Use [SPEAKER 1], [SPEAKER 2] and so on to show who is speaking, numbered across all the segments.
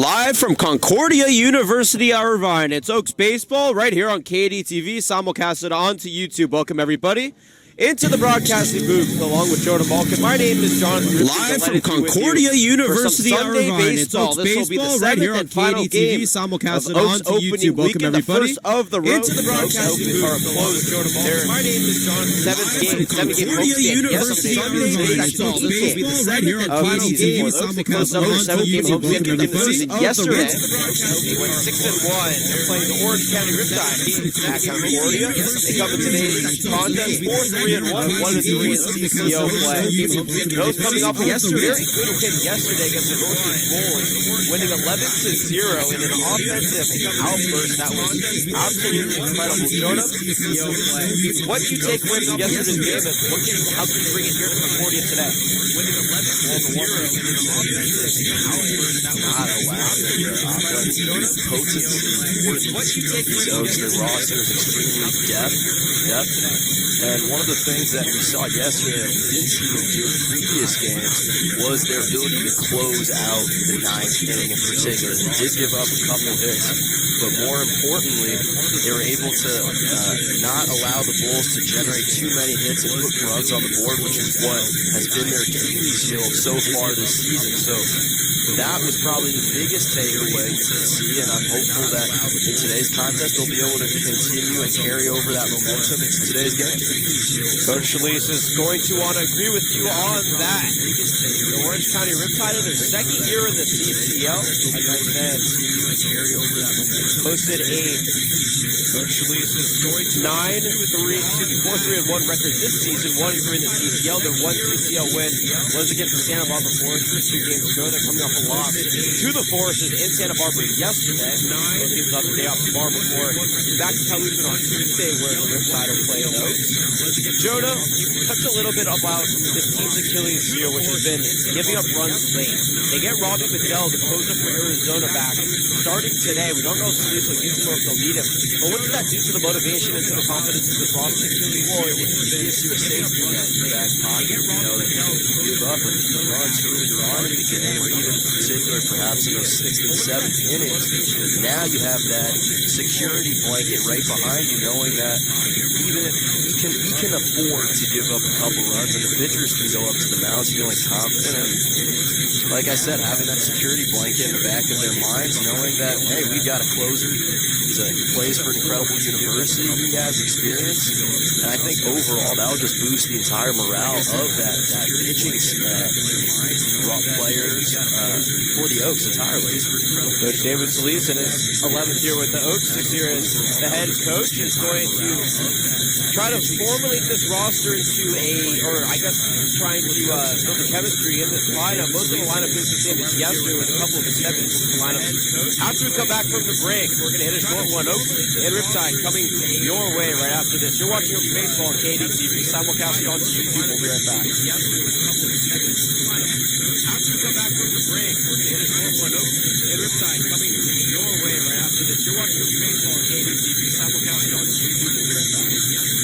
[SPEAKER 1] Live from Concordia University, Irvine, it's Oaks Baseball right here on KDTV, simulcasted onto YouTube. Welcome, everybody, into the broadcasting booth along with Jonah Malkin. My name is Jonathan.
[SPEAKER 2] Live from Concordia University, Irvine, it's Oaks Baseball right here on KDTV, simulcasted onto YouTube. Welcome, everybody, into the broadcasting booth.
[SPEAKER 1] My name is Jonathan.
[SPEAKER 2] Seven game University, Irvine, right here on KDTV, simulcasted onto YouTube. Welcome, everybody.
[SPEAKER 1] Yesterday, they went 6-1. They're playing the Orange County Riptide at Concordia. They come into today's contest 4-3-1, 1-3 in CCO play. Those coming off a very good win yesterday against the Northwood Bulls, winning 11-0 in an offensive outburst that was absolutely incredible. Jonah, what did you take away from yesterday's game, and how can you bring it here to Concordia today? Winning 11-0 in an offensive outburst that was
[SPEAKER 3] Oaks, their roster is extremely depth. And one of the things that we saw yesterday that we didn't see them do in previous games was their ability to close out the ninth inning in particular. They did give up a couple hits, but more importantly, they were able to not allow the Bulls to generate too many hits and put runs on the board, which is what has been their Achilles heel so far this season. So that was probably the biggest takeaway to see, and I'm hopeful that in today's contest they'll be able to continue and carry over that momentum into today's game.
[SPEAKER 1] Coach Schalise is going to want to agree with you on that. The Orange County Riptide in their second year in the CCL, like I said, posted a 4-3-1 record this season, 1-3 in the CCL. Their one CCL win was against the Santa Barbara Foresters 2 games ago. They're coming off a loss to the Foresters in Santa Barbara yesterday. Those games will have the day off tomorrow before back to Calucan on Tuesday, where the Riptide are playing Oaks. Jonah, you touched a little bit about this team's Achilles heel, which has been giving up runs late. They get Robbie Bedell, the closer for Arizona, back starting today. We don't know if Schalise will use him or if they'll need him. But what does that do to the motivation and to the confidence of this roster?
[SPEAKER 3] Well, it gives you a safety net in the back pocket. You know, that you give up a few runs earlier on in the game, or even in particular, perhaps in those 6th and 7th innings. Now you have that security blanket right behind you, knowing that even if we can afford to give up a couple runs, and the pitchers can go up to the mound feeling confident. And like I said, having that security blanket in the back of their minds, knowing that, hey, we've got a closer. He plays for an incredible university. He has experience. And I think overall that will just boost the entire morale of that pitching players for the Oaks entirely.
[SPEAKER 1] Coach David Schalise in his 11th year with the Oaks this year as the head coach is going to try to formulate this roster into trying to build the chemistry in this lineup. Most of the lineup is the same as yesterday with a couple of exceptions to the lineup. After we come back from the break, we're going to hit a short one. Oaks and Riptide coming your way right after this. You're watching Oaks Baseball on KDTV, simulcasted on YouTube. We'll be right back. After we come back from the break, we're going to hit a short one. Oaks and Riptide coming your way right after this. You're watching Oaks Baseball on KDTV, simulcasted on YouTube. We'll be right back.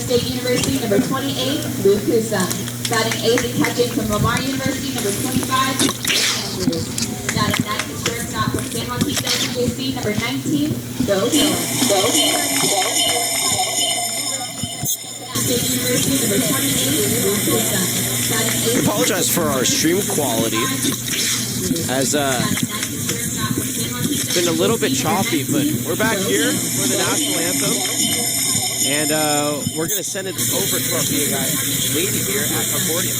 [SPEAKER 4] State University, number 28, Luke Hussam. Batting 8th and catching from Lamar University, number 25, Andrews. Batting 9th and shortstop from San Joaquin WJC, number 19, Bill Miller. State University, number 28, Luke Hussam. Batting 8th.
[SPEAKER 1] Apologize for our stream quality, as it's been a little bit choppy, but we're back here for the national anthem. And we're going to send it over to our PA guy, lady here at Concordia.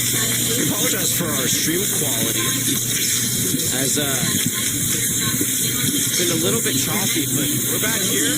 [SPEAKER 1] We apologize for our stream quality, as it's been a little bit choppy, but we're back here.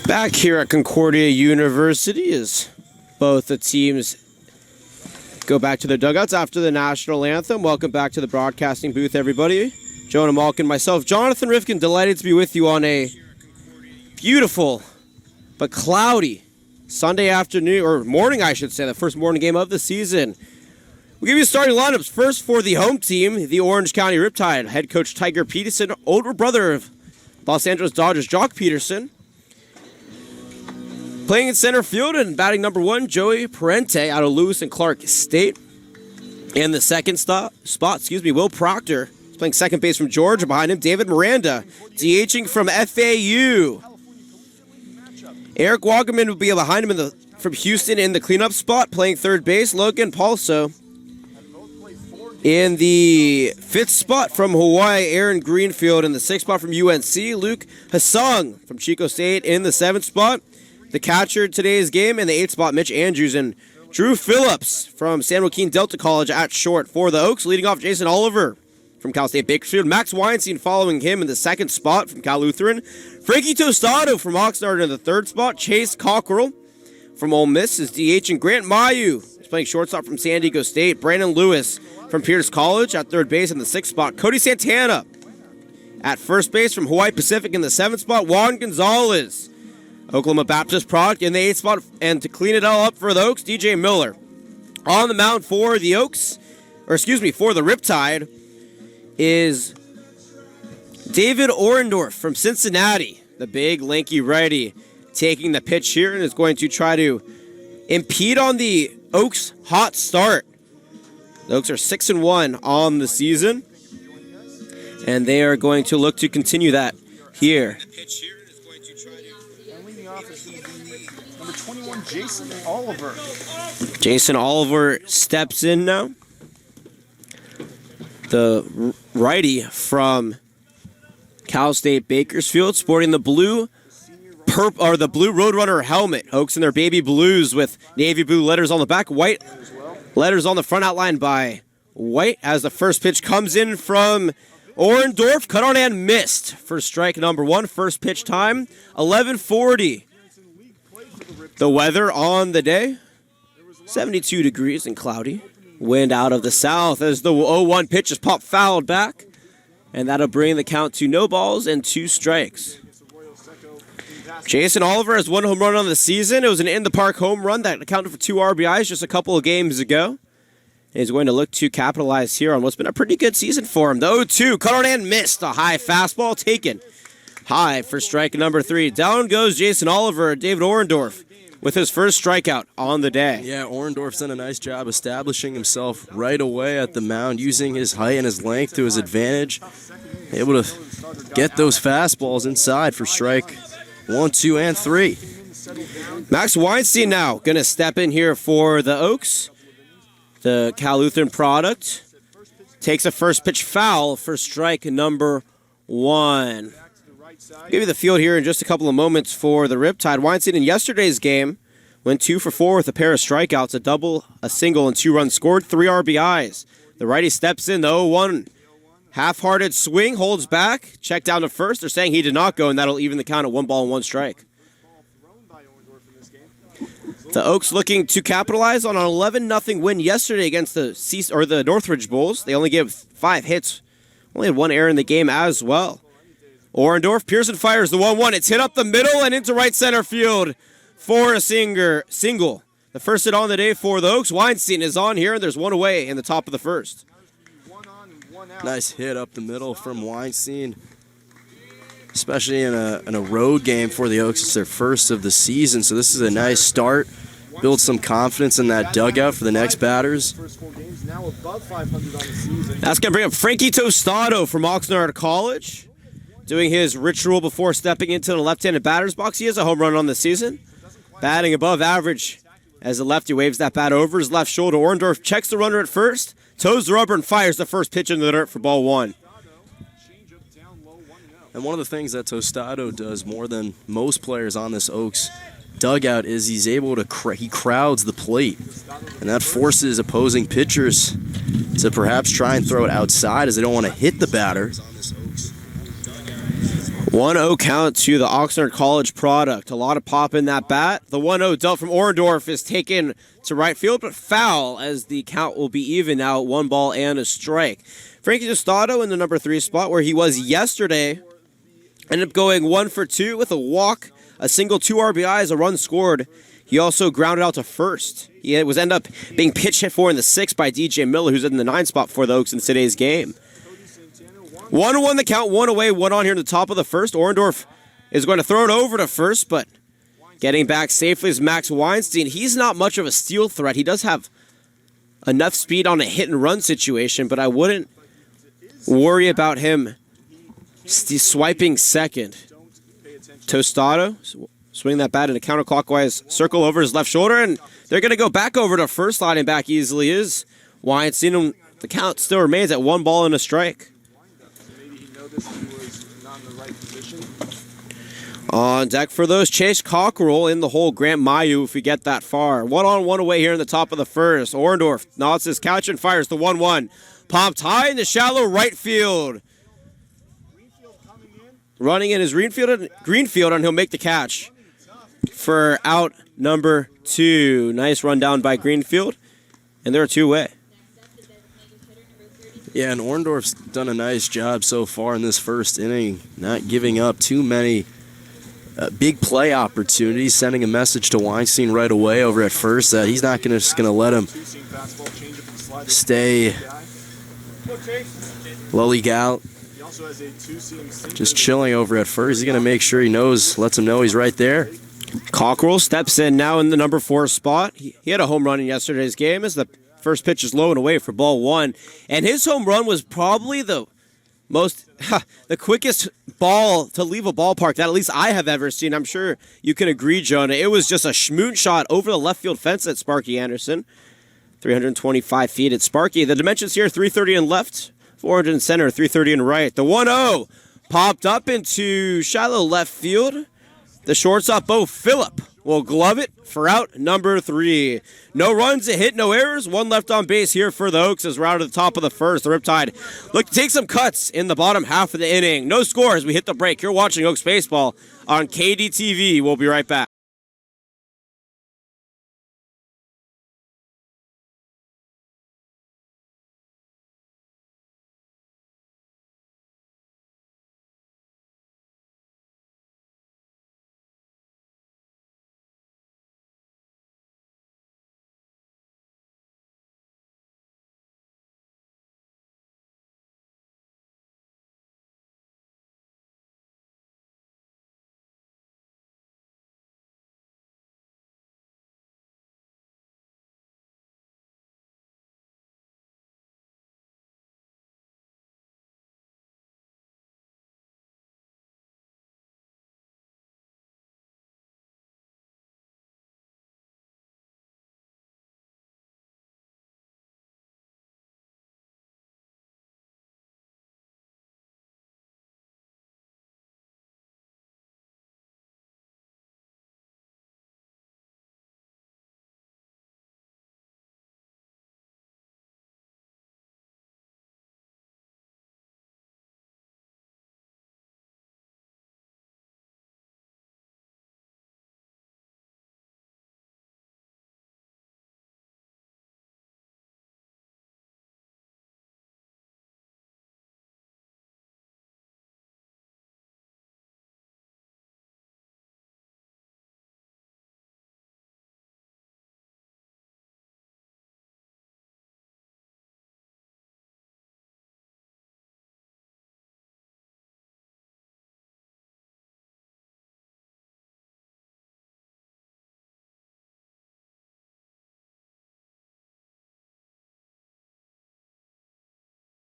[SPEAKER 1] Back here at Concordia University as both the teams go back to their dugouts after the national anthem. Welcome back to the broadcasting booth, everybody. Jonah Malkin, myself, Jonathan Rifkin, delighted to be with you on a beautiful but cloudy Sunday afternoon, or morning, I should say, the first morning game of the season. We'll give you starting lineups. First for the home team, the Orange County Riptide. Head coach Tiger Peterson, older brother of Los Angeles Dodgers Jock Peterson. Playing in center field and batting number 1, Joey Parente out of Lewis and Clark State. In the second spot, Will Proctor is playing second base from Georgia. Behind him, David Miranda, DHing from FAU. Eric Wagaman will be behind him from Houston in the cleanup spot, playing third base. Logan Palso in the fifth spot from Hawaii. Aaron Greenfield in the sixth spot from UNC. Luke Hassong from Chico State in the seventh spot. The catcher today's game in the 8th spot, Mitch Andrews, and Drew Phillips from San Joaquin Delta College at short for the Oaks. Leading off, Jason Oliver from Cal State Bakersfield. Max Weinstein following him in the second spot from Cal Lutheran. Frankie Tostado from Oxnard in the third spot. Chase Cockrell from Ole Miss is DH, and Grant Mayu is playing shortstop from San Diego State. Brandon Lewis from Pierce College at third base in the sixth spot. Cody Santana at first base from Hawaii Pacific in the seventh spot. Juan Gonzalez, Oklahoma Baptist product, in the 8th spot. And to clean it all up for the Oaks, DJ Miller. On the mound for the Oaks, for the Riptide, is David Orendorf from Cincinnati, the big, lanky righty, taking the pitch here and is going to try to impede on the Oaks' hot start. The Oaks are 6-1 on the season, and they are going to look to continue that here.
[SPEAKER 5] Number 21, Jason Oliver.
[SPEAKER 1] Jason Oliver steps in now. The righty from
[SPEAKER 2] Cal State Bakersfield, sporting the blue Roadrunner helmet. Oaks in their baby blues with navy blue letters on the back, white letters on the front, outlined by white. As the first pitch comes in from Orendorf, cut on and missed for strike number 1. First pitch time, 11:40. The weather on the day, 72 degrees and cloudy. Wind out of the south as the 0-1 pitch is popped fouled back. And that'll bring the count to no balls and 2 strikes. Jason Oliver has 1 home run on the season. It was an in-the-park home run that accounted for 2 RBIs just a couple of games ago. And he's going to look to capitalize here on what's been a pretty good season for him. The 0-2, cut on and missed. A high fastball taken high for strike number 3. Down goes Jason Oliver, David Orendorf, with his first strikeout on the day.
[SPEAKER 3] Yeah, Orendorf's done a nice job establishing himself right away at the mound, using his height and his length to his advantage. Able to get those fastballs inside for strike 1, 2, and 3.
[SPEAKER 2] Max Weinstein now going to step in here for the Oaks. The Cal Lutheran product takes a first pitch foul for strike number 1. Give you the field here in just a couple of moments for the Riptide. Weinstein in yesterday's game went 2 for 4 with a pair of strikeouts, a double, a single, and 2 runs scored, 3 RBIs. The righty steps in, the 0-1 half-hearted swing, holds back, check down to first. They're saying he did not go, and that'll even the count at 1 ball and 1 strike. The Oaks looking to capitalize on an 11-0 win yesterday against the Northridge Bulls. They only gave 5 hits, only had 1 error in the game as well. Orendorf, Pearson fires the 1-1. It's hit up the middle and into right center field for a single. The first hit on the day for the Oaks. Weinstein is on here, and there's 1 away in the top of the first.
[SPEAKER 3] Nice hit up the middle from Weinstein, especially in a road game for the Oaks. It's their first of the season, so this is a nice start. Build some confidence in that dugout for the next batters.
[SPEAKER 2] That's going to bring up Frankie Tostado from Oxnard College, doing his ritual before stepping into the left-handed batter's box. He has a home run on the season, batting above average as the lefty waves that bat over his left shoulder. Orendorf checks the runner at first, toes the rubber, and fires the first pitch into the dirt for ball 1.
[SPEAKER 3] And one of the things that Tostado does more than most players on this Oaks dugout is he's able to he crowds the plate, and that forces opposing pitchers to perhaps try and throw it outside as they don't want to hit the batter.
[SPEAKER 2] 1-0 count to the Oxnard College product. A lot of pop in that bat. The 1-0 dealt from Orendorf is taken to right field, but foul as the count will be even now, 1 ball and a strike. Frankie Tostado in the number 3 spot where he was yesterday. Ended up going 1 for 2 with a walk, a single, 2 RBIs, a run scored. He also grounded out to first. He ended up being pitch hit for in the 6th by DJ Miller, who's in the 9 spot for the Oaks in today's game. 1-1 the count, 1 away, 1 on here in the top of the first. Orendorf is going to throw it over to first, but getting back safely is Max Weinstein. He's not much of a steal threat. He does have enough speed on a hit-and-run situation, but I wouldn't worry about him swiping second. Tostado swing that bat in a counterclockwise circle over his left shoulder, and they're going to go back over to first. Sliding back easily is Weinstein. The count still remains at 1 ball and a strike. On deck for those, Chase Cockerell in the hole, Grant Mayu if we get that far. 1-on-1 away here in the top of the first. Orendorf nods his couch and fires the 1-1. Popped high in the shallow right field. Running in his Greenfield, and he'll make the catch for out number 2. Nice run down by Greenfield, and they're 2 away.
[SPEAKER 3] Yeah, and Orendorf's done a nice job so far in this first inning, not giving up too many big play opportunities, sending a message to Weinstein right away over at first that he's not just going to let him stay lollygal, just chilling over at first. He's going to make sure lets him know he's right there.
[SPEAKER 2] Cockerell steps in now in the number 4 spot. He had a home run in yesterday's game as the first pitch is low and away for ball 1. And his home run was probably the quickest ball to leave a ballpark that at least I have ever seen. I'm sure you can agree, Jonah. It was just a schmoon shot over the left field fence at Sparky Anderson. 325 feet at Sparky. The dimensions here, 330 in left, 400 in center, 330 in right. The 1-0 Popped up into shallow left field. The shortstop, Bo Phillip, will glove it for out number 3. No runs, a hit, no errors. 1 left on base here for the Oaks as we're out at the top of the first. The Riptide look to take some cuts in the bottom half of the inning. No score as we hit the break. You're watching Oaks Baseball on KDTV. We'll be right back.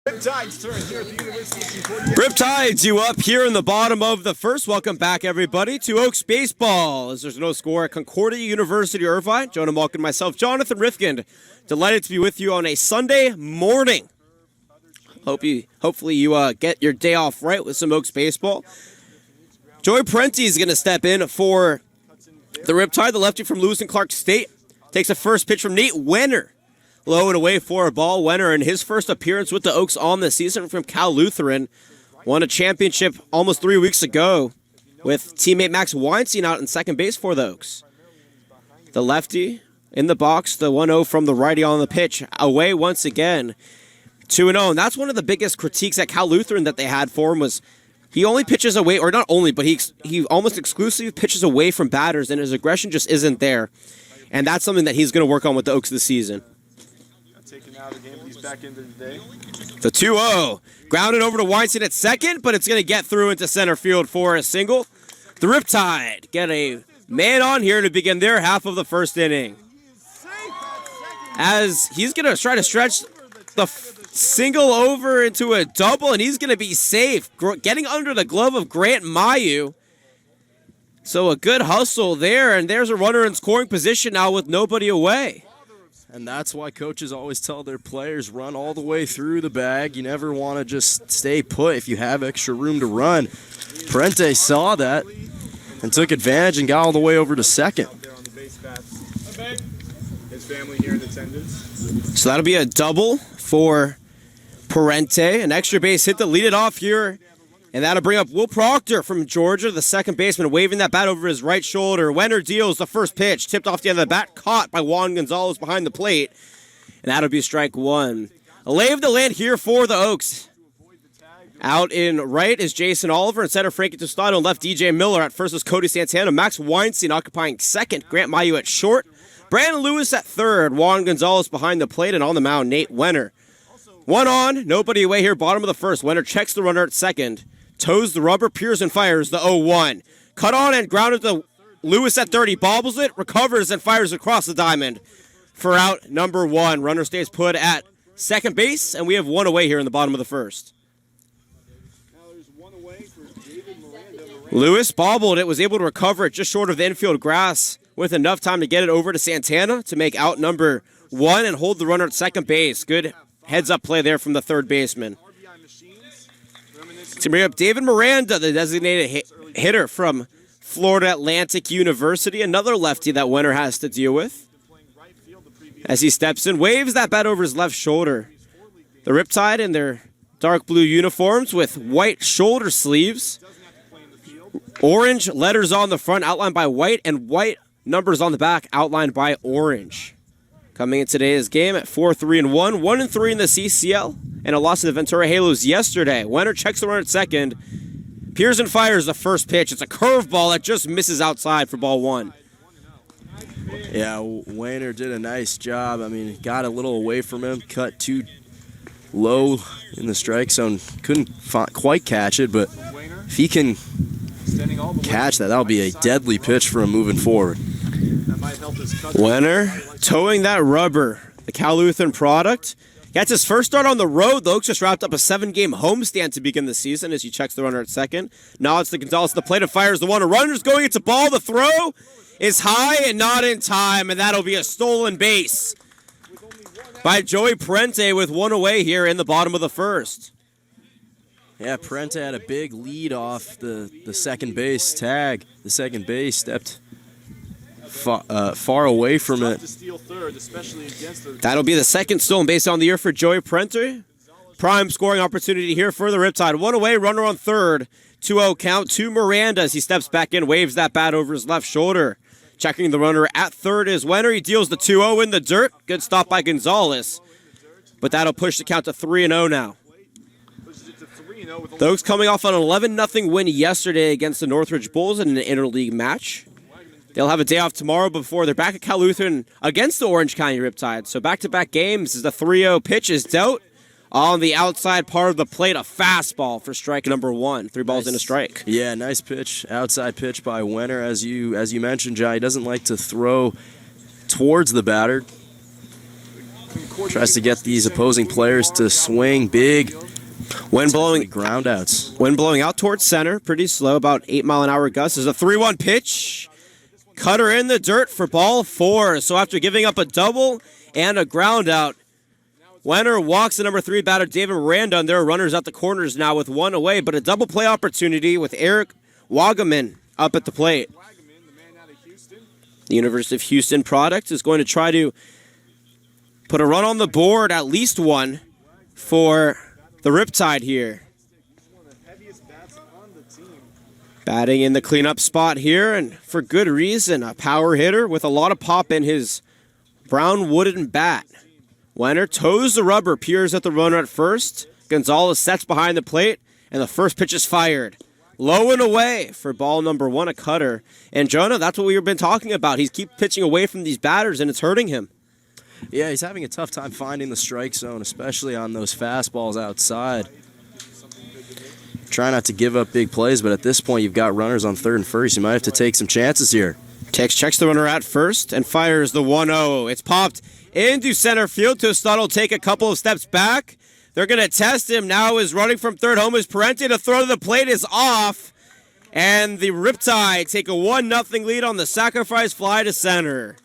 [SPEAKER 5] Riptide's turn here at the University of Concordia.
[SPEAKER 2] Riptides, you up here in the bottom of the first. Welcome back, everybody, to Oaks Baseball. As there's no score at Concordia University, Irvine. Jonah Malkin and myself, Jonathan Rifkind. Delighted to be with you on a Sunday morning. Hopefully you get your day off right with some Oaks Baseball. Joey Parenti is going to step in for the Riptide, the lefty from Lewis and Clark State. Takes a first pitch from Nate Wenner. Low and away for a ball. Wenner in his first appearance with the Oaks on the season from Cal Lutheran. Won a championship almost 3 weeks ago with teammate Max Weinstein out in second base for the Oaks. The lefty in the box, the 1-0 from the righty on the pitch. Away once again, 2-0. And that's one of the biggest critiques at Cal Lutheran that they had for him was he only pitches away, or not only, but he almost exclusively pitches away from batters, and his aggression just isn't there. And that's something that he's going to work on with the Oaks this season.
[SPEAKER 5] Taken out of the game, but he's back into today.
[SPEAKER 2] The 2-0. Grounded over to Weinstein at second, but it's going to get through into center field for a single. The Riptide get a man on here to begin their half of the first inning. As he's going to try to stretch the single over into a double, and he's going to be safe, getting under the glove of Grant Mayu. So a good hustle there, and there's a runner in scoring position now with nobody away.
[SPEAKER 3] And that's why coaches always tell their players, run all the way through the bag. You never want to just stay put if you have extra room to run. Parenti saw that and took advantage and got all the way over to second.
[SPEAKER 5] His family here in attendance.
[SPEAKER 2] So that'll be a double for Parenti. An extra base hit to lead it off here. And that'll bring up Will Proctor from Georgia, the second baseman, waving that bat over his right shoulder. Wenner deals the first pitch, tipped off the end of the bat, caught by Juan Gonzalez behind the plate. And that'll be strike one. A lay of the land here for the Oaks. Out in right is Jason Oliver, in center Frankie Tostado, and left DJ Miller. At first is Cody Santana. Max Weinstein occupying second. Grant Mayu at short. Brandon Lewis at third. Juan Gonzalez behind the plate, and on the mound, Nate Wenner. One on, nobody away here, bottom of the first. Wenner checks the runner at second. Toes the rubber, Pearson fires the 0-1. Cut on and grounded to Lewis at 30. Bobbles it, recovers, and fires across the diamond for out number one. Runner stays put at second base, and we have one away here in the bottom of the first. Lewis bobbled it, was able to recover it just short of the infield grass with enough time to get it over to Santana to make out number one and hold the runner at second base. Good heads-up play there from the third baseman. To bring up David Miranda, the designated hitter from Florida Atlantic University, another lefty that Winter has to deal with. As he steps in, waves that bat over his left shoulder. The Riptide in their dark blue uniforms with white shoulder sleeves. Orange letters on the front outlined by white, and white numbers on the back outlined by orange. Coming in today's game at 4-3-1, 1-3 in the CCL, and a loss to the Ventura Halos yesterday. Winter checks the run at second. Pearson fires the first pitch. It's a curveball that just misses outside for ball one.
[SPEAKER 3] Yeah, Wayner did a nice job. I mean, got a little away from him, cut too low in the strike zone. Couldn't quite catch it, but if he can catch that, that'll be a deadly pitch for him moving forward.
[SPEAKER 2] Winter towing that rubber, the Cal Lutheran product. Gets his first start on the road. The Oaks just wrapped up a 7-game homestand to begin the season as he checks the runner at second. Nods to Gonzalez at the plate and fires the one. A runner's going into ball. The throw is high and not in time, and that'll be a stolen base by Joey Prente with one away here in the bottom of the first.
[SPEAKER 3] Yeah, Prente had a big lead off the second base tag. The second base stepped far away from it.
[SPEAKER 2] That'll be the second stolen base on the year for Joey Prente. Prime scoring opportunity here for the Riptide. One away, runner on third. 2-0 count to Miranda as he steps back in, waves that bat over his left shoulder. Checking the runner at third is Winter. He deals the 2-0 in the dirt. Good stop by Gonzalez. But that'll push the count to 3-0 now. The Oaks coming off an 11-0 win yesterday against the Northridge Bulls in an interleague match. They'll have a day off tomorrow before they're back at Cal Lutheran against the Orange County Riptide. So back-to-back games as the 3-0 pitch is dealt. On the outside part of the plate, a fastball for strike number one. 3 balls in a strike.
[SPEAKER 3] Yeah, nice pitch. Outside pitch by Winter. As you mentioned, Jai, he doesn't like to throw towards the batter. Tries to get these opposing players to swing big.
[SPEAKER 2] Wind blowing
[SPEAKER 3] groundouts.
[SPEAKER 2] Wind blowing out towards center, pretty slow, about 8-mile-an-hour gusts. There's a 3-1 pitch. Cutter in the dirt for ball 4. So after giving up a double and a ground out, Winter walks the number 3 batter David Miranda, and there are runners at the corners now with one away, but a double play opportunity with Eric Wagaman up at the plate. The University of Houston product is going to try to put a run on the board, at least one, for the Riptide here. Batting in the cleanup spot here, and for good reason, a power hitter with a lot of pop in his brown wooden bat. Winter toes the rubber, peers at the runner at first. Gonzalez sets behind the plate, and the first pitch is fired. Low and away for ball number 1, a cutter. And Jonah, that's what we've been talking about. He's keep pitching away from these batters, and it's hurting him.
[SPEAKER 3] Yeah, he's having a tough time finding the strike zone, especially on those fastballs outside. Try not to give up big plays, but at this point, you've got runners on third and first. You might have to take some chances here.
[SPEAKER 2] Checks the runner at first and fires the 1-0. It's popped into center field. Tostado will take a couple of steps back. They're going to test him. Now is running from third home is Parente. The throw to the plate is off. And the Riptide take a 1-0 lead on the sacrifice fly to center.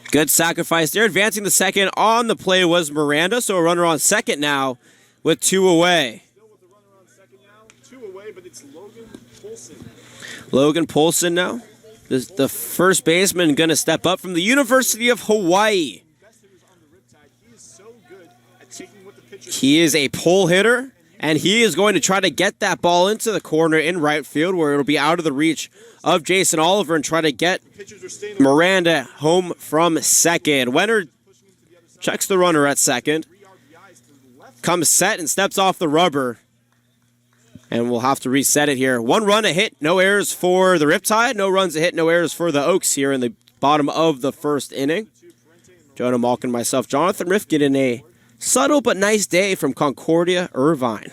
[SPEAKER 2] Good sacrifice there. Advancing the second on the play was Miranda. So a runner on second now with 2 away. Logan Polson now. The first baseman going to step up from the University of Hawaii. He is a pull hitter, and he is going to try to get that ball into the corner in right field where it'll be out of the reach of Jason Oliver and try to get Miranda home from second. Winter checks the runner at second. Comes set and steps off the rubber. And we'll have to reset it here. 1 run, a hit, no errors for the Riptide. No runs, a hit, no errors for the Oaks here in the bottom of the first inning. Jonah Malkin, myself, Jonathan Rifkin in a subtle but nice day from Concordia, Irvine.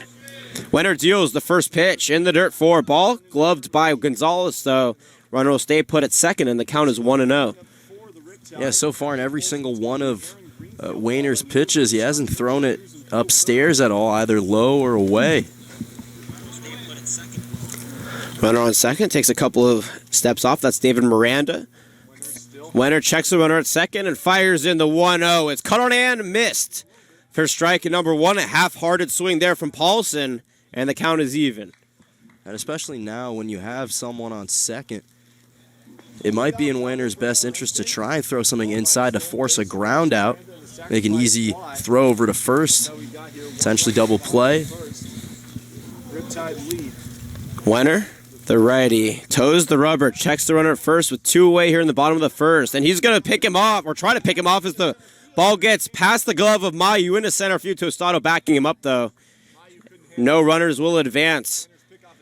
[SPEAKER 2] Winter deals the first pitch in the dirt for a ball. Gloved by Gonzalez, though. Runner will stay put at second, and the count is 1-0.
[SPEAKER 3] Yeah, so far in every single one of Wayner's pitches, he hasn't thrown it upstairs at all, either low or away.
[SPEAKER 2] Runner on second, takes a couple of steps off. That's David Miranda. Winter checks the runner at second and fires in the 1-0. It's cut on and missed for strike number 1. A half-hearted swing there from Paulson, and the count is even.
[SPEAKER 3] And especially now when you have someone on second, it might be in Wenner's best interest to try and throw something inside to force a ground out, make an easy throw over to first, potentially double play.
[SPEAKER 5] Riptide lead.
[SPEAKER 2] Wenner, the righty, toes the rubber, checks the runner at first with 2 away here in the bottom of the first, and he's going to pick him off, or try to pick him off as the ball gets past the glove of Mayu into center field. Tostado backing him up, though. No runners will advance.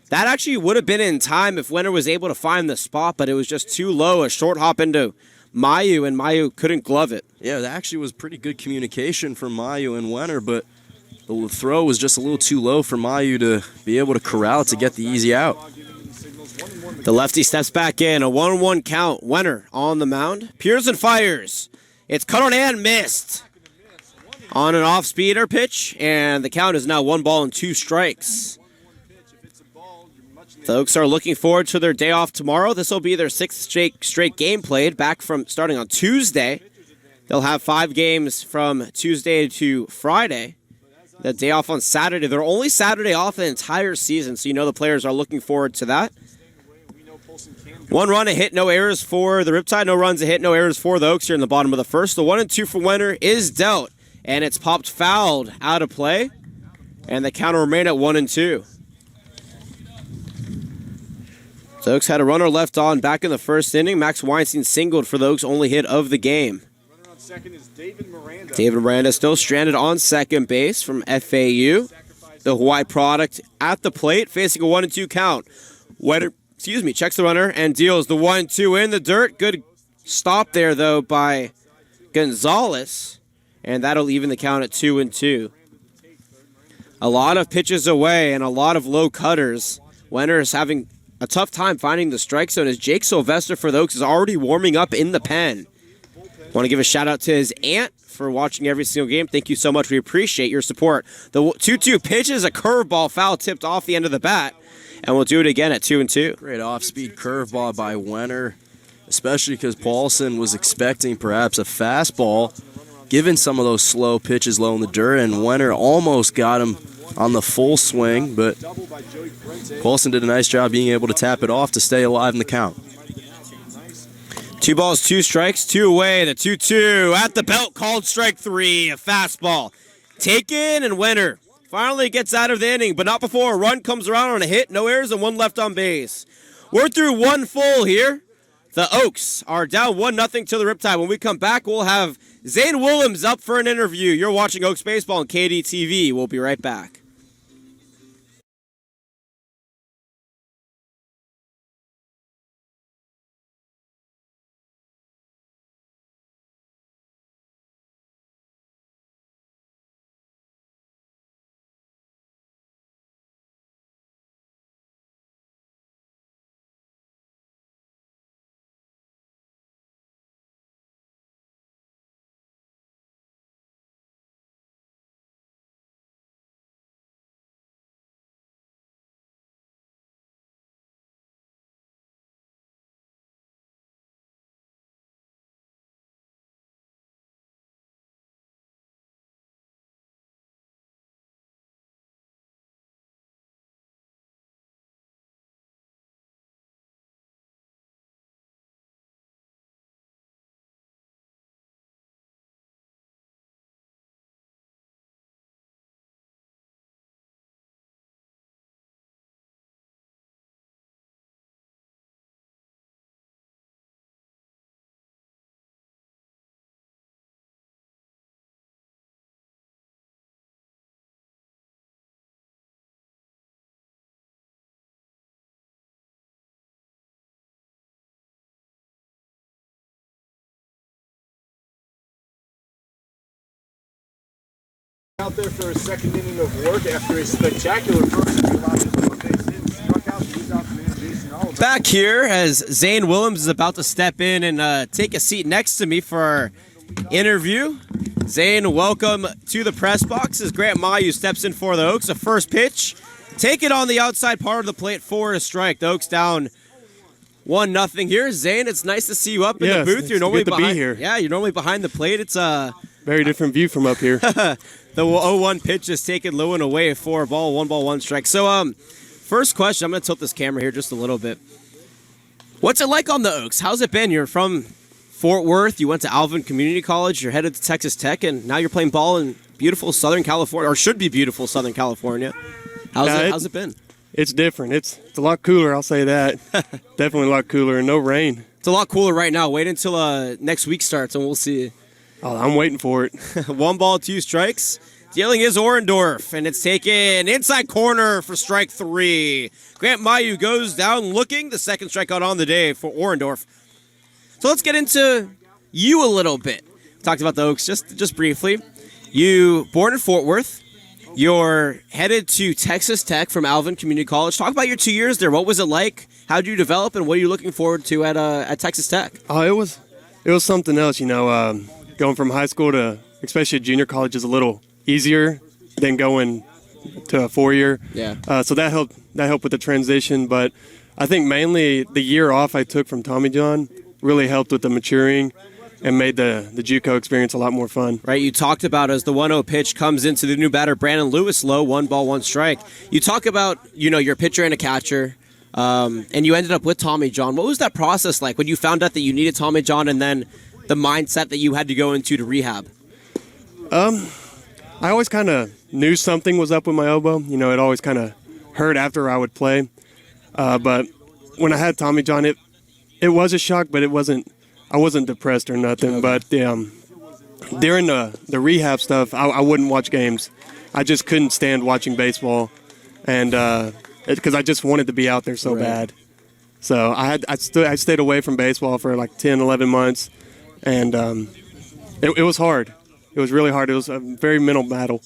[SPEAKER 2] That actually would have been in time if Wenner was able to find the spot, but it was just too low. A short hop into Mayu, and Mayu couldn't glove it.
[SPEAKER 3] Yeah, that actually was pretty good communication from Mayu and Wenner, but the throw was just a little too low for Mayu to be able to corral to get the easy out.
[SPEAKER 2] The lefty steps back in, a 1-1 count. Wenner on the mound. Pearson fires. It's cut on and missed on an off-speeder pitch, and the count is now 1 ball and 2 strikes. The Oaks are looking forward to their day off tomorrow. This will be their 6th straight game played, back from starting on Tuesday. They'll have 5 games from Tuesday to Friday. The day off on Saturday. Their only Saturday off the entire season, so you know the players are looking forward to that. 1 run, a hit, no errors for the Riptide. No runs, a hit, no errors for the Oaks here in the bottom of the first. The 1-2 for Wenner is dealt, and it's popped fouled out of play, and the count will remain at 1-2. The Oaks had a runner left on back in the first inning. Max Weinstein singled for the Oaks' only hit of the game.
[SPEAKER 5] Runner on second is David Miranda.
[SPEAKER 2] David Miranda still stranded on second base from FAU. The Hawaii product at the plate, facing a 1-2 count. Wenner, checks the runner and deals the 1-2 in the dirt. Good stop there, though, by Gonzalez, and that'll even the count at 2-2. A lot of pitches away and a lot of low cutters. Wenner is having a tough time finding the strike zone as Jake Sylvester for the Oaks is already warming up in the pen. Want to give a shout out to his aunt for watching every single game. Thank you so much. We appreciate your support. The 2-2 pitch is a curveball, foul tipped off the end of the bat, and we'll do it again at 2-2.
[SPEAKER 3] Great off-speed curveball by Wenner, especially because Paulson was expecting perhaps a fastball, given some of those slow pitches low in the dirt, and Wenner almost got him on the full swing, but Paulson did a nice job being able to tap it off to stay alive in the count.
[SPEAKER 2] 2 balls, 2 strikes, 2 away. The 2-2 at the belt, called strike 3. A fastball taken, and Wenner finally gets out of the inning, but not before a run comes around on a hit, no errors, and 1 left on base. We're through 1 full here. The Oaks are down 1-0 to the Riptide. When we come back, we'll have Zane Willems up for an interview. You're watching Oaks Baseball on KDTV. We'll be right back.
[SPEAKER 5] Out there for a second inning of work after a spectacular first. He allowed his one base hit, struck out the leadoff man, Jason Oliver.
[SPEAKER 2] Back here as Zane Willems is about to step in and take a seat next to me for our interview. Zane, welcome to the press box as Grant Mayu steps in for the Oaks. A first pitch, take it on the outside part of the plate for a strike. The Oaks down 1-0 here. Zane, it's nice to see you up in the booth. You're normally
[SPEAKER 6] good to be here.
[SPEAKER 2] Yeah, you're normally behind the plate. It's
[SPEAKER 6] Very different view from up here.
[SPEAKER 2] The 0-1 pitch is taken low and away for ball, 1 strike. So, first question, I'm going to tilt this camera here just a little bit. What's it like on the Oaks? How's it been? You're from Fort Worth. You went to Alvin Community College. You're headed to Texas Tech, and now you're playing ball in beautiful Southern California, or should be beautiful Southern California. How's it been?
[SPEAKER 6] It's different. It's a lot cooler, I'll say that. Definitely a lot cooler, and no rain.
[SPEAKER 2] It's a lot cooler right now. Wait until next week starts, and we'll see.
[SPEAKER 6] Oh, I'm waiting for it.
[SPEAKER 2] 1 ball, 2 strikes. Dealing is Orendorf, and it's taken inside corner for strike 3. Grant Mayu goes down looking. The second strikeout on the day for Orendorf. So let's get into you a little bit. Talked about the Oaks just briefly. You born in Fort Worth. You're headed to Texas Tech from Alvin Community College. Talk about your 2 years there. What was it like? How did you develop, and what are you looking forward to at Texas Tech?
[SPEAKER 6] Oh, it was something else, going from high school to especially junior college is a little easier than going to a 4-year.
[SPEAKER 2] Yeah.
[SPEAKER 6] So that helped with the transition, but I think mainly the year off I took from Tommy John really helped with the maturing and made the JUCO experience a lot more fun.
[SPEAKER 2] Right, you talked about as the 1-0 pitch comes into the new batter, Brandon Lewis low, 1 ball, 1 strike. You talk about, your pitcher and a catcher, and you ended up with Tommy John. What was that process like when you found out that you needed Tommy John and then the mindset that you had to go into to rehab?
[SPEAKER 6] I always kind of knew something was up with my elbow. It always kind of hurt after I would play. But when I had Tommy John, it was a shock, but I wasn't depressed or nothing. But during the rehab stuff, I wouldn't watch games. I just couldn't stand watching baseball, and because I just wanted to be out there so bad. So I stayed away from baseball for like 10, 11 months, and it was hard. It was really hard. It was a very mental battle.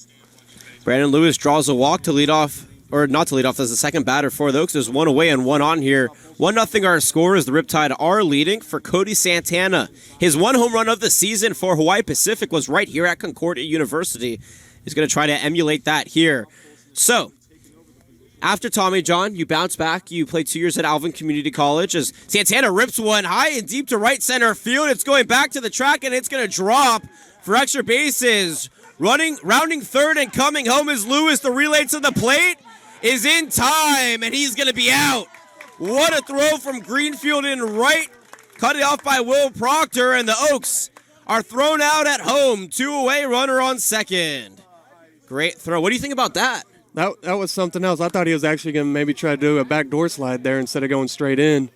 [SPEAKER 2] Brandon Lewis draws a walk to lead off, or not to lead off, as the second batter for the Oaks. There's 1 away and 1 on here. 1-0 our score is the Riptide are leading for Cody Santana. His 1 home run of the season for Hawaii Pacific was right here at Concordia University. He's going to try to emulate that here. So, after Tommy John, you bounce back. You play 2 years at Alvin Community College as Santana rips one high and deep to right center field. It's going back to the track, and it's going to drop for extra bases. Rounding third and coming home is Lewis. The relay to the plate is in time, and he's going to be out. What a throw from Greenfield in right. Cut it off by Will Proctor, and the Oaks are thrown out at home. 2 away, runner on second. Great throw. What do you think about that?
[SPEAKER 6] That was something else. I thought he was actually going to maybe try to do a backdoor slide there instead of going straight in.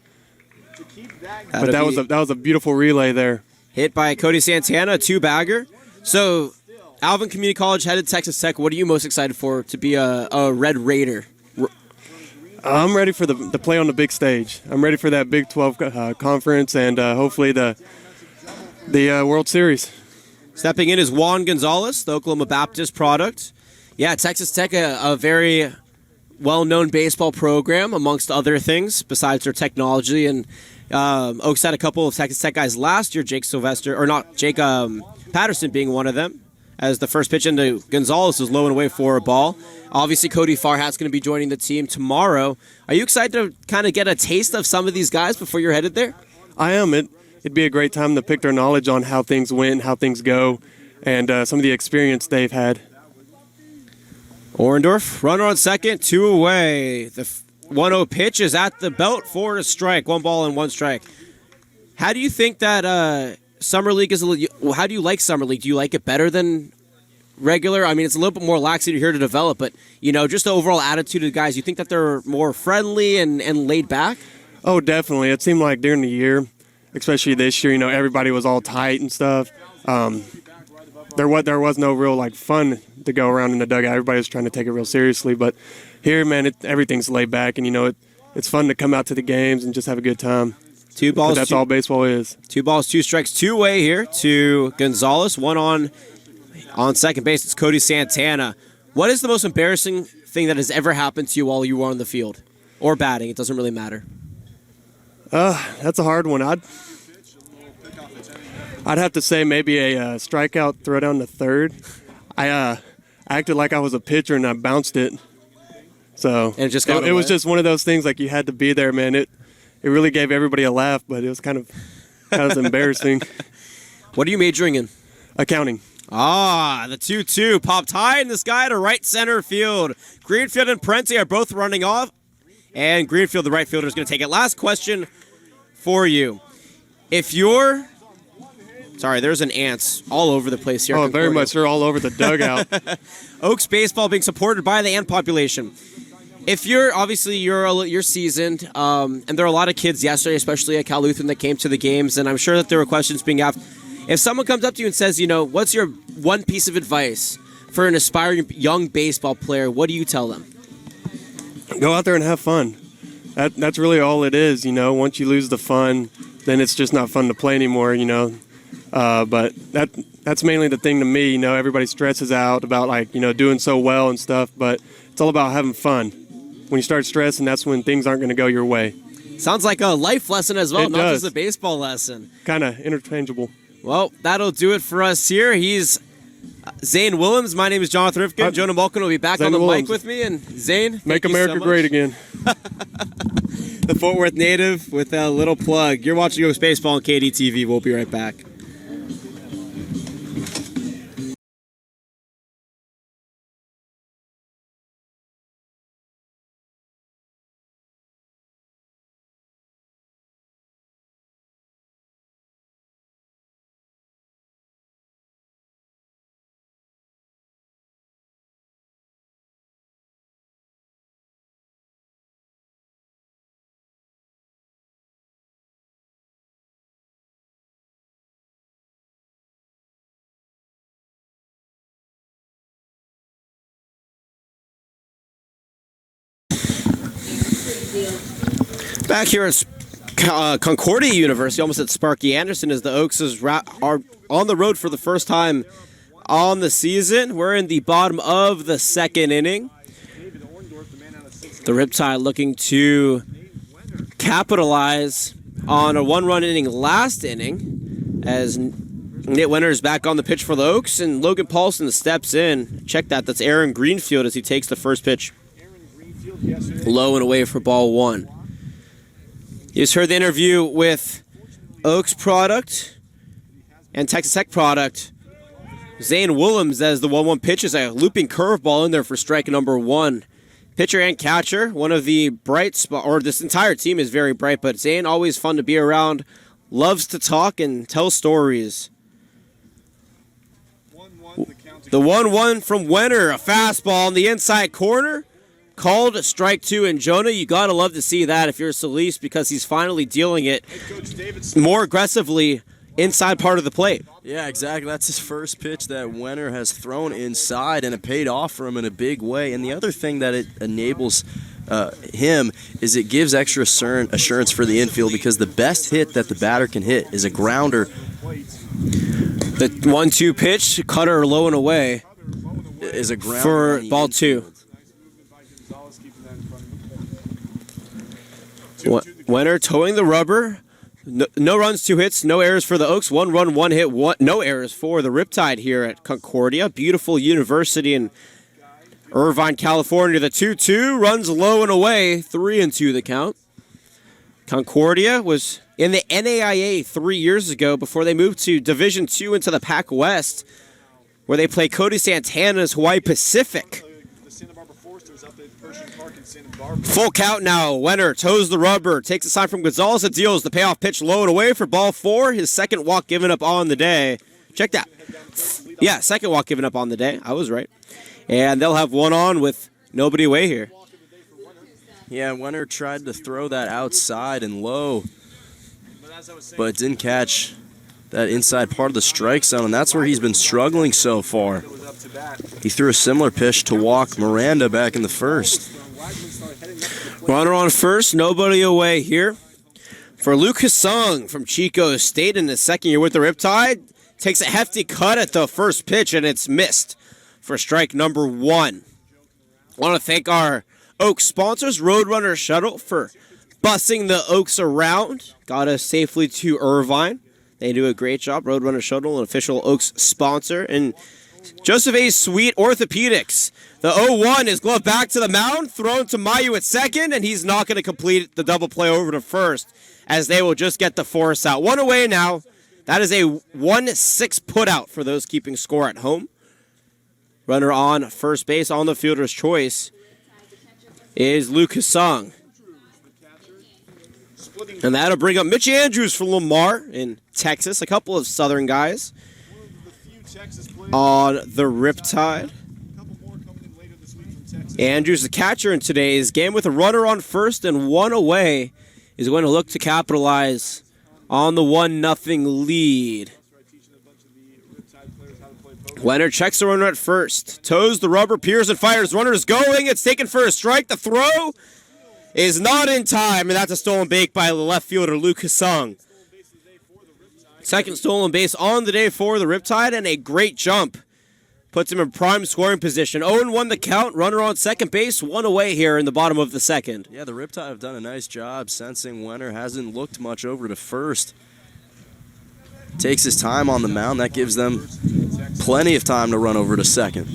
[SPEAKER 6] But that was a beautiful relay there.
[SPEAKER 2] Hit by Cody Santana, 2-bagger. So, Alvin Community College headed to Texas Tech. What are you most excited for to be a Red Raider?
[SPEAKER 6] I'm ready for the play on the big stage. I'm ready for that Big 12 conference and hopefully the World Series.
[SPEAKER 2] Stepping in is Juan Gonzalez, the Oklahoma Baptist product. Yeah, Texas Tech, a very well-known baseball program, amongst other things, besides their technology. And Oaks had a couple of Texas Tech guys last year, Jake Patterson being one of them, as the first pitch into Gonzalez was low and away for a ball. Obviously, Cody Farhat's going to be joining the team tomorrow. Are you excited to kind of get a taste of some of these guys before you're headed there?
[SPEAKER 6] I am. It'd be a great time to pick their knowledge on how things went, how things go, and some of the experience they've had.
[SPEAKER 2] Orendorf, runner on second, 2 away. The 1-0 pitch is at the belt for a strike. 1 ball and 1 strike. How do you think that Summer League is how do you like Summer League? Do you like it better than regular? I mean, it's a little bit more lax here to develop, but, just the overall attitude of the guys, you think that they're more friendly and laid back?
[SPEAKER 6] Oh, definitely. It seemed like during the year, especially this year, everybody was all tight and stuff. There was no real, fun to go around in the dugout. Everybody was trying to take it real seriously, but here, man, everything's laid back, and, it's fun to come out to the games and just have a good time.
[SPEAKER 2] 2 balls.
[SPEAKER 6] But that's all baseball is.
[SPEAKER 2] 2 balls, 2 strikes, 2 away here to Gonzalez. 1 on second base. It's Cody Santana. What is the most embarrassing thing that has ever happened to you while you were on the field or batting? It doesn't really matter.
[SPEAKER 6] That's a hard one. I'd have to say maybe a strikeout throw down to third. I acted like I was a pitcher and I bounced it. So
[SPEAKER 2] and
[SPEAKER 6] it was just one of those things, you had to be there, man. It really gave everybody a laugh, but it was kind of embarrassing.
[SPEAKER 2] What are you majoring in?
[SPEAKER 6] Accounting.
[SPEAKER 2] Ah, the 2-2 popped high in the sky to right center field. Greenfield and Parenti are both running off, and Greenfield, the right fielder, is going to take it. Last question for you. If you're... Sorry, there's an ants all over the place here.
[SPEAKER 6] Oh, very much. They're all over the dugout.
[SPEAKER 2] Oaks baseball being supported by the ant population. If you're, obviously, you're seasoned, and there are a lot of kids yesterday, especially at Cal Lutheran, that came to the games, and I'm sure that there were questions being asked. If someone comes up to you and says, what's your one piece of advice for an aspiring young baseball player, what do you tell them?
[SPEAKER 6] Go out there and have fun. That's really all it is, Once you lose the fun, then it's just not fun to play anymore, But that's mainly the thing to me, Everybody stresses out about, doing so well and stuff, but it's all about having fun. When you start stressing, that's when things aren't going to go your way.
[SPEAKER 2] Sounds like a life lesson as well,
[SPEAKER 6] It
[SPEAKER 2] not
[SPEAKER 6] does.
[SPEAKER 2] just a baseball lesson.
[SPEAKER 6] Kind of interchangeable.
[SPEAKER 2] Well, that'll do it for us here. He's Zane Willems. My name is Jonathan Rifkin. Jonah Malkin will be back
[SPEAKER 6] Zane
[SPEAKER 2] on the
[SPEAKER 6] Willems.
[SPEAKER 2] mic with me. And Zane,
[SPEAKER 6] Make
[SPEAKER 2] thank you
[SPEAKER 6] America
[SPEAKER 2] so much.
[SPEAKER 6] great again.
[SPEAKER 2] The Fort Worth native with a little plug. You're watching Oaks Baseball on KDTV. We'll be right back. Back here at Concordia University, almost at Sparky Anderson, as the Oaks are on the road for the first time on the season. We're in the bottom of the second inning. The Riptide looking to capitalize on a one-run inning last inning as Nate Winter is back on the pitch for the Oaks, and Logan Paulson steps in. Check that. That's Aaron Greenfield as he takes the first pitch. Low and away for ball one. You just heard the interview with Oaks product and Texas Tech product. Zane Willems as the 1-1 pitch is a looping curveball in there for strike number one. Pitcher and catcher, one of the bright spots, or this entire team is very bright, but Zane always fun to be around, loves to talk and tell stories. The 1-1 from Winter, a fastball on the inside corner. Called strike two, and Jonah, you gotta love to see that if you're a Solis, because he's finally dealing it more aggressively inside part of the plate.
[SPEAKER 3] Yeah, exactly. That's his first pitch that Winter has thrown inside, and it paid off for him in a big way. And the other thing that it enables him is it gives extra assurance for the infield, because the best hit that the batter can hit is a grounder.
[SPEAKER 2] The 1-2 pitch, cutter low and away
[SPEAKER 3] Is a grounder
[SPEAKER 2] for
[SPEAKER 3] on the
[SPEAKER 2] ball
[SPEAKER 3] infield.
[SPEAKER 2] two. Winter towing the rubber. No runs, 2 hits, no errors for the Oaks. 1 run, 1 hit, no errors for the Riptide here at Concordia. Beautiful university in Irvine, California. The 2-2 runs low and away. 3-2 the count. Concordia was in the NAIA 3 years ago before they moved to Division II into the Pac West, where they play Cody Santana's Hawaii Pacific. Full count now. Winter toes the rubber, takes a sign from Gonzalez, that deals the payoff pitch low and away for ball four. His second walk given up on the day. Check that. Yeah, second walk given up on the day. I was right. And they'll have one on with nobody away here.
[SPEAKER 3] Yeah, Winter tried to throw that outside and low, but it didn't catch that inside part of the strike zone, and that's where he's been struggling so far. He threw a similar pitch to walk Miranda back in the first.
[SPEAKER 2] Runner on first, nobody away here. For Luke Hasung from Chico State in his second year with the Riptide, takes a hefty cut at the first pitch, and it's missed for strike number one. Want to thank our Oaks sponsors, Roadrunner Shuttle, for bussing the Oaks around. Got us safely to Irvine. They do a great job. Roadrunner Shuttle, an official Oaks sponsor. And Joseph A. Sweet Orthopedics. The 0-1 is gloved back to the mound, thrown to Mayu at second, and he's not going to complete the double play over to first, as they will just get the force out. One away now. That is a 1-6 putout for those keeping score at home. Runner on first base on the fielder's choice is Lucas Sung. And that'll bring up Mitch Andrews from Lamar in Texas. A couple of Southern guys on the Riptide. Andrews, the catcher in today's game, with a runner on first and one away, is going to look to capitalize on the 1-0 lead. Leonard checks the runner at first. Toes the rubber, peers and fires. Runner's going. It's taken for a strike. The throw is not in time, and that's a stolen base by the left fielder, Lucas Sung. Second stolen base on the day for the Riptide, and a great jump. Puts him in prime scoring position. 0-1 the count. Runner on second base. One away here in the bottom of the second.
[SPEAKER 3] Yeah, the Riptide have done a nice job sensing Wenner hasn't looked much over to first. Takes his time on the mound. That gives them plenty of time to run over to second.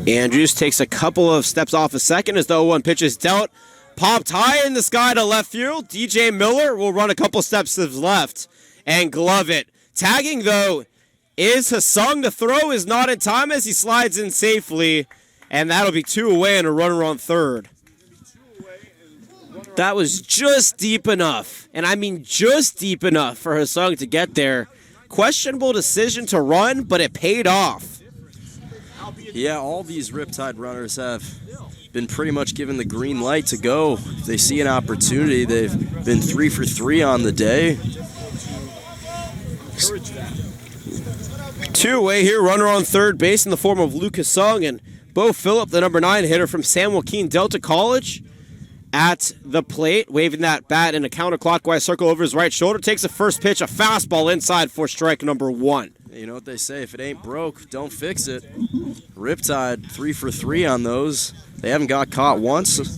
[SPEAKER 2] Andrews takes a couple of steps off a second as the 0-1 pitch is dealt. Popped high in the sky to left field. DJ Miller will run a couple steps to his left and glove it. Tagging, though, is Hasung. The throw is not in time as he slides in safely, and that'll be 2 away and a runner on third. That was just deep enough, and I mean just deep enough for Hasung to get there. Questionable decision to run, but it paid off.
[SPEAKER 3] Yeah, all these Riptide runners have been pretty much given the green light to go. If they see an opportunity, they've been 3 for 3 on the day.
[SPEAKER 2] 2 away here, runner on third base in the form of Lucas Sung, and Bo Phillip, the number 9 hitter from San Joaquin Delta College, at the plate, waving that bat in a counterclockwise circle over his right shoulder. Takes the first pitch, a fastball inside for strike number 1.
[SPEAKER 3] You know what they say, if it ain't broke, don't fix it. Riptide 3 for 3 on those. They haven't got caught once.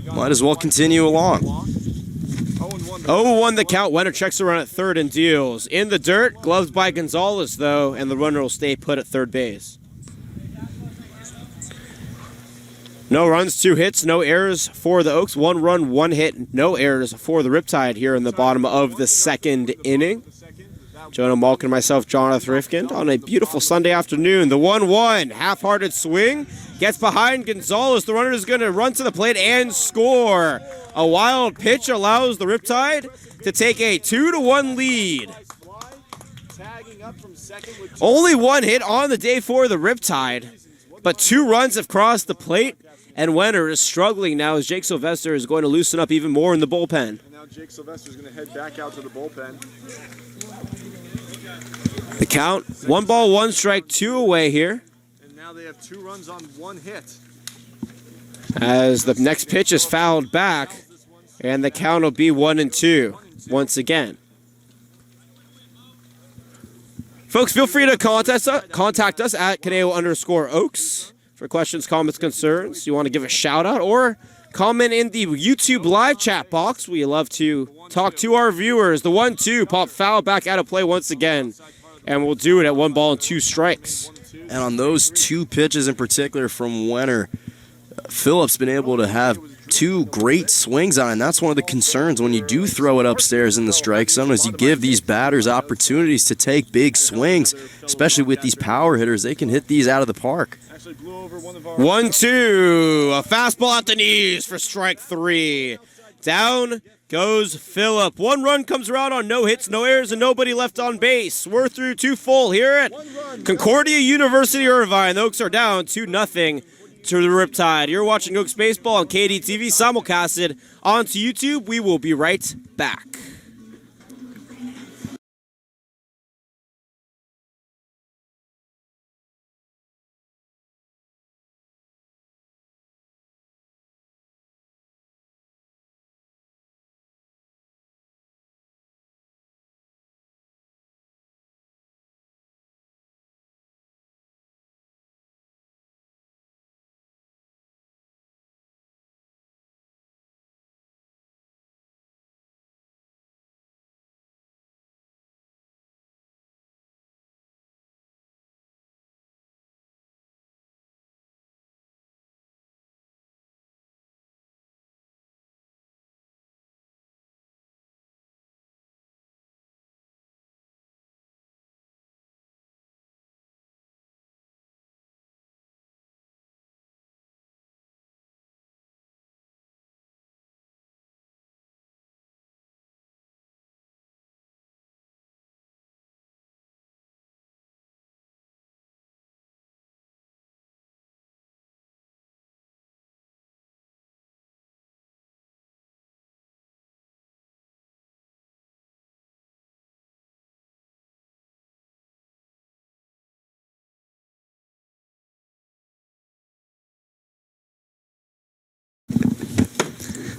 [SPEAKER 3] Might as well continue along.
[SPEAKER 2] 0-1 the count. Wenner checks the run at third and deals. In the dirt, gloved by Gonzalez, though, and the runner will stay put at third base. No runs, 2 hits, no errors for the Oaks. 1 run, 1 hit, no errors for the Riptide here in the bottom of the second inning. Jonah Malkin and myself, Jonathan Rifkind, on a beautiful Sunday afternoon. The 1-1, half-hearted swing, gets behind Gonzalez. The runner is going to run to the plate and score. A wild pitch allows the Riptide to take a 2-1 lead. Only 1 hit on the day for the Riptide, but 2 runs have crossed the plate, and Wenner is struggling now as Jake Sylvester is going to loosen up even more in the bullpen.
[SPEAKER 5] And now Jake Sylvester is going to head back out to the bullpen.
[SPEAKER 2] The count, 1 ball, 1 strike, 2 away here.
[SPEAKER 5] And now they have 2 runs on 1 hit.
[SPEAKER 2] As the next pitch is fouled back, and the count will be 1-2 once again. Folks, feel free to contact us at Caneo_Oaks for questions, comments, concerns. You want to give a shout out or comment in the YouTube live chat box. We love to talk to our viewers. The 1-2 pop foul back out of play once again, and we'll do it at 1 ball and 2 strikes.
[SPEAKER 3] And on those 2 pitches in particular from Wenner, Phillip's been able to have 2 great swings on it, and that's one of the concerns when you do throw it upstairs in the strike zone is you give these batters opportunities to take big swings, especially with these power hitters. They can hit these out of the park.
[SPEAKER 2] 1-2, a fastball at the knees for strike 3. Down goes Phillip. 1 run comes around on no hits, no errors, and nobody left on base. We're through 2 full here at Concordia University Irvine. The Oaks are down 2-0 to the Riptide. You're watching Oaks Baseball on KDTV, simulcasted onto YouTube. We will be right back.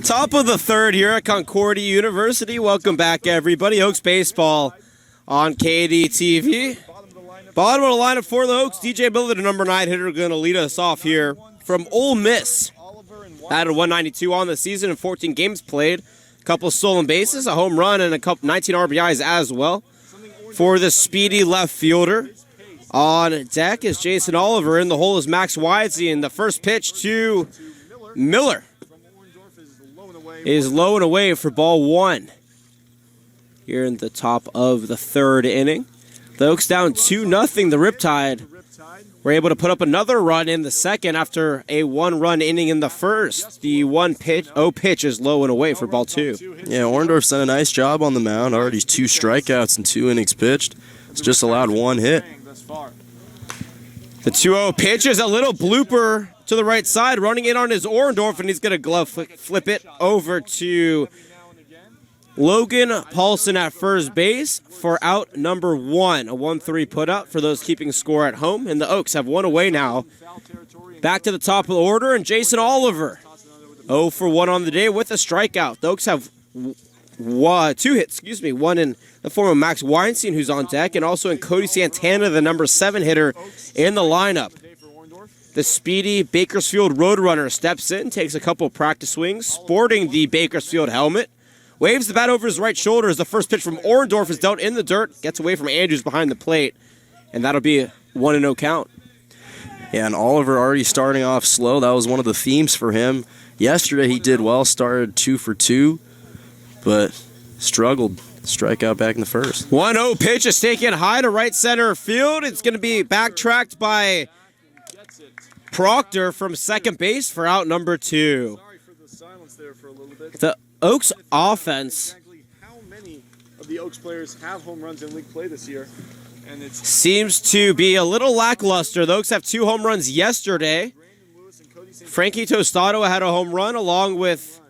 [SPEAKER 2] Top of the third here at Concordia University. Welcome back, everybody. Oaks baseball on KDTV. Bottom of the lineup for the Oaks. DJ Miller, the number 9 hitter, going to lead us off here from Ole Miss. Batted 192 on the season and 14 games played. A couple stolen bases, a home run, and a couple 19 RBIs as well. For the speedy left fielder, on deck is Jason Oliver. In the hole is Max Weinstein. The first pitch to Miller is low and away for ball 1. Here in the top of the third inning. The Oaks down 2-0. The Riptide were able to put up another run in the second after a 1-run inning in the first. The 1-0 pitch is low and away for ball 2.
[SPEAKER 3] Yeah, Orndorff's done a nice job on the mound. Already 2 strikeouts and 2 innings pitched. It's just allowed 1 hit.
[SPEAKER 2] The 2-0 pitch is a little blooper to the right side, running in on his Orndorff, and he's going to glove flip it over to Logan Paulson at first base for out number 1. A 1-3 put up for those keeping score at home, and the Oaks have 1 away now. Back to the top of the order, and Jason Oliver 0 for 1 on the day with a strikeout. The Oaks have 2 hits, one in the form of Max Weinstein, who's on deck, and also in Cody Santana, the number 7 hitter in the lineup. The speedy Bakersfield Roadrunner steps in, takes a couple practice swings, sporting the Bakersfield helmet, waves the bat over his right shoulder as the first pitch from Orndorff is dealt in the dirt, gets away from Andrews behind the plate, and that'll be a 1-0 count.
[SPEAKER 3] Yeah, and Oliver already starting off slow. That was one of the themes for him. Yesterday he did well, started 2 for 2, but struggled. Strikeout back in the first.
[SPEAKER 2] 1-0 pitch is taken high to right center field. It's going to be backtracked by Proctor from second base for out number 2.
[SPEAKER 5] Sorry for the silence there for a little bit.
[SPEAKER 2] The Oaks offense
[SPEAKER 5] Exactly how many of the Oaks players have home runs in league play this year? And it's
[SPEAKER 2] seems to be a little lackluster. The Oaks have 2 home runs yesterday. Frankie Tostado had a home run along with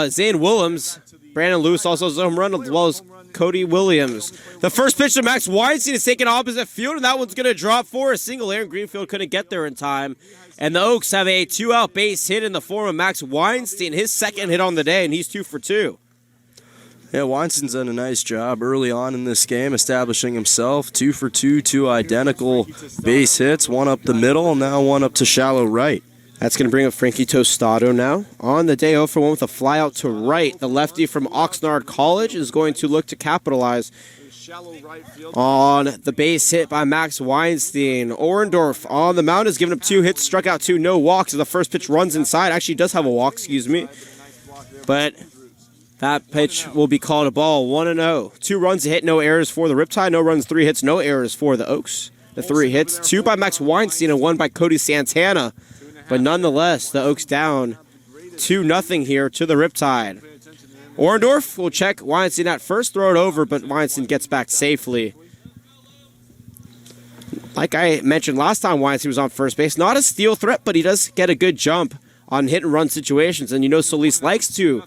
[SPEAKER 2] Zane Willems. Brandon Lewis also has a home run, as well as Cody Williams. The first pitch to Max Weinstein is taken opposite field, and that one's going to drop for a single. Aaron Greenfield couldn't get there in time. And the Oaks have a 2-out base hit in the form of Max Weinstein, his second hit on the day, and he's 2 for 2.
[SPEAKER 3] Yeah, Weinstein's done a nice job early on in this game, establishing himself. 2 for 2, 2 identical base hits, 1 up the middle, and now 1 up to shallow right.
[SPEAKER 2] That's going to bring up Frankie Tostado now. On the day 0 for 1 with a fly out to right, the lefty from Oxnard College is going to look to capitalize on the base hit by Max Weinstein. Orndorff on the mound has given up 2 hits, struck out 2, no walks. The first pitch runs inside. Actually does have a walk, but that pitch will be called a ball. 1-0. 2 runs, a hit, no errors for the Riptide. No runs, 3 hits, no errors for the Oaks. The 3 hits, 2 by Max Weinstein and 1 by Cody Santana. But nonetheless, the Oaks down 2-0 here to the Riptide. Orndorff will check Weinstein at first, throw it over, but Weinstein gets back safely. Like I mentioned last time Weinstein was on first base, not a steal threat, but he does get a good jump on hit-and-run situations. And you know Solis likes to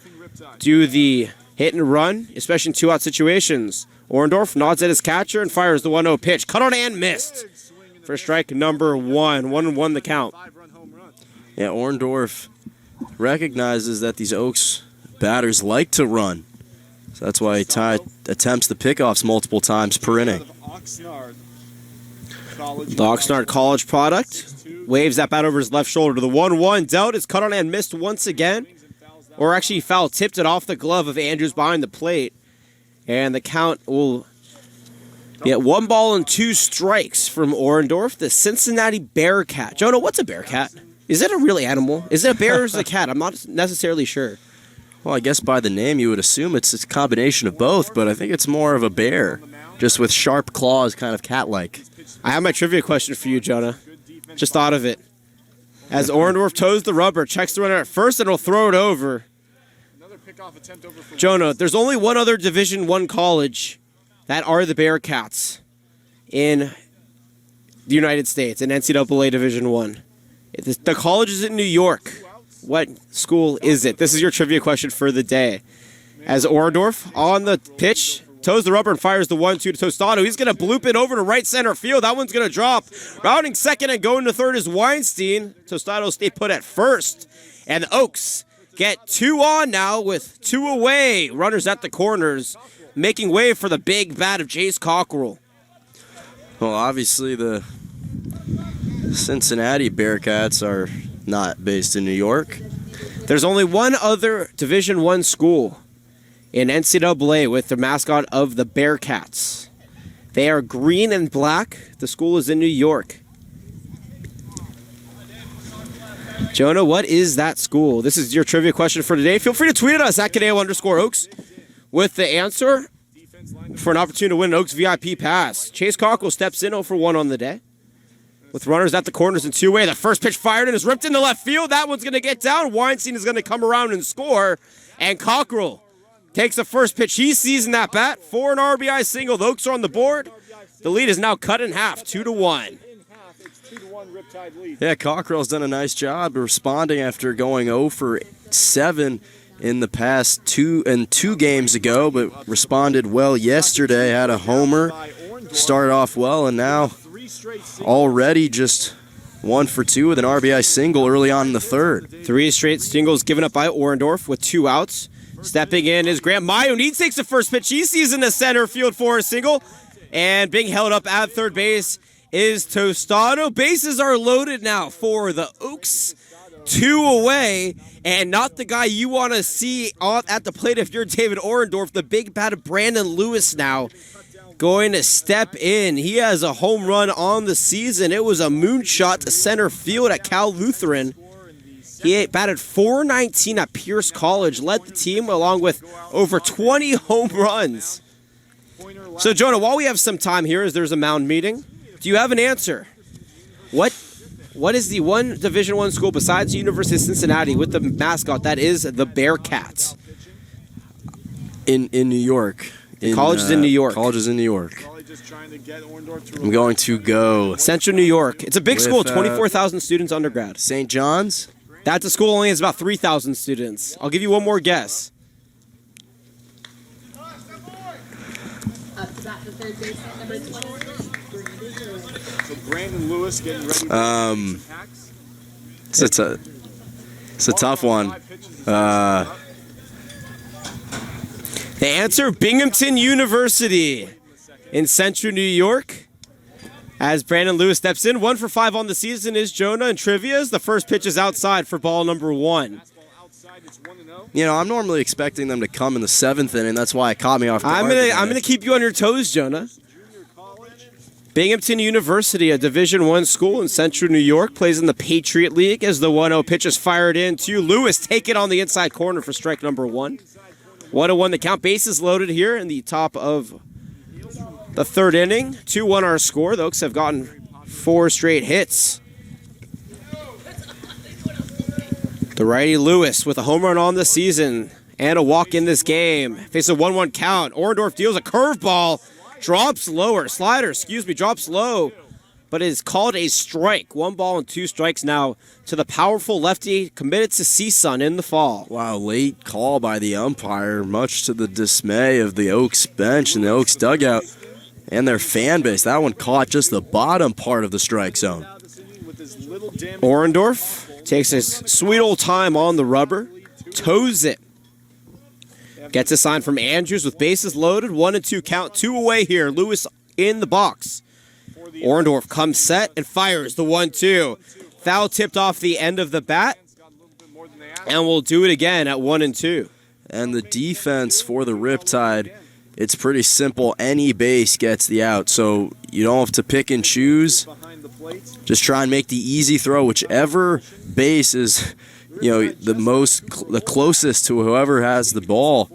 [SPEAKER 2] do the hit-and-run, especially in 2-out situations. Orndorff nods at his catcher and fires the 1-0 pitch. Cut on and missed for strike number 1. 1-1 the count.
[SPEAKER 3] Yeah, Orndorff recognizes that these Oaks batters like to run. So that's why he attempts the pickoffs multiple times per inning.
[SPEAKER 2] The Oxnard College product waves that bat over his left shoulder. The 1-1 dealt is cut on and missed once again. Or actually foul tipped it off the glove of Andrews behind the plate. And the count will be at 1 ball and 2 strikes from Orndorff, the Cincinnati Bearcat. Jonah, what's a Bearcat? Is it a real animal? Is it a bear or is it a cat? I'm not necessarily sure.
[SPEAKER 3] Well, I guess by the name you would assume it's a combination of both, but I think it's more of a bear, just with sharp claws, kind of cat-like.
[SPEAKER 2] I have my trivia question for you, Jonah. Just thought of it. As Orndorff toes the rubber, checks the runner at first, and will throw it over. Jonah, there's only one other Division I college that are the Bearcats in the United States, in NCAA Division I. The college is in New York. What school is it? This is your trivia question for the day. As Orndorff on the pitch toes the rubber and fires the 1-2 to Tostado. He's going to bloop it over to right center field. That one's going to drop. Rounding second and going to third is Weinstein. Tostado stay put at first. And the Oaks get 2 on now with 2 away. Runners at the corners, making way for the big bat of Jace Cockrell.
[SPEAKER 3] Well, obviously the Cincinnati Bearcats are not based in New York.
[SPEAKER 2] There's only one other Division I school in NCAA with the mascot of the Bearcats. They are green and black. The school is in New York. Jonah, what is that school? This is your trivia question for today. Feel free to tweet at us at @Cadeo_Oaks with the answer for an opportunity to win an Oaks VIP pass. Chase Cockrell steps in 0 for 1 on the day. With runners at the corners and 2 away. The first pitch fired and is ripped into left field. That one's going to get down. Weinstein is going to come around and score. And Cockrell takes the first pitch he sees in that bat for an RBI single. The Oaks are on the board. The lead is now cut in half, 2-1.
[SPEAKER 3] Yeah, Cockrell's done a nice job responding after going 0 for 7 in the past 2 games ago, but responded well yesterday. Had a homer, started off well, and now already just 1 for 2 with an RBI single early on in the third.
[SPEAKER 2] 3 straight singles given up by Orendorf with 2 outs. Stepping in is Grant Mayo. He takes the first pitch. He sees in the center field for a single. And being held up at third base is Tostado. Bases are loaded now for the Oaks. 2 away. And not the guy you want to see at the plate if you're David Orendorf. The big bat of Brandon Lewis now going to step in. He has a home run on the season. It was a moonshot to center field at Cal Lutheran. He batted .419 at Pierce College, led the team along with over 20 home runs. So, Jonah, while we have some time here as there's a mound meeting, do you have an answer? What is the one Division I school besides the University of Cincinnati with the mascot that is the Bearcats?
[SPEAKER 3] In New York.
[SPEAKER 2] College is in New York.
[SPEAKER 3] College is in New York. I'm going to go
[SPEAKER 2] Central New York. It's a big school, 24,000 students undergrad.
[SPEAKER 3] St. John's.
[SPEAKER 2] That's a school only has about 3,000 students. I'll give you one more guess.
[SPEAKER 4] Up to bat, the third baseman, number 23.
[SPEAKER 5] So Brandon Lewis getting ready.
[SPEAKER 3] It's a tough one.
[SPEAKER 2] The answer, Binghamton University in Central New York. As Brandon Lewis steps in, 1 for 5 on the season is Jonah, and trivia's the first pitch is outside for ball number 1.
[SPEAKER 3] You know, I'm normally expecting them to come in the 7th inning. That's why it caught me off guard.
[SPEAKER 2] I'm gonna keep you on your toes, Jonah. Binghamton University, a Division I school in Central New York, plays in the Patriot League as the 1-0 pitch is fired in to Lewis. Take it on the inside corner for strike number 1. 1-1 the count. Bases loaded here in the top of the third inning. 2-1 our score. The Oaks have gotten 4 straight hits. The righty Lewis with a home run on the season and a walk in this game. Faces a 1-1 count. Orendorf deals a curveball. Drops low, but is called a strike. 1 ball and 2 strikes now to the powerful lefty committed to CSUN in the fall.
[SPEAKER 3] Wow, late call by the umpire, much to the dismay of the Oaks bench and the Oaks dugout and their fan base. That one caught just the bottom part of the strike zone.
[SPEAKER 2] Orendorf takes his sweet old time on the rubber, toes it. Gets a sign from Andrews with bases loaded, 1-2 count, 2 away here. Lewis in the box. Orendorf comes set and fires the 1-2. Foul tipped off the end of the bat, and we'll do it again at 1-2.
[SPEAKER 3] And the defense for the Riptide, it's pretty simple. Any base gets the out, so you don't have to pick and choose. Just try and make the easy throw, whichever base is, the closest to whoever has the ball.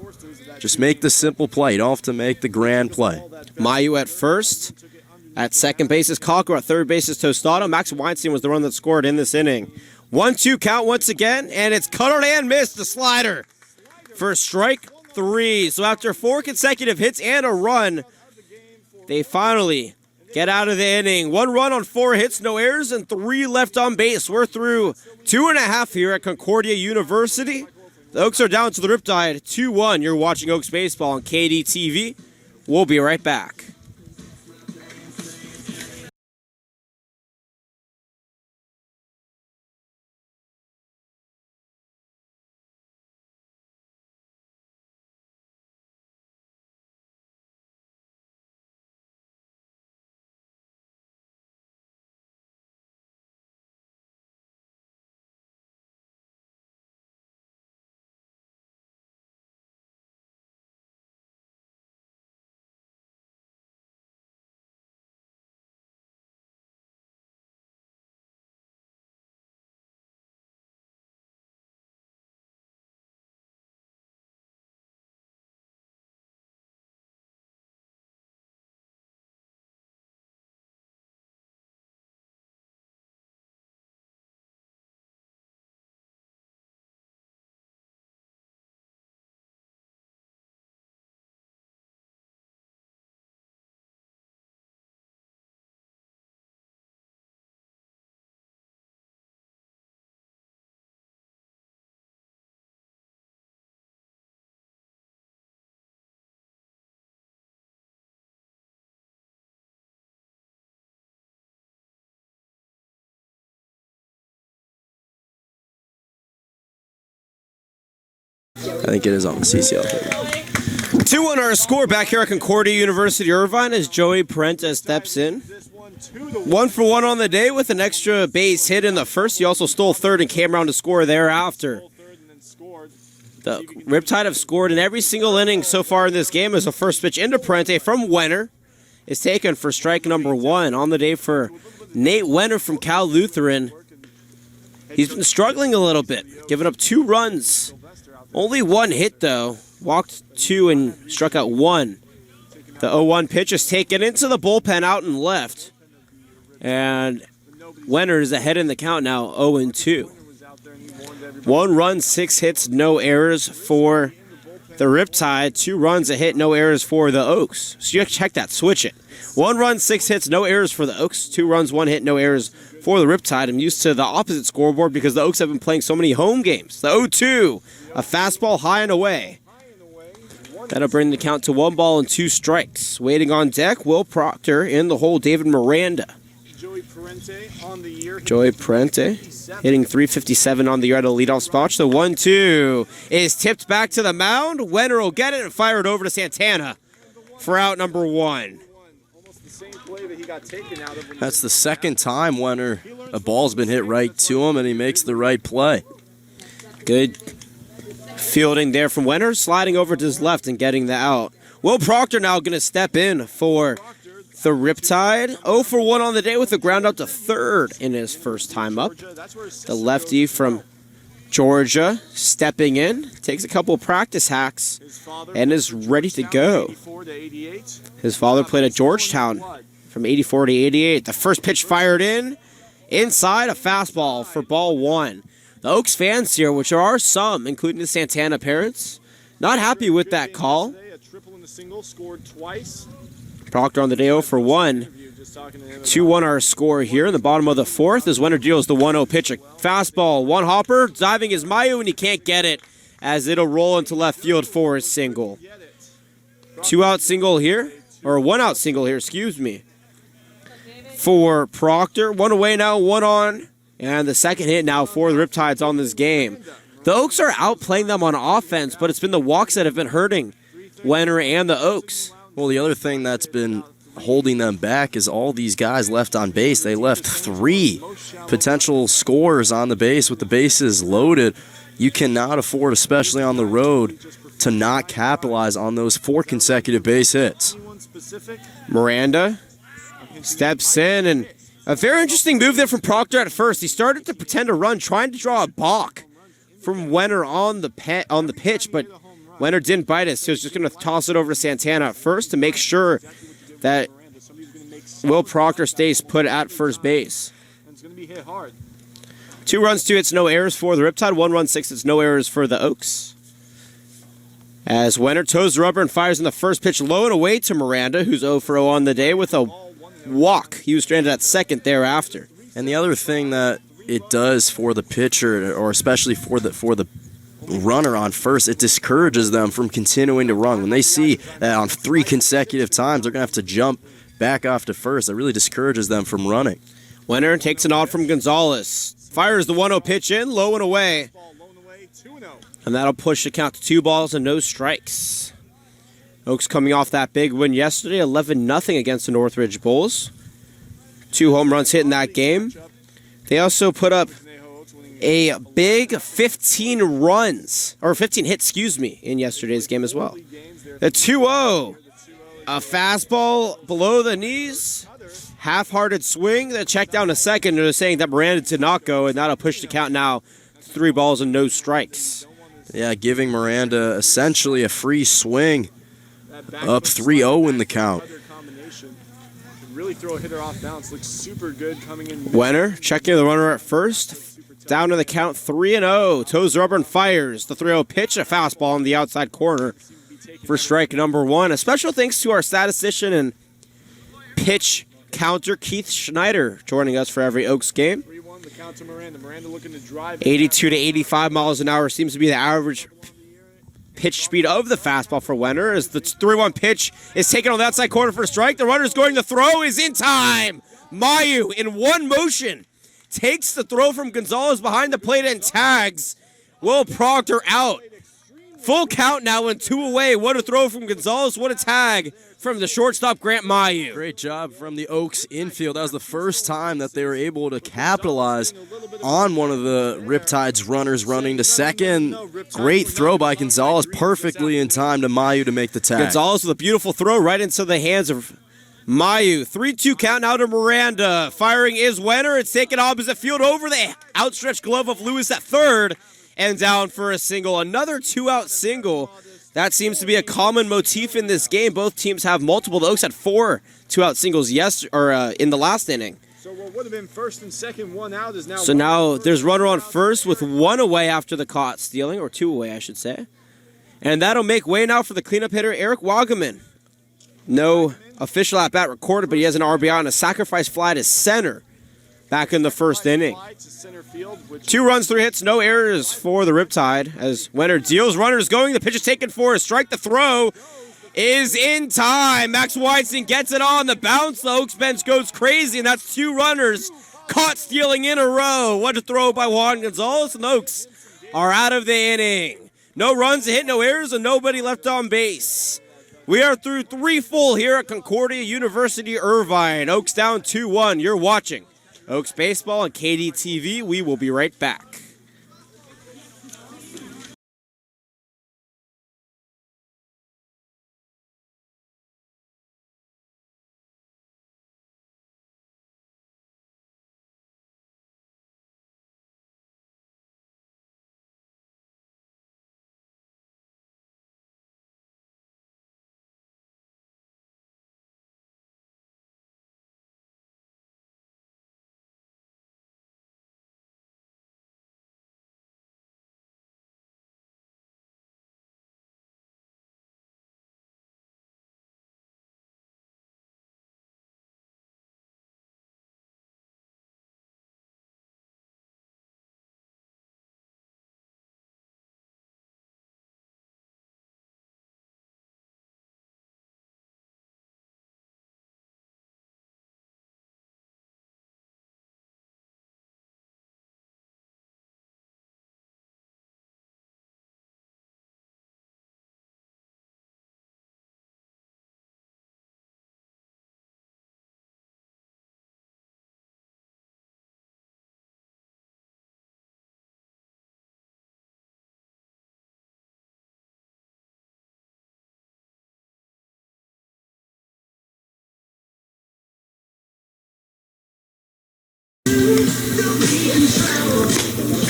[SPEAKER 3] Just make the simple play. You don't have to make the grand play.
[SPEAKER 2] Mayu at first. At second base is Cockrell. At third base is Tostado. Max Weinstein was the one that scored in this inning. 1-2 count once again, and it's cuttered and missed. The slider for strike 3. So after 4 consecutive hits and a run, they finally get out of the inning. 1 run on 4 hits, no errors, and 3 left on base. We're through 2.5 here at Concordia University. The Oaks are down to the Riptide 2-1. You're watching Oaks Baseball on KDTV. We'll be right back.
[SPEAKER 3] I think it is on the CCL.
[SPEAKER 2] 2-1 our score back here at Concordia University Irvine as Joey Parenta steps in. 1 for 1 on the day with an extra base hit in the first. He also stole third and came around to score thereafter. The Riptide have scored in every single inning so far in this game as the first pitch into Parente from Wenner is taken for strike number 1 on the day for Nate Wenner from Cal Lutheran. He's been struggling a little bit, giving up 2 runs. Only 1 hit, though. Walked 2 and struck out 1. The 0-1 pitch is taken into the bullpen out and left. And Wenner is ahead in the count now, 0-2. 1 run, 6 hits, no errors for the Riptide. 2 runs, a hit, no errors for the Oaks. So you have to check that, switch it. 1 run, 6 hits, no errors for the Oaks. 2 runs, 1 hit, no errors for the Riptide. I'm used to the opposite scoreboard because the Oaks have been playing so many home games. The 0-2. A fastball high and away. That'll bring the count to 1 ball and 2 strikes. Waiting on deck, Will Proctor in the hole, David Miranda.
[SPEAKER 5] Joey Parente on the year.
[SPEAKER 2] Joey Parente hitting .357 on the year at a leadoff spot. The 1-2 is tipped back to the mound. Wenner will get it and fire it over to Santana for out number 1.
[SPEAKER 5] Almost the same play that he got taken out of.
[SPEAKER 3] That's the second time Wenner, a ball's been hit right to him, and he makes the right play.
[SPEAKER 2] Good fielding there from Wenner, sliding over to his left and getting the out. Will Proctor now going to step in for the Riptide. 0 for 1 on the day with a ground out to third in his first time up. The lefty from Georgia stepping in, takes a couple of practice hacks and is ready to go. His father played at Georgetown from 84 to 88. The first pitch fired in, inside, a fastball for ball 1. The Oaks fans here, which there are some, including the Santana parents, not happy with that call. Proctor on the day 0 for 1. 2-1 our score here in the bottom of the 4th as Wenner deals the 1-0 pitch. A fastball, 1 hopper, diving is Mayu, and he can't get it as it'll roll into left field for a single. 2-out single here, or 1-out single here, excuse me, for Proctor. 1 away now, 1 on. And the second hit now for the Riptides on this game. The Oaks are outplaying them on offense, but it's been the walks that have been hurting Wenner and the Oaks.
[SPEAKER 3] Well, the other thing that's been holding them back is all these guys left on base. They left 3 potential scorers on the base with the bases loaded. You cannot afford, especially on the road, to not capitalize on those 4 consecutive base hits.
[SPEAKER 2] Miranda steps in, and a very interesting move there from Proctor at first. He started to pretend to run, trying to draw a balk from Wenner on the pitch, but Wenner didn't bite it, so he was just going to toss it over to Santana at first to make sure that Will Proctor stays put at first base. 2 runs, 2 hits, no errors for the Riptide. 1 run, 6 hits, no errors for the Oaks. As Wenner toes the rubber and fires in the first pitch low and away to Miranda, who's 0 for 0 on the day with a walk. He was stranded at second thereafter.
[SPEAKER 3] And the other thing that it does for the pitcher, or especially for the runner on first, it discourages them from continuing to run. When they see that on 3 consecutive times they're going to have to jump back off to first, it really discourages them from running.
[SPEAKER 2] Winner takes an odd from Gonzalez. Fires the 1-0 pitch in, low and away. And that'll push the count to 2 balls and no strikes. Oaks coming off that big win yesterday, 11-0 against the Northridge Bulls. 2 home runs hit in that game. They also put up a big 15 runs, or 15 hits, in yesterday's game as well. The 2-0, a fastball below the knees, half-hearted swing, that checked down a second, and they're saying that Miranda did not go, and that'll push the count now to 3 balls and no strikes.
[SPEAKER 3] Yeah, giving Miranda essentially a free swing, up 3-0 in the count.
[SPEAKER 5] Really throw a hitter off balance. Looks super good coming in.
[SPEAKER 2] Wenner checking the runner at first. Down to the count 3-0. Toes rubber and fires the 3-0 pitch. A fastball in the outside corner for strike number 1. A special thanks to our statistician and pitch counter Keith Schneider joining us for every Oaks game.
[SPEAKER 5] 3-1 the count to Miranda. Miranda looking to drive.
[SPEAKER 2] 82 to 85 miles an hour seems to be the average pitch speed of the fastball for Wenner, as the 3-1 pitch is taken on the outside corner for a strike. The runner's going to throw, is in time. Mayu, in one motion, takes the throw from Gonzalez behind the plate and tags Will Proctor out. Full count now and 2 away. What a throw from Gonzalez. What a tag from the shortstop, Grant Mayu.
[SPEAKER 3] Great job from the Oaks infield. That was the first time that they were able to capitalize on one of the Riptide's runners running to second. Great throw by Gonzalez, perfectly in time to Mayu to make the tag.
[SPEAKER 2] Gonzalez with a beautiful throw right into the hands of Mayu. 3-2 count now to Miranda. Firing is Wenner. It's taken opposite field over the outstretched glove of Lewis at third and down for a single. Another 2-out single. That seems to be a common motif in this game. Both teams have multiple. The Oaks had 4 2-out singles in the last inning.
[SPEAKER 5] So what would have been first and second, 1 out is now.
[SPEAKER 2] So now there's runner on first with 1 away after the caught stealing, or 2 away, I should say. And that'll make way now for the cleanup hitter, Eric Wagaman. No official at-bat recorded, but he has an RBI on a sacrifice fly to center back in the first inning. 2 runs, 3 hits, no errors for the Riptide as Wenner deals. Runners going. The pitch is taken for a strike. The throw is in time. Max Weinstein gets it on the bounce. The Oaks bench goes crazy, and that's 2 runners caught stealing in a row. What a throw by Juan Gonzalez, and the Oaks are out of the inning. No runs, a hit, no errors, and nobody left on base. We are through 3 full here at Concordia University Irvine. Oaks down 2-1. You're watching Oaks Baseball on KDTV. We will be right back.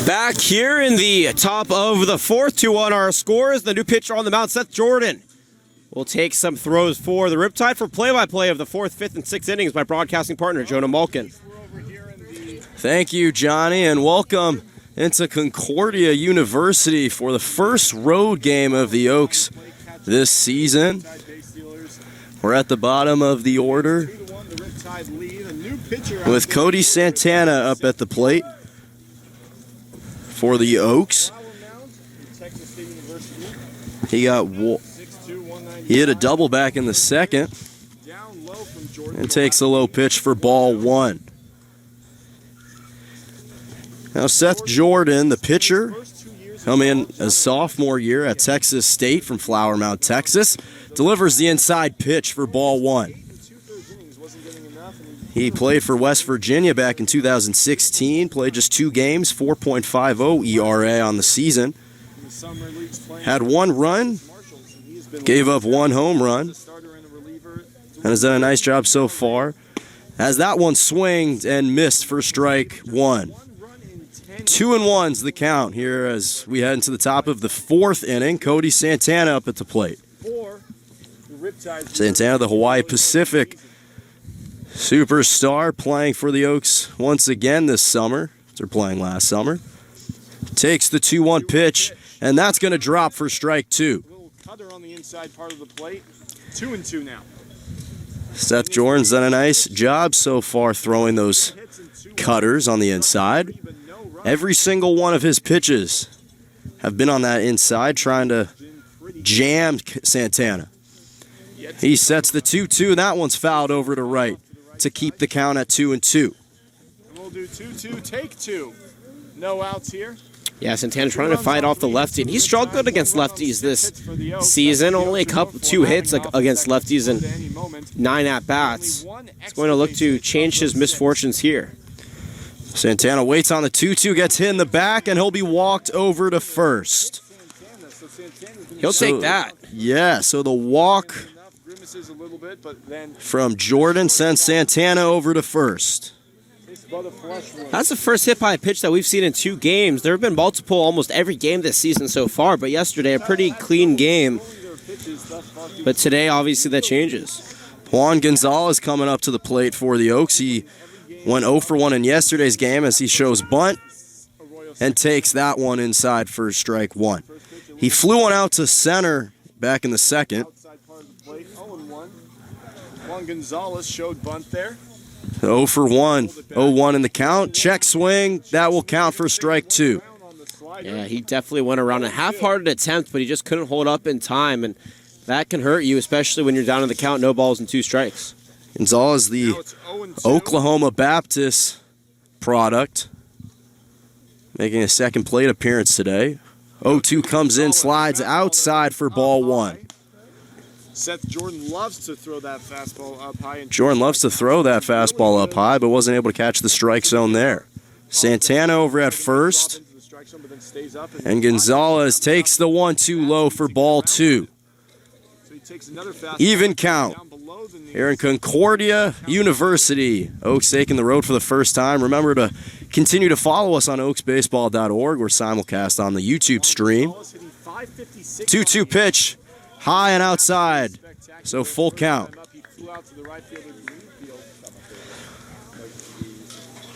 [SPEAKER 2] Back here in the top of the 4th, 2-1 our scores. The new pitcher on the mound, Seth Jordan, will take some throws for the Riptide. For play-by-play of the 4th, 5th, and 6th innings, my broadcasting partner, Jonah Malkin.
[SPEAKER 3] Thank you, Johnny, and welcome into Concordia University for the first road game of the Oaks this season. We're at the bottom of the order with Cody Santana up at the plate for the Oaks.
[SPEAKER 5] Texas State University.
[SPEAKER 3] He got
[SPEAKER 5] 6'2", 190.
[SPEAKER 3] he hit a double back in the second
[SPEAKER 5] Down low from Jordan.
[SPEAKER 3] and takes a low pitch for ball one. Now Seth Jordan, the pitcher, come in a sophomore year at Texas State from Flower Mound, Texas, delivers the inside pitch for ball one. He played for West Virginia back in 2016, played just 2 games, 4.50 ERA on the season. Had 1 run, gave up 1 home run, and has done a nice job so far. As that one swinged and missed for strike 1. 2-1's the count here as we head into the top of the 4th inning. Cody Santana up at the plate. Santana, the Hawaii Pacific superstar, playing for the Oaks once again this summer. They're playing last summer. Takes the 2-1 pitch, and that's going to drop for strike 2.
[SPEAKER 5] Little cutter on the inside part of the plate. 2-2 now.
[SPEAKER 3] Seth Jordan's done a nice job so far throwing those cutters on the inside. Every single one of his pitches have been on that inside, trying to jam Santana. He sets the 2-2. That one's fouled over to right to keep the count at 2-2.
[SPEAKER 5] And we'll do 2-2, take 2. No outs here.
[SPEAKER 2] Yeah, Santana trying to fight off the lefty. And he struggled against lefties this season. Only 2 hits against lefties and 9 at-bats. He's going to look to change his misfortunes here.
[SPEAKER 3] Santana waits on the 2-2, gets hit in the back, and he'll be walked over to first.
[SPEAKER 2] He'll take that.
[SPEAKER 3] Yeah, so the walk from Jordan sends Santana over to first.
[SPEAKER 2] That's the first hit by a pitch that we've seen in 2 games. There have been multiple almost every game this season so far, but yesterday a pretty clean game. But today, obviously, that changes.
[SPEAKER 3] Juan Gonzalez coming up to the plate for the Oaks. He went 0 for 1 in yesterday's game as he shows bunt and takes that one inside for strike 1. He flew one out to center back in the second.
[SPEAKER 5] Juan Gonzalez showed bunt there.
[SPEAKER 3] 0 for 1, 0-1 in the count. Check swing, that will count for strike 2.
[SPEAKER 2] Yeah, he definitely went around a half-hearted attempt, but he just couldn't hold up in time, and that can hurt you, especially when you're down in the count, no balls and 2 strikes.
[SPEAKER 3] Gonzalez, the Oklahoma Baptist product, making a second plate appearance today. 0-2 comes in, slides outside for ball 1.
[SPEAKER 5] Seth Jordan loves to throw that fastball up high.
[SPEAKER 3] Jordan loves to throw that fastball up high, but wasn't able to catch the strike zone there. Santana over at first, and Gonzalez takes the 1-2 low for ball 2. Even count here in Concordia University. Oaks taking the road for the first time. Remember to continue to follow us on oaksbaseball.org. We're simulcast on the YouTube stream. 2-2 pitch, high and outside, so full count.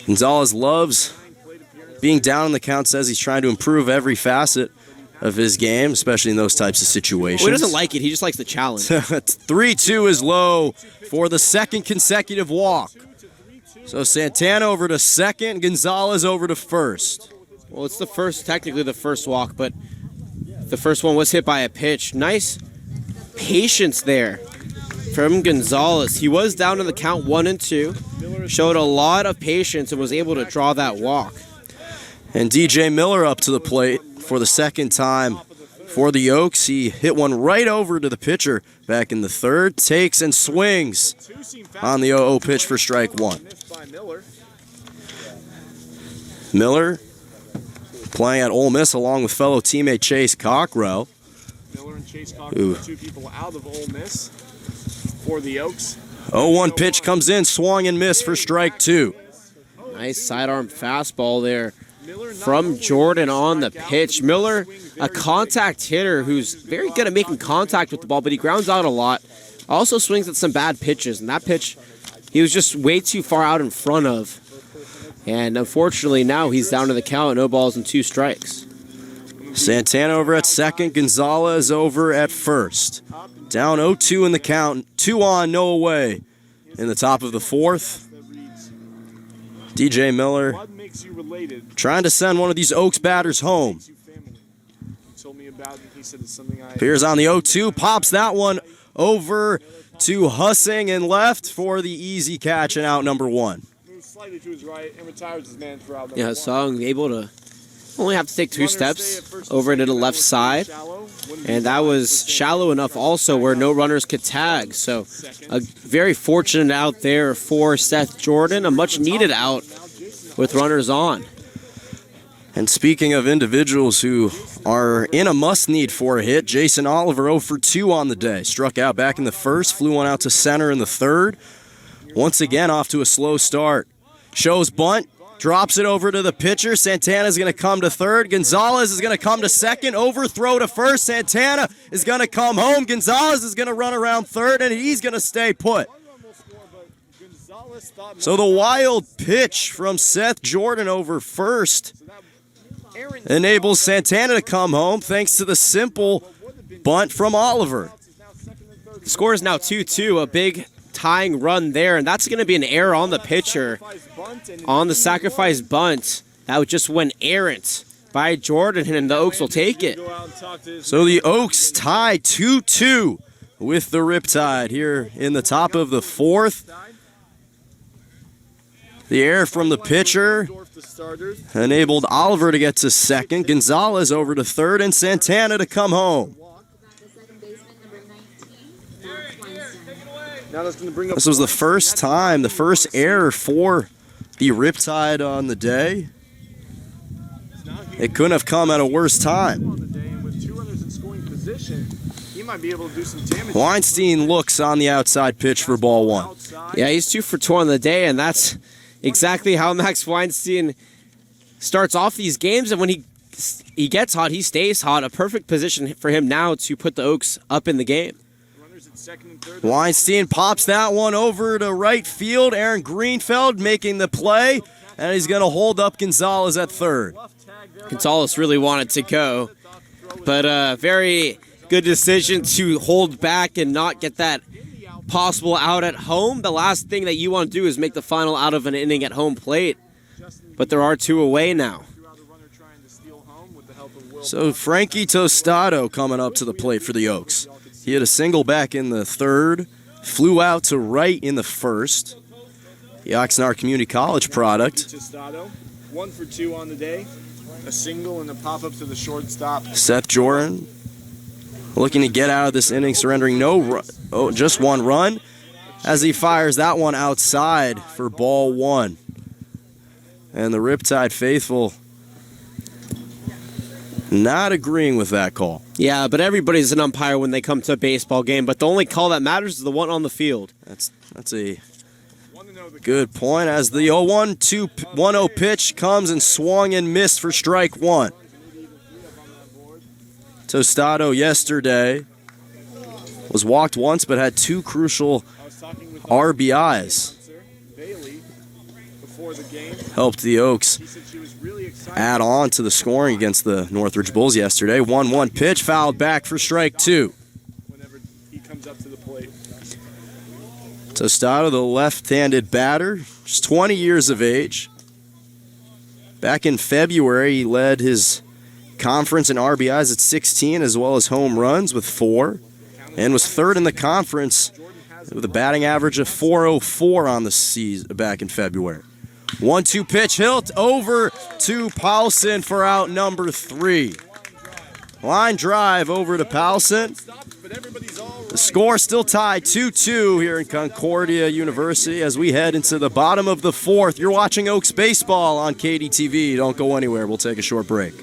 [SPEAKER 3] Gonzalez loves being down in the count, says he's trying to improve every facet of his game, especially in those types of situations.
[SPEAKER 2] Well, he doesn't like it. He just likes the challenge.
[SPEAKER 3] 3-2 is low for the second consecutive walk. So Santana over to second, Gonzalez over to first.
[SPEAKER 2] Well, it's technically the first walk, but the first one was hit by a pitch. Nice patience there from Gonzalez. He was down in the count 1-2, showed a lot of patience and was able to draw that walk.
[SPEAKER 3] And DJ Miller up to the plate for the second time for the Oaks. He hit one right over to the pitcher back in the third, takes and swings on the 0-0 pitch for strike 1. Miller playing at Ole Miss along with fellow teammate Chase Cockrell.
[SPEAKER 5] Miller and Chase Cockrell, 2 people out of Ole Miss for the Oaks.
[SPEAKER 3] 0-1 pitch comes in, swung and missed for strike 2.
[SPEAKER 2] Nice sidearm fastball there from Jordan on the pitch. Miller, a contact hitter who's very good at making contact with the ball, but he grounds out a lot. Also swings at some bad pitches, and that pitch he was just way too far out in front of. And unfortunately, now he's down to the count, no balls and 2 strikes.
[SPEAKER 3] Santana over at second, Gonzalez over at first. Down 0-2 in the count, 2 on, no away in the top of the 4th. DJ Miller trying to send one of these Oaks batters home.
[SPEAKER 5] about it. He said it's something I.
[SPEAKER 3] Appears on the 0-2, pops that one over to Hussing and left for the easy catch and out number 1.
[SPEAKER 5] Moves slightly to his right and retires his man for out number
[SPEAKER 2] Yeah,
[SPEAKER 5] 1.
[SPEAKER 2] Song able to only have to take 2
[SPEAKER 5] Runners stay at
[SPEAKER 2] steps
[SPEAKER 5] first
[SPEAKER 2] over
[SPEAKER 5] and
[SPEAKER 2] into the
[SPEAKER 5] second.
[SPEAKER 2] left
[SPEAKER 5] That was
[SPEAKER 2] side.
[SPEAKER 5] shallow. Wouldn't be
[SPEAKER 2] And that
[SPEAKER 5] wide
[SPEAKER 2] was
[SPEAKER 5] for
[SPEAKER 2] shallow enough also where no runners could tag. So a very fortunate out there for Seth Jordan. A much needed out with runners on.
[SPEAKER 3] And speaking of individuals who are in a must-need for a hit, Jason Oliver 0 for 2 on the day. Struck out back in the first, flew one out to center in the third. Once again off to a slow start. Shows bunt, drops it over to the pitcher. Santana's going to come to third. Gonzalez is going to come to second. Overthrow to first. Santana is going to come home. Gonzalez is going to run around third, and he's going to stay put. So the wild pitch from Seth Jordan over first enables Santana to come home thanks to the simple bunt from Oliver.
[SPEAKER 2] The score is now 2-2, a big tying run there, and that's going to be an error on the pitcher on the sacrifice bunt. That just went errant by Jordan, and the Oaks will take it.
[SPEAKER 3] So the Oaks tie 2-2 with the Riptide here in the top of the 4th. The error from the pitcher enabled Oliver to get to second, Gonzalez over to third, and Santana to come home. This was the first time, the first error for the Riptide on the day. It couldn't have come at a worse time. Weinstein looks on the outside pitch for ball 1.
[SPEAKER 2] Yeah, he's 2 for 2 on the day, and that's exactly how Max Weinstein starts off these games. And when he gets hot, he stays hot. A perfect position for him now to put the Oaks up in the game.
[SPEAKER 3] Weinstein pops that one over to right field. Aaron Greenfeld making the play, and he's going to hold up Gonzalez at third.
[SPEAKER 2] Gonzalez really wanted to go, but very good decision to hold back and not get that possible out at home. The last thing that you want to do is make the final out of an inning at home plate, but there are 2 away now.
[SPEAKER 3] So Frankie Tostado coming up to the plate for the Oaks. He had a single back in the third, flew out to right in the first. The Oxnard Community College product.
[SPEAKER 5] 1 for 2 on the day. A single and a pop-up to the shortstop.
[SPEAKER 3] Seth Jordan looking to get out of this inning, surrendering just 1 run as he fires that one outside for ball 1. And the Riptide faithful not agreeing with that call.
[SPEAKER 2] Yeah, but everybody's an umpire when they come to a baseball game, but the only call that matters is the one on the field.
[SPEAKER 3] That's a good point as the 0-1-0 pitch comes and swung and missed for strike 1. Tostado yesterday was walked once but had 2 crucial RBIs. Helped the Oaks add on to the scoring against the Northridge Bulls yesterday. 1-1 pitch fouled back for strike 2.
[SPEAKER 5] Whenever he comes up to the plate.
[SPEAKER 3] Tostado, the left-handed batter, just 20 years of age. Back in February, he led his conference in RBIs at 16 as well as home runs with 4, and was third in the conference with a batting average of .404 on the season back in February. 1-2 pitch, Hilt over to Paulson for out number 3. Line drive over to Paulson. The score still tied 2-2 here in Concordia University as we head into the bottom of the 4th. You're watching Oaks Baseball on KDTV. Don't go anywhere. We'll take a short break.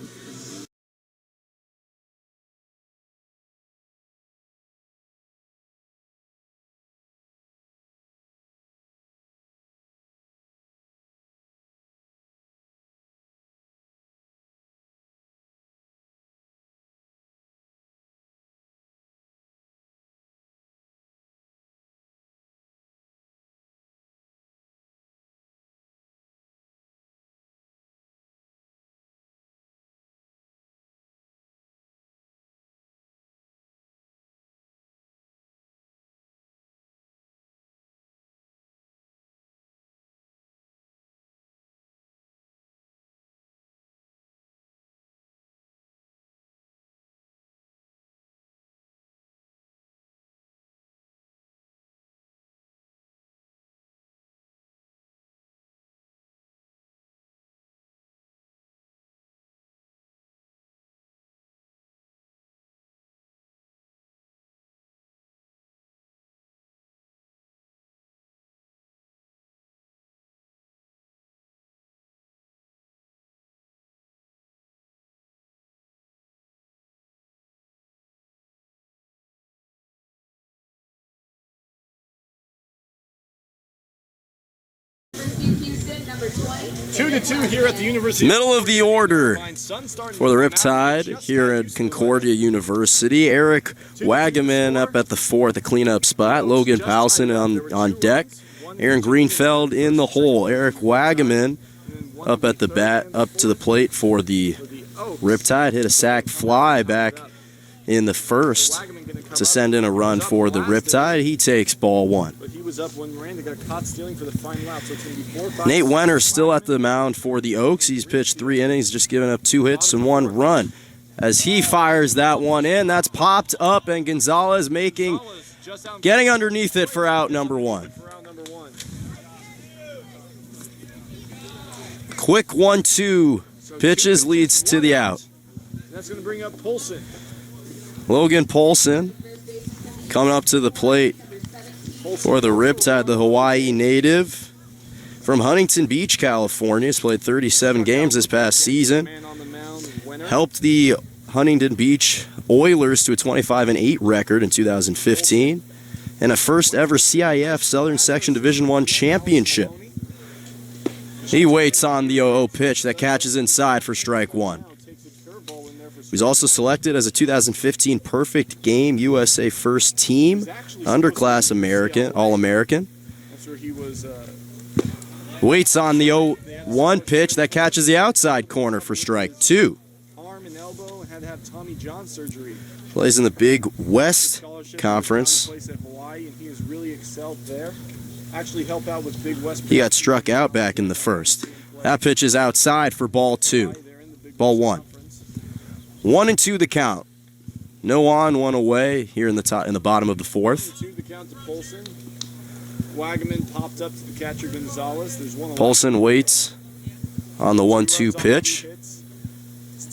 [SPEAKER 4] Houston, number 20.
[SPEAKER 5] 2-2 here at the University.
[SPEAKER 3] Middle of the order for the Riptide here at Concordia University. Eric Wagaman up at the 4th, the cleanup spot. Logan Powelson on deck. Aaron Greenfeld in the hole. Eric Wagaman up at the bat, up to the plate for the Riptide. Hit a sac fly back in the first to send in a run for the Riptide. He takes ball 1.
[SPEAKER 5] But he was up when Miranda got caught stealing for the final out, so it's going to be 4 or 5.
[SPEAKER 3] Nate Wenner still at the mound for the Oaks. He's pitched 3 innings, just giving up 2 hits and 1 run. As he fires that one in, that's popped up, and Gonzalez getting underneath it for out number 1. Quick 1-2 pitches leads to the out.
[SPEAKER 5] That's going to bring up Polson.
[SPEAKER 3] Logan Polson coming up to the plate for the Riptide, the Hawaii native from Huntington Beach, California. He's played 37 games this past season. Helped the Huntington Beach Oilers to a 25-8 record in 2015 and a first ever CIF Southern Section Division I championship. He waits on the 0-0 pitch that catches inside for strike 1. He was also selected as a 2015 Perfect Game USA First Team Underclass American, All-American.
[SPEAKER 5] That's where he was.
[SPEAKER 3] Waits on the 0-1 pitch that catches the outside corner for strike 2.
[SPEAKER 5] Arm and elbow and had to have Tommy John surgery.
[SPEAKER 3] Plays in the Big West Conference.
[SPEAKER 5] Place at Hawaii, and he has really excelled there. Actually helped out with Big West.
[SPEAKER 3] He got struck out back in the first. That pitch is outside for ball 2. Ball 1. 1-2 the count. No on, 1 away here in the bottom of the 4th.
[SPEAKER 5] 2 the count to Polson. Wagaman popped up to the catcher Gonzalez. There's 1 away.
[SPEAKER 3] Polson waits on the 1-2 pitch.
[SPEAKER 5] It's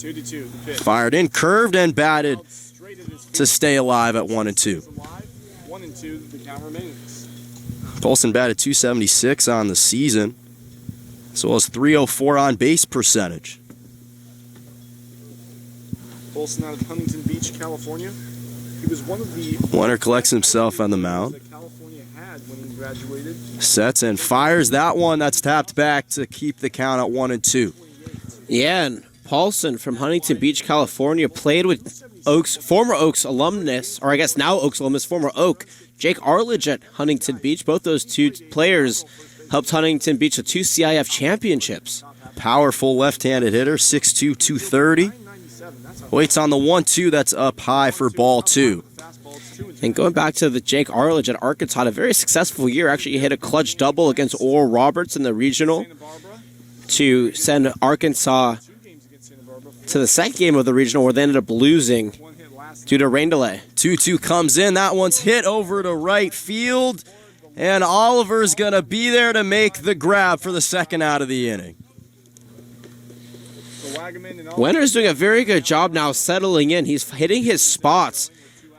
[SPEAKER 5] 2-2 the pitch.
[SPEAKER 3] Fired in, curved, and batted to stay alive at 1-2.
[SPEAKER 5] 1-2 the count remains.
[SPEAKER 3] Polson batted .276 on the season, as well as .304 on base percentage.
[SPEAKER 5] Polson out of Huntington Beach, California. He was one of the
[SPEAKER 3] Wenner collects himself on the mound.
[SPEAKER 5] that California had when he graduated.
[SPEAKER 3] Sets and fires that one. That's tapped back to keep the count at 1-2.
[SPEAKER 2] Yeah, and Paulson from Huntington Beach, California, played with Oaks, former Oaks alumnus, or I guess now Oaks alumnus, former Oak, Jake Arledge at Huntington Beach. Both those 2 players helped Huntington Beach to 2 CIF championships.
[SPEAKER 3] Powerful left-handed hitter, 6'2", 230. Waits on the 1-2. That's up high for ball 2.
[SPEAKER 2] And going back to the Jake Arledge at Arkansas, had a very successful year. Actually, he hit a clutch double against Oral Roberts in the regional to send Arkansas to the second game of the regional, where they ended up losing due to rain delay.
[SPEAKER 3] 2-2 comes in. That one's hit over to right field. And Oliver's going to be there to make the grab for the second out of the inning.
[SPEAKER 2] Wenner's doing a very good job now settling in. He's hitting his spots.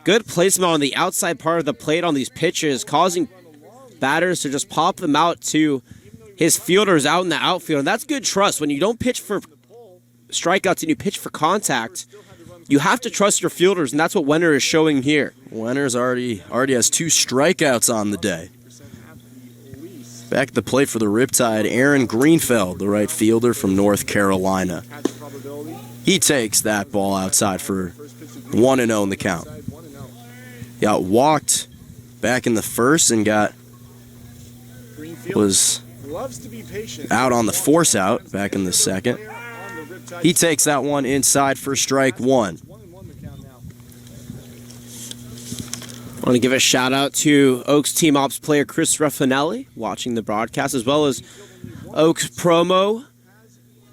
[SPEAKER 2] Good placement on the outside part of the plate on these pitches, causing batters to just pop them out to his fielders out in the outfield. And that's good trust. When you don't pitch for strikeouts and you pitch for contact, you have to trust your fielders, and that's what Wenner is showing here.
[SPEAKER 3] Wenner's already has 2 strikeouts on the day. Back at the plate for the Riptide, Aaron Greenfeld, the right fielder from North Carolina. He takes that ball outside for 1-0 in the count. Got walked back in the first and was out on the force out back in the second. He takes that one inside for strike 1.
[SPEAKER 2] I want to give a shout out to Oaks team ops player Chris Raffanelli watching the broadcast, as well as Oaks promo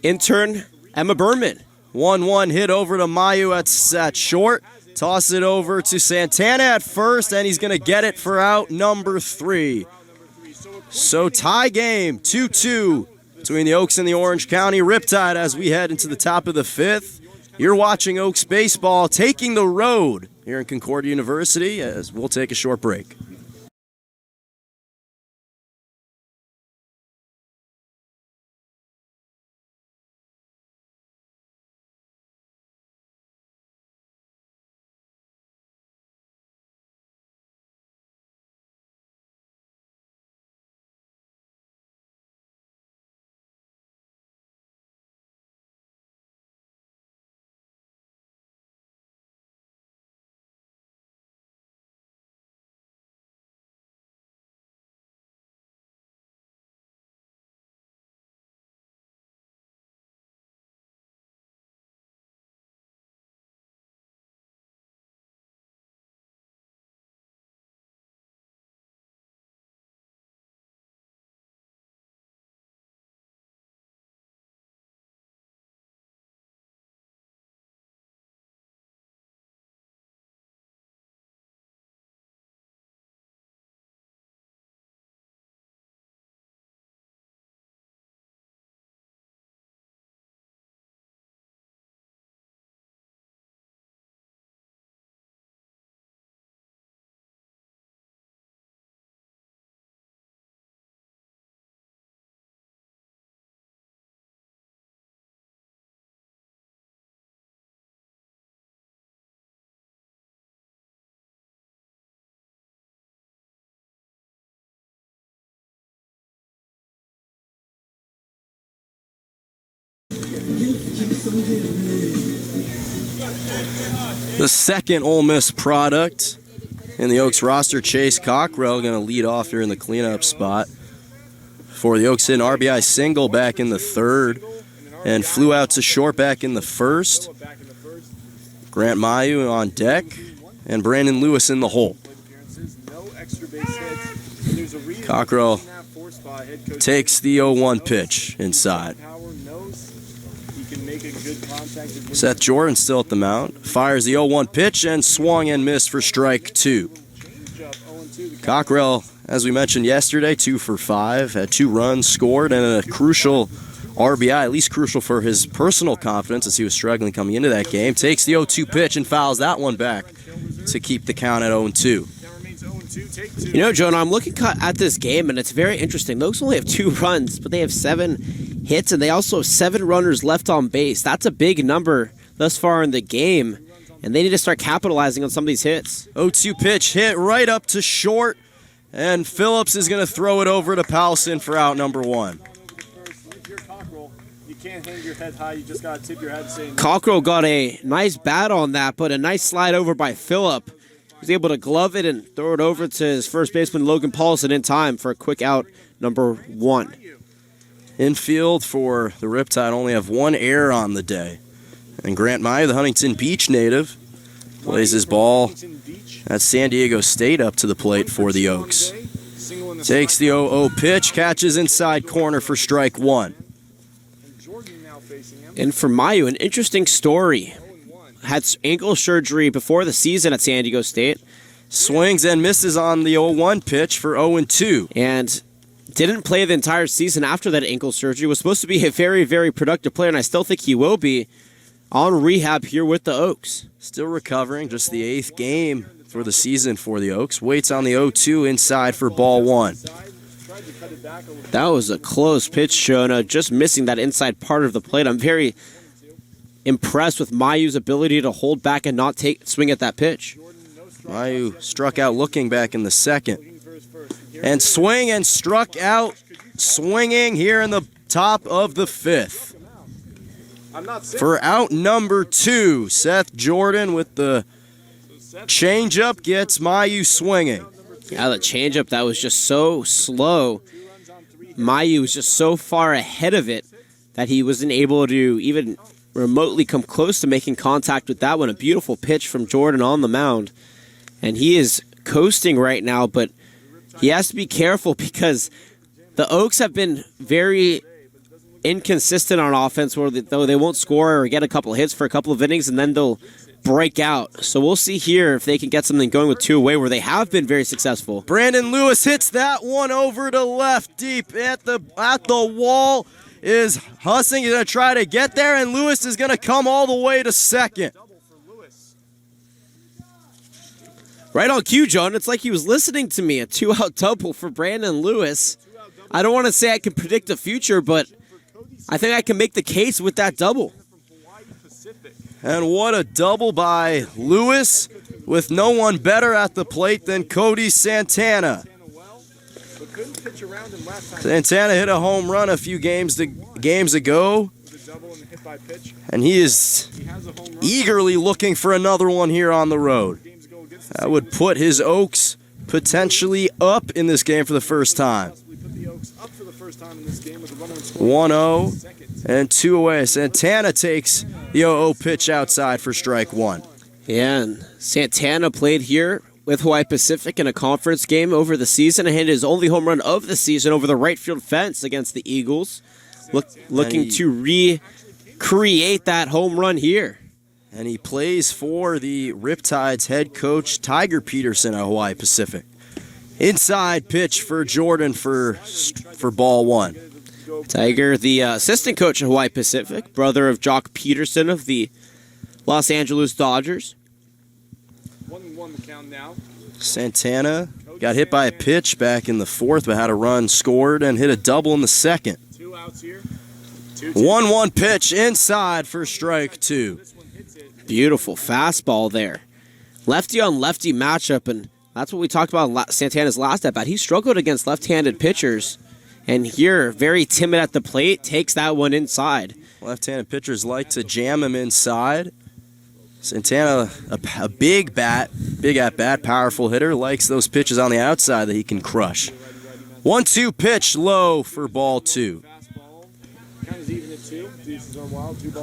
[SPEAKER 2] intern Emma Berman.
[SPEAKER 3] 1-1 hit over to Mayu at short. Toss it over to Santana at first, and he's going to get it for out number 3. So tie game, 2-2 between the Oaks and the Orange County Riptide as we head into the top of the 5th. You're watching Oaks baseball taking the road here in Concordia University as we'll take a short break. The second Ole Miss product in the Oaks roster, Chase Cockrell, going to lead off here in the cleanup spot. For the Oaks, hit an RBI single back in the third and flew out to short back in the first. Grant Mayu on deck and Brandon Lewis in the hole. Cockrell takes the 0-1 pitch inside. Seth Jordan still at the mound. Fires the 0-1 pitch and swung and missed for strike 2. Cockrell, as we mentioned yesterday, 2 for 5, had 2 runs scored and a crucial RBI, at least crucial for his personal confidence as he was struggling coming into that game. Takes the 0-2 pitch and fouls that one back to keep the count at 0-2.
[SPEAKER 2] You know, Jonah, I'm looking at this game, and it's very interesting. The Oaks only have 2 runs, but they have 7 hits, and they also have 7 runners left on base. That's a big number thus far in the game, and they need to start capitalizing on some of these hits.
[SPEAKER 3] 0-2 pitch hit right up to short, and Phillips is going to throw it over to Powelson for out number 1.
[SPEAKER 5] You can't hang your head high. You just got to tip your head and say,
[SPEAKER 2] Cockrell got a nice bat on that, but a nice slide over by Phillip. He was able to glove it and throw it over to his first baseman, Logan Paulson, in time for a quick out number 1.
[SPEAKER 3] Infield for the Riptide only have 1 error on the day. And Grant Mayu, the Huntington Beach native, plays his ball at San Diego State up to the plate for the Oaks. Takes the 0-0 pitch, catches inside corner for strike 1.
[SPEAKER 2] And for Mayu, an interesting story. Had ankle surgery before the season at San Diego State.
[SPEAKER 3] Swings and misses on the 0-1 pitch for 0-2.
[SPEAKER 2] And didn't play the entire season after that ankle surgery. Was supposed to be a very, very productive player, and I still think he will be on rehab here with the Oaks.
[SPEAKER 3] Still recovering, just the 8th game for the season for the Oaks. Waits on the 0-2 inside for ball 1.
[SPEAKER 2] That was a close pitch, Jonah. Just missing that inside part of the plate. I'm very impressed with Mayu's ability to hold back and not swing at that pitch.
[SPEAKER 3] Mayu struck out looking back in the second. And swing and struck out swinging here in the top of the 5th. For out number 2, Seth Jordan with the changeup gets Mayu swinging.
[SPEAKER 2] Yeah, the changeup that was just so slow. Mayu was just so far ahead of it that he wasn't able to even remotely come close to making contact with that one. A beautiful pitch from Jordan on the mound. And he is coasting right now, but he has to be careful because the Oaks have been very inconsistent on offense, where they won't score or get a couple hits for a couple of innings, and then they'll break out. So we'll see here if they can get something going with 2 away, where they have been very successful.
[SPEAKER 3] Brandon Lewis hits that one over to left deep at the wall. Is Hussing going to try to get there, and Lewis is going to come all the way to second.
[SPEAKER 2] Right on cue, John. It's like he was listening to me. A 2-out double for Brandon Lewis. I don't want to say I can predict the future, but I think I can make the case with that double.
[SPEAKER 3] And what a double by Lewis, with no one better at the plate than Cody Santana. Santana hit a home run a few games ago, and he is eagerly looking for another one here on the road. That would put his Oaks potentially up in this game for the first time. 1-0 and 2 away. Santana takes the 0-0 pitch outside for strike 1.
[SPEAKER 2] Yeah, and Santana played here with Hawaii Pacific in a conference game over the season and hit his only home run of the season over the right field fence against the Eagles. Looking to recreate that home run here.
[SPEAKER 3] And he plays for the Riptide's head coach, Tiger Peterson at Hawaii Pacific. Inside pitch for Jordan for ball 1.
[SPEAKER 2] Tiger, the assistant coach at Hawaii Pacific, brother of Jock Peterson of the Los Angeles Dodgers.
[SPEAKER 5] 1-1 the count now.
[SPEAKER 3] Santana got hit by a pitch back in the 4th, but had a run scored and hit a double in the 2nd.
[SPEAKER 5] 2 outs here.
[SPEAKER 3] 1-1 pitch inside for strike 2.
[SPEAKER 2] Beautiful fastball there. Lefty on lefty matchup, and that's what we talked about in Santana's last at bat. He struggled against left-handed pitchers, and here, very timid at the plate, takes that one inside.
[SPEAKER 3] Left-handed pitchers like to jam him inside. Santana, a big at bat, powerful hitter, likes those pitches on the outside that he can crush. 1-2 pitch low for ball 2.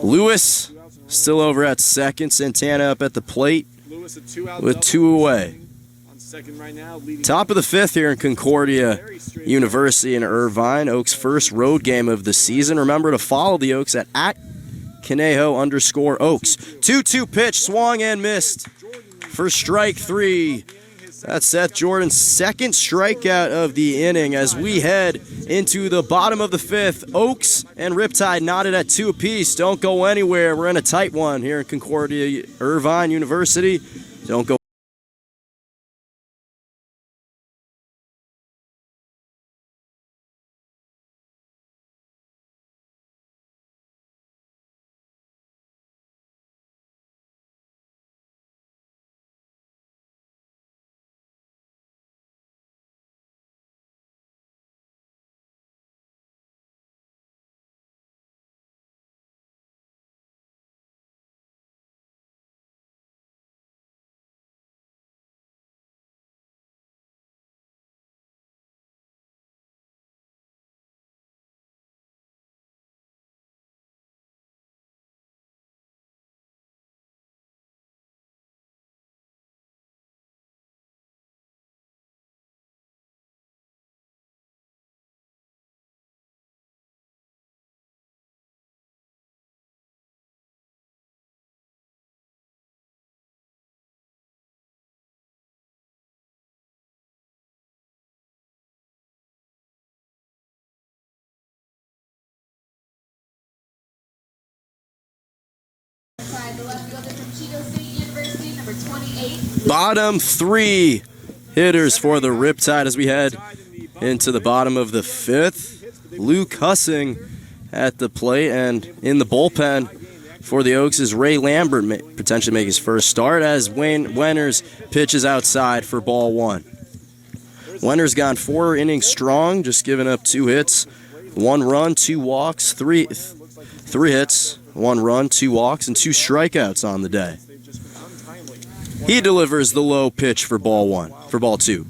[SPEAKER 3] Lewis still over at second. Santana up at the plate with 2 away. Top of the 5th here in Concordia University in Irvine. Oaks' first road game of the season. Remember to follow the Oaks at Conejo_Oaks. 2-2 pitch, swung and missed for strike 3. That's Seth Jordan's second strikeout of the inning as we head into the bottom of the 5th. Oaks and Riptide knotted at 2 apiece. Don't go anywhere. We're in a tight one here in Concordia Irvine University. Don't go.
[SPEAKER 4] The left fielder from Chico State University, number 28.
[SPEAKER 3] Bottom 3 hitters for the Riptide as we head into the bottom of the 5th. Luke Hussing at the plate, and in the bullpen for the Oaks is Ray Lambert, potentially make his first start as Wayne Wenners pitches outside for ball 1. Wenner's gone 4 innings strong, just giving up 2 hits, 1 run, 2 walks, 3 hits, 1 run, 2 walks, and 2 strikeouts on the day. He delivers the low pitch for ball 2.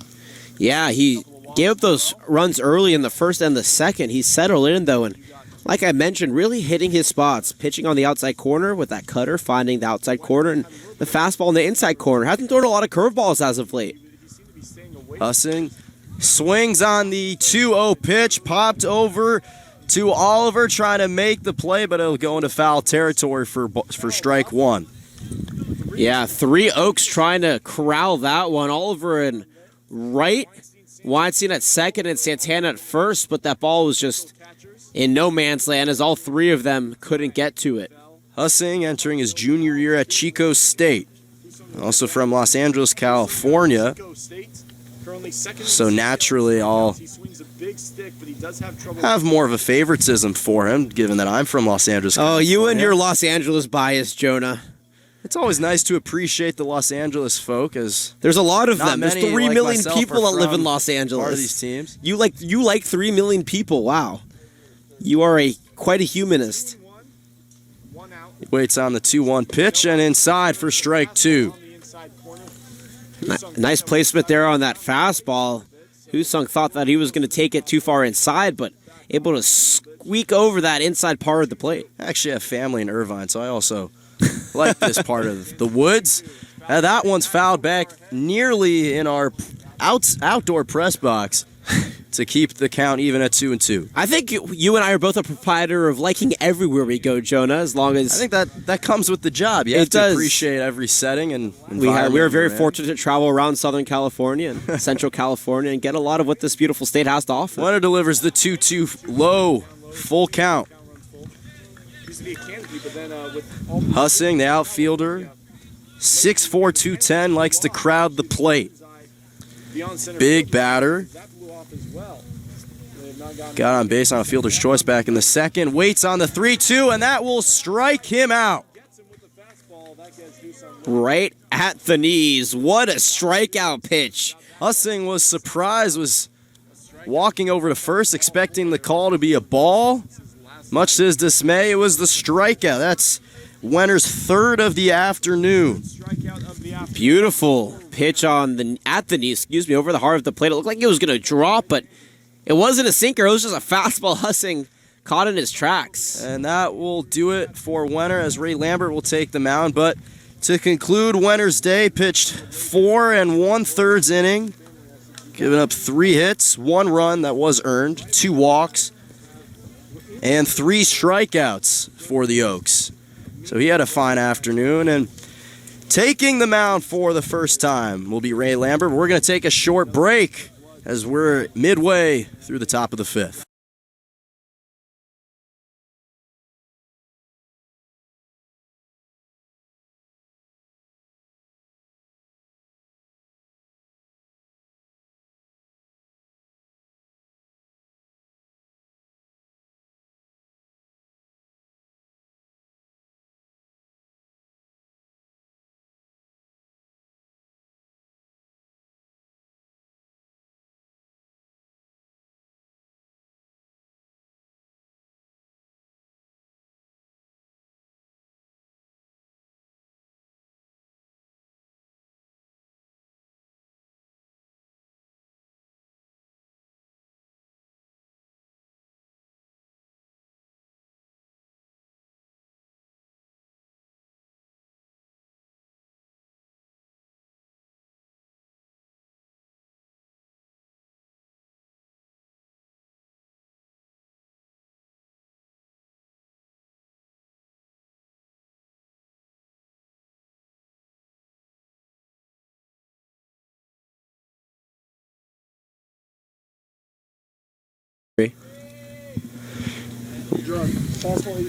[SPEAKER 2] Yeah, he gave up those runs early in the first and the second. He settled in, though, and like I mentioned, really hitting his spots. Pitching on the outside corner with that cutter, finding the outside corner, and the fastball in the inside corner. Hasn't thrown a lot of curveballs as of late.
[SPEAKER 3] Hussing swings on the 2-0 pitch, popped over to Oliver, trying to make the play, but it'll go into foul territory for strike 1.
[SPEAKER 2] Yeah, 3 Oaks trying to corral that one. Oliver and right, Weinstein at second, and Santana at first, but that ball was just in no man's land as all 3 of them couldn't get to it.
[SPEAKER 3] Hussing entering his junior year at Chico State, also from Los Angeles, California. So naturally, I'll have more of a favoritism for him, given that I'm from Los Angeles.
[SPEAKER 2] Oh, you and your Los Angeles bias, Jonah.
[SPEAKER 3] It's always nice to appreciate the Los Angeles folk, as
[SPEAKER 2] there's a lot of them. There's
[SPEAKER 3] many
[SPEAKER 2] 3
[SPEAKER 3] like
[SPEAKER 2] million
[SPEAKER 3] myself
[SPEAKER 2] people
[SPEAKER 3] are
[SPEAKER 2] that live in
[SPEAKER 3] from
[SPEAKER 2] Los Angeles.
[SPEAKER 3] Part of these teams.
[SPEAKER 2] You like 3 million people. Wow, you are quite a humanist.
[SPEAKER 3] He waits on the 2-1 pitch and inside for strike 2.
[SPEAKER 2] Nice placement there on that fastball. Husung thought that he was going to take it too far inside, but able to squeak over that inside part of the plate.
[SPEAKER 3] I actually have family in Irvine, so I also like this part of the woods. That one's fouled back nearly in our outdoor press box to keep the count even at 2-2.
[SPEAKER 2] I think you and I are both a proprietor of liking everywhere we go, Jonah, as long as...
[SPEAKER 3] I think that comes with the job. You have to appreciate every setting and environment.
[SPEAKER 2] We are very fortunate to travel around Southern California and Central California and get a lot of what this beautiful state has to offer.
[SPEAKER 3] Wenner delivers the 2-2 low, full count. Hussing, the outfielder, 6'4", 210, likes to crowd the plate. Big batter. Got on base on a fielder's choice back in the second. Waits on the 3-2, and that will strike him out.
[SPEAKER 2] Right at the knees. What a strikeout pitch.
[SPEAKER 3] Hussing was surprised, was walking over to first, expecting the call to be a ball. Much to his dismay, it was the strikeout. That's Wenner's third of the afternoon.
[SPEAKER 2] Beautiful pitch on the at the knee, over the heart of the plate. It looked like it was going to drop, but it wasn't a sinker. It was just a fastball hussing, caught in his tracks.
[SPEAKER 3] And that will do it for Wenner as Ray Lambert will take the mound. But to conclude Wenner's day, pitched 4 1/3 inning, giving up 3 hits, 1 run that was earned, 2 walks, and 3 strikeouts for the Oaks. So he had a fine afternoon, and taking the mound for the first time will be Ray Lambert. We're going to take a short break as we're midway through the top of the 5th.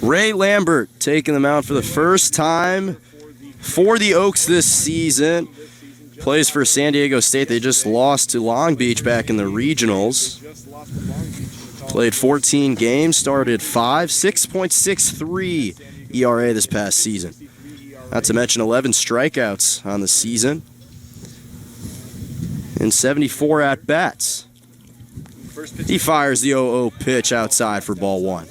[SPEAKER 3] Ray Lambert taking the mound for the first time for the Oaks this season. Plays for San Diego State. They just lost to Long Beach back in the regionals. Played 14 games, started 5, 6.63 ERA this past season. Not to mention 11 strikeouts on the season and 74 at-bats. He fires the 0-0 pitch outside for ball 1.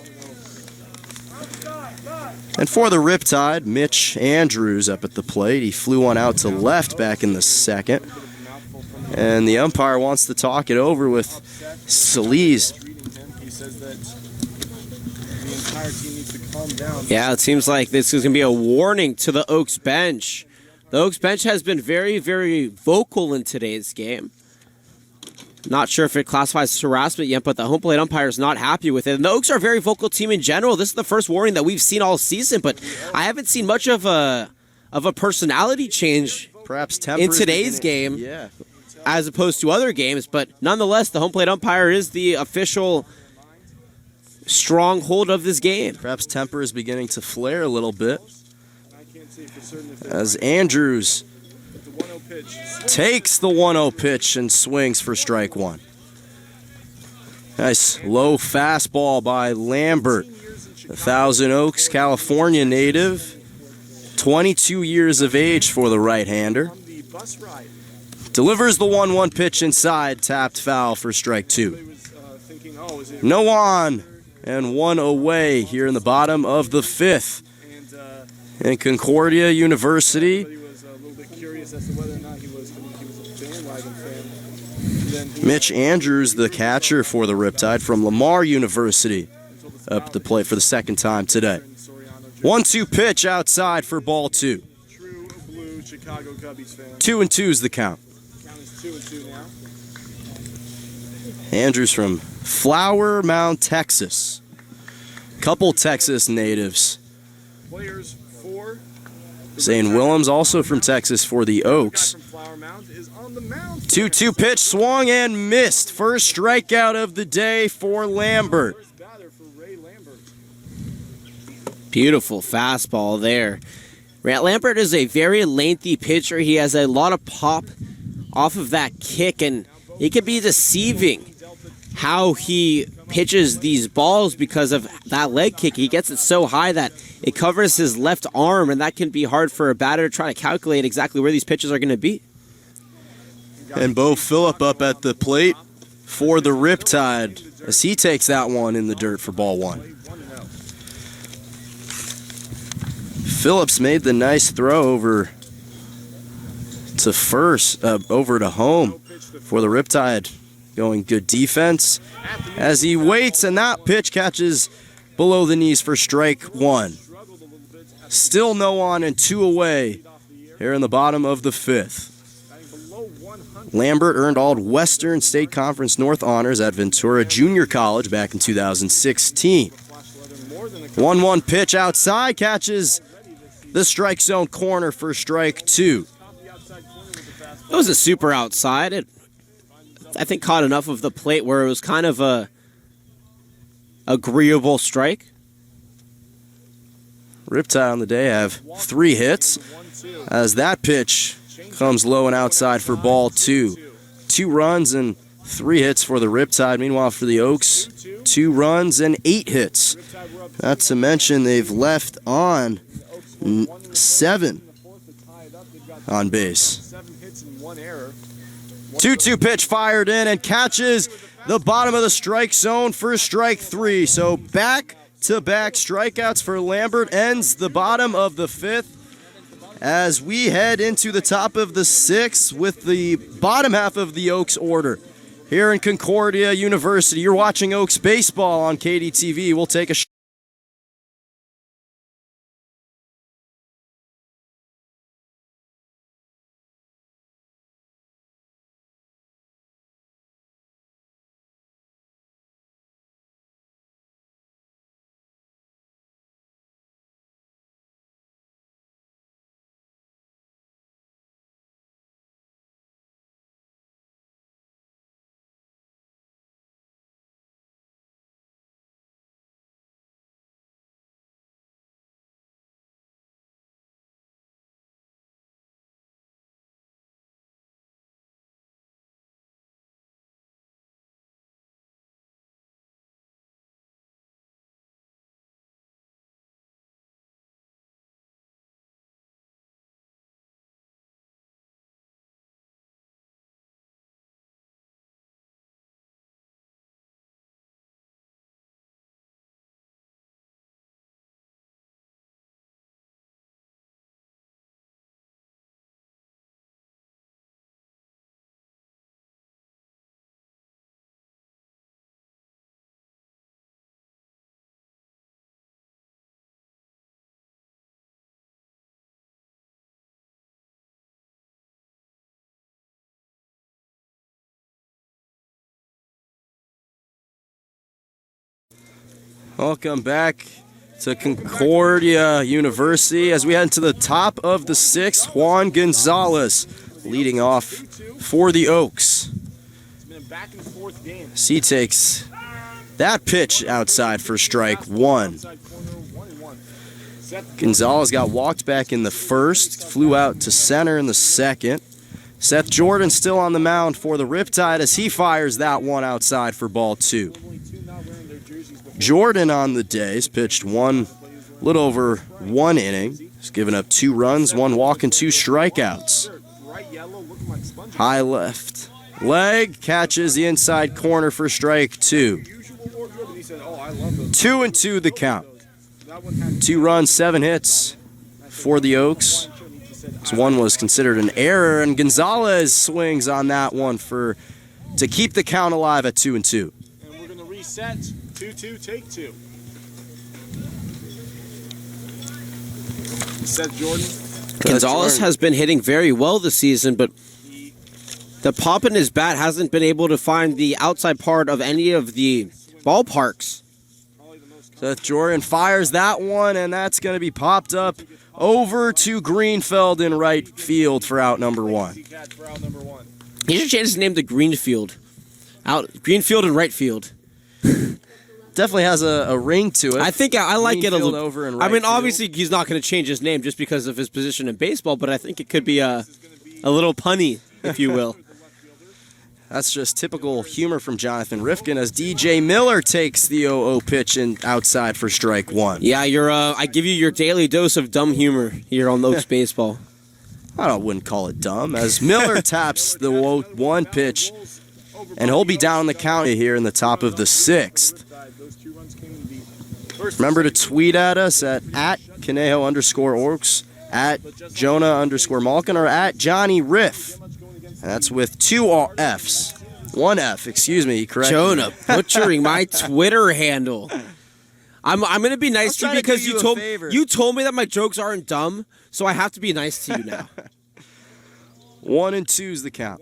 [SPEAKER 3] And for the Riptide, Mitch Andrews up at the plate. He flew one out to left back in the second. And the umpire wants to talk it over with Solis.
[SPEAKER 5] He says that the entire team needs to calm down.
[SPEAKER 2] Yeah, it seems like this is going to be a warning to the Oaks bench. The Oaks bench has been very, very vocal in today's game. Not sure if it classifies as harassment yet, but the home plate umpire is not happy with it. And the Oaks are a very vocal team in general. This is the first warning that we've seen all season, but I haven't seen much of a personality change
[SPEAKER 3] Perhaps temper
[SPEAKER 2] in today's game as opposed to other games. But nonetheless, the home plate umpire is the official stronghold of this game.
[SPEAKER 3] Perhaps temper is beginning to flare a little bit as Andrews takes the 1-0 pitch and swings for strike 1. Nice low fastball by Lambert, a Thousand Oaks, California native, 22 years of age for the right-hander. Delivers the 1-1 pitch inside, tapped foul for strike 2. No on and 1 away here in the bottom of the 5th. And Concordia University. Mitch Andrews, the catcher for the Riptide from Lamar University, up at the plate for the second time today. 1-2 pitch outside for ball 2. 2-2 is the count. Andrews from Flower Mound, Texas. Couple Texas natives. Zane Willems, also from Texas for the Oaks. 2-2 pitch, swung and missed. First strikeout of the day for Lambert.
[SPEAKER 2] Beautiful fastball there. Lambert is a very lengthy pitcher. He has a lot of pop off of that kick, and it can be deceiving how he pitches these balls because of that leg kick. He gets it so high that it covers his left arm, and that can be hard for a batter to try to calculate exactly where these pitches are going to be.
[SPEAKER 3] And Bo Phillip up at the plate for the Riptide as he takes that one in the dirt for ball 1. Phillips made the nice throw over to first, over to home for the Riptide. Going good defense as he waits, and that pitch catches below the knees for strike one. Still no on and 2 away here in the bottom of the 5th. Lambert earned all Western State Conference North honors at Ventura Junior College back in 2016. 1-1 pitch outside catches the strike zone corner for strike 2.
[SPEAKER 2] It was a super outside. It, I think, caught enough of the plate where it was kind of a agreeable strike.
[SPEAKER 3] Riptide on the day have 3 hits as that pitch comes low and outside for ball 2. 2 runs and 3 hits for the Riptide. Meanwhile, for the Oaks, 2 runs and 8 hits. Not to mention they've left on 7 on base. 2-2 pitch fired in and catches the bottom of the strike zone for strike 3. So back-to-back strikeouts for Lambert ends the bottom of the 5th. As we head into the top of the 6th with the bottom half of the Oaks order. Here in Concordia University, you're watching Oaks Baseball on KDTV. We'll take a welcome back to Concordia University as we head into the top of the 6th. Juan Gonzalez leading off for the Oaks. He takes that pitch outside for strike 1. Gonzalez got walked back in the 1st, flew out to center in the 2nd. Seth Jordan still on the mound for the Riptide as he fires that one outside for ball 2. Jordan on the day has pitched a little over 1 inning. He's given up 2 runs, 1 walk, and 2 strikeouts. High left leg catches the inside corner for strike 2. 2-2 the count. 2 runs, 7 hits for the Oaks. This one was considered an error, and Gonzalez swings on that one to keep the count alive at 2-2.
[SPEAKER 5] And we're going to reset. 2-2, take 2. Seth Jordan.
[SPEAKER 2] Gonzalez has been hitting very well this season, but the pop in his bat hasn't been able to find the outside part of any of the ballparks.
[SPEAKER 3] Seth Jordan fires that one, and that's going to be popped up over to Greenfield in right field for out number 1.
[SPEAKER 2] He should change his name to Greenfield. Greenfield and right field.
[SPEAKER 3] Definitely has a ring to it.
[SPEAKER 2] I think I like it a little.
[SPEAKER 3] Over in
[SPEAKER 2] I
[SPEAKER 3] right
[SPEAKER 2] mean,
[SPEAKER 3] field.
[SPEAKER 2] obviously he's not going to change his name just because of his position in baseball, but I think it could be a little punny, if you will.
[SPEAKER 3] That's just typical humor from Jonathan Rifkin as DJ Miller takes the 0-0 pitch and outside for strike 1.
[SPEAKER 2] Yeah, I give you your daily dose of dumb humor here on Oaks Baseball.
[SPEAKER 3] I wouldn't call it dumb as Miller taps the 1 pitch, and he'll be down the count here in the top of the 6th. Remember to tweet at us at Conejo_Orks, at Jonah_Malkin, or at Johnny Riff. And that's with 2 Fs. 1 F, excuse me, correct?
[SPEAKER 2] Jonah butchering my Twitter handle. I'm gonna be nice to you because you told me that my jokes aren't dumb, so I have to be nice to you now.
[SPEAKER 3] 1-2 is the count.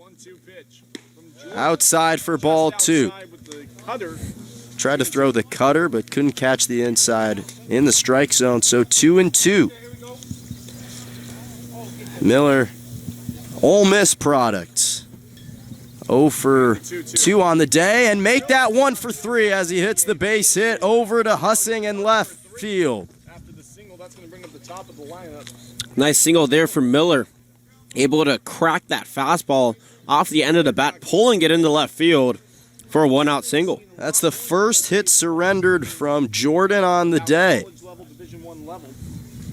[SPEAKER 3] Outside for ball 2. Tried to throw the cutter, but couldn't catch the inside in the strike zone. So 2-2. Miller, Ole Miss product. 0 for 2 on the day, and make that 1 for 3 as he hits the base hit over to Hussing in left field.
[SPEAKER 2] Nice single there from Miller. Able to crack that fastball off the end of the bat, pulling it into left field for a 1-out single.
[SPEAKER 3] That's the first hit surrendered from Jordan on the day.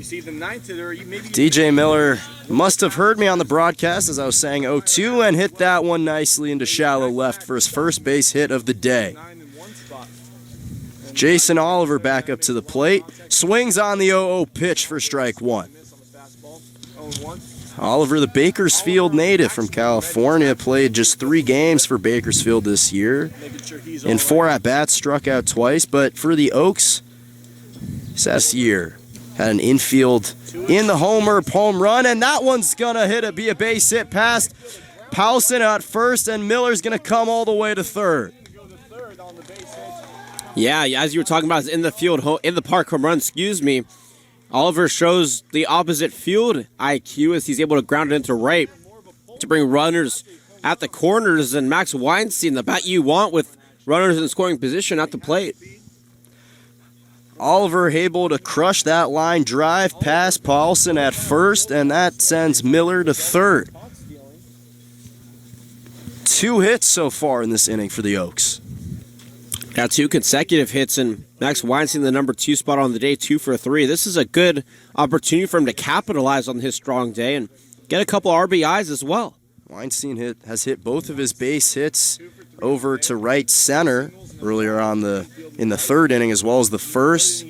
[SPEAKER 3] DJ Miller must have heard me on the broadcast as I was saying 0-2 and hit that one nicely into shallow left for his first base hit of the day. Jason Oliver back up to the plate. Swings on the 0-0 pitch for strike 1. Oliver, the Bakersfield native from California, played just 3 games for Bakersfield this year. In 4 at-bats, struck out twice, but for the Oaks, this year, had an infield in the home run, and that one's gonna be a base hit past Paulson at first, and Miller's gonna come all the way to third.
[SPEAKER 2] Yeah, as you were talking about, in the park home run, excuse me. Oliver shows the opposite field IQ as he's able to ground it into right to bring runners at the corners, and Max Weinstein, the bat you want with runners in scoring position at the plate.
[SPEAKER 3] Oliver able to crush that line drive past Paulson at first, and that sends Miller to third. 2 hits so far in this inning for the Oaks.
[SPEAKER 2] Got 2 consecutive hits, and Max Weinstein, the number 2 spot on the day, 2 for 3. This is a good opportunity for him to capitalize on his strong day and get a couple RBIs as well.
[SPEAKER 3] Weinstein has hit both of his base hits over to right center earlier in the third inning, as well as the first.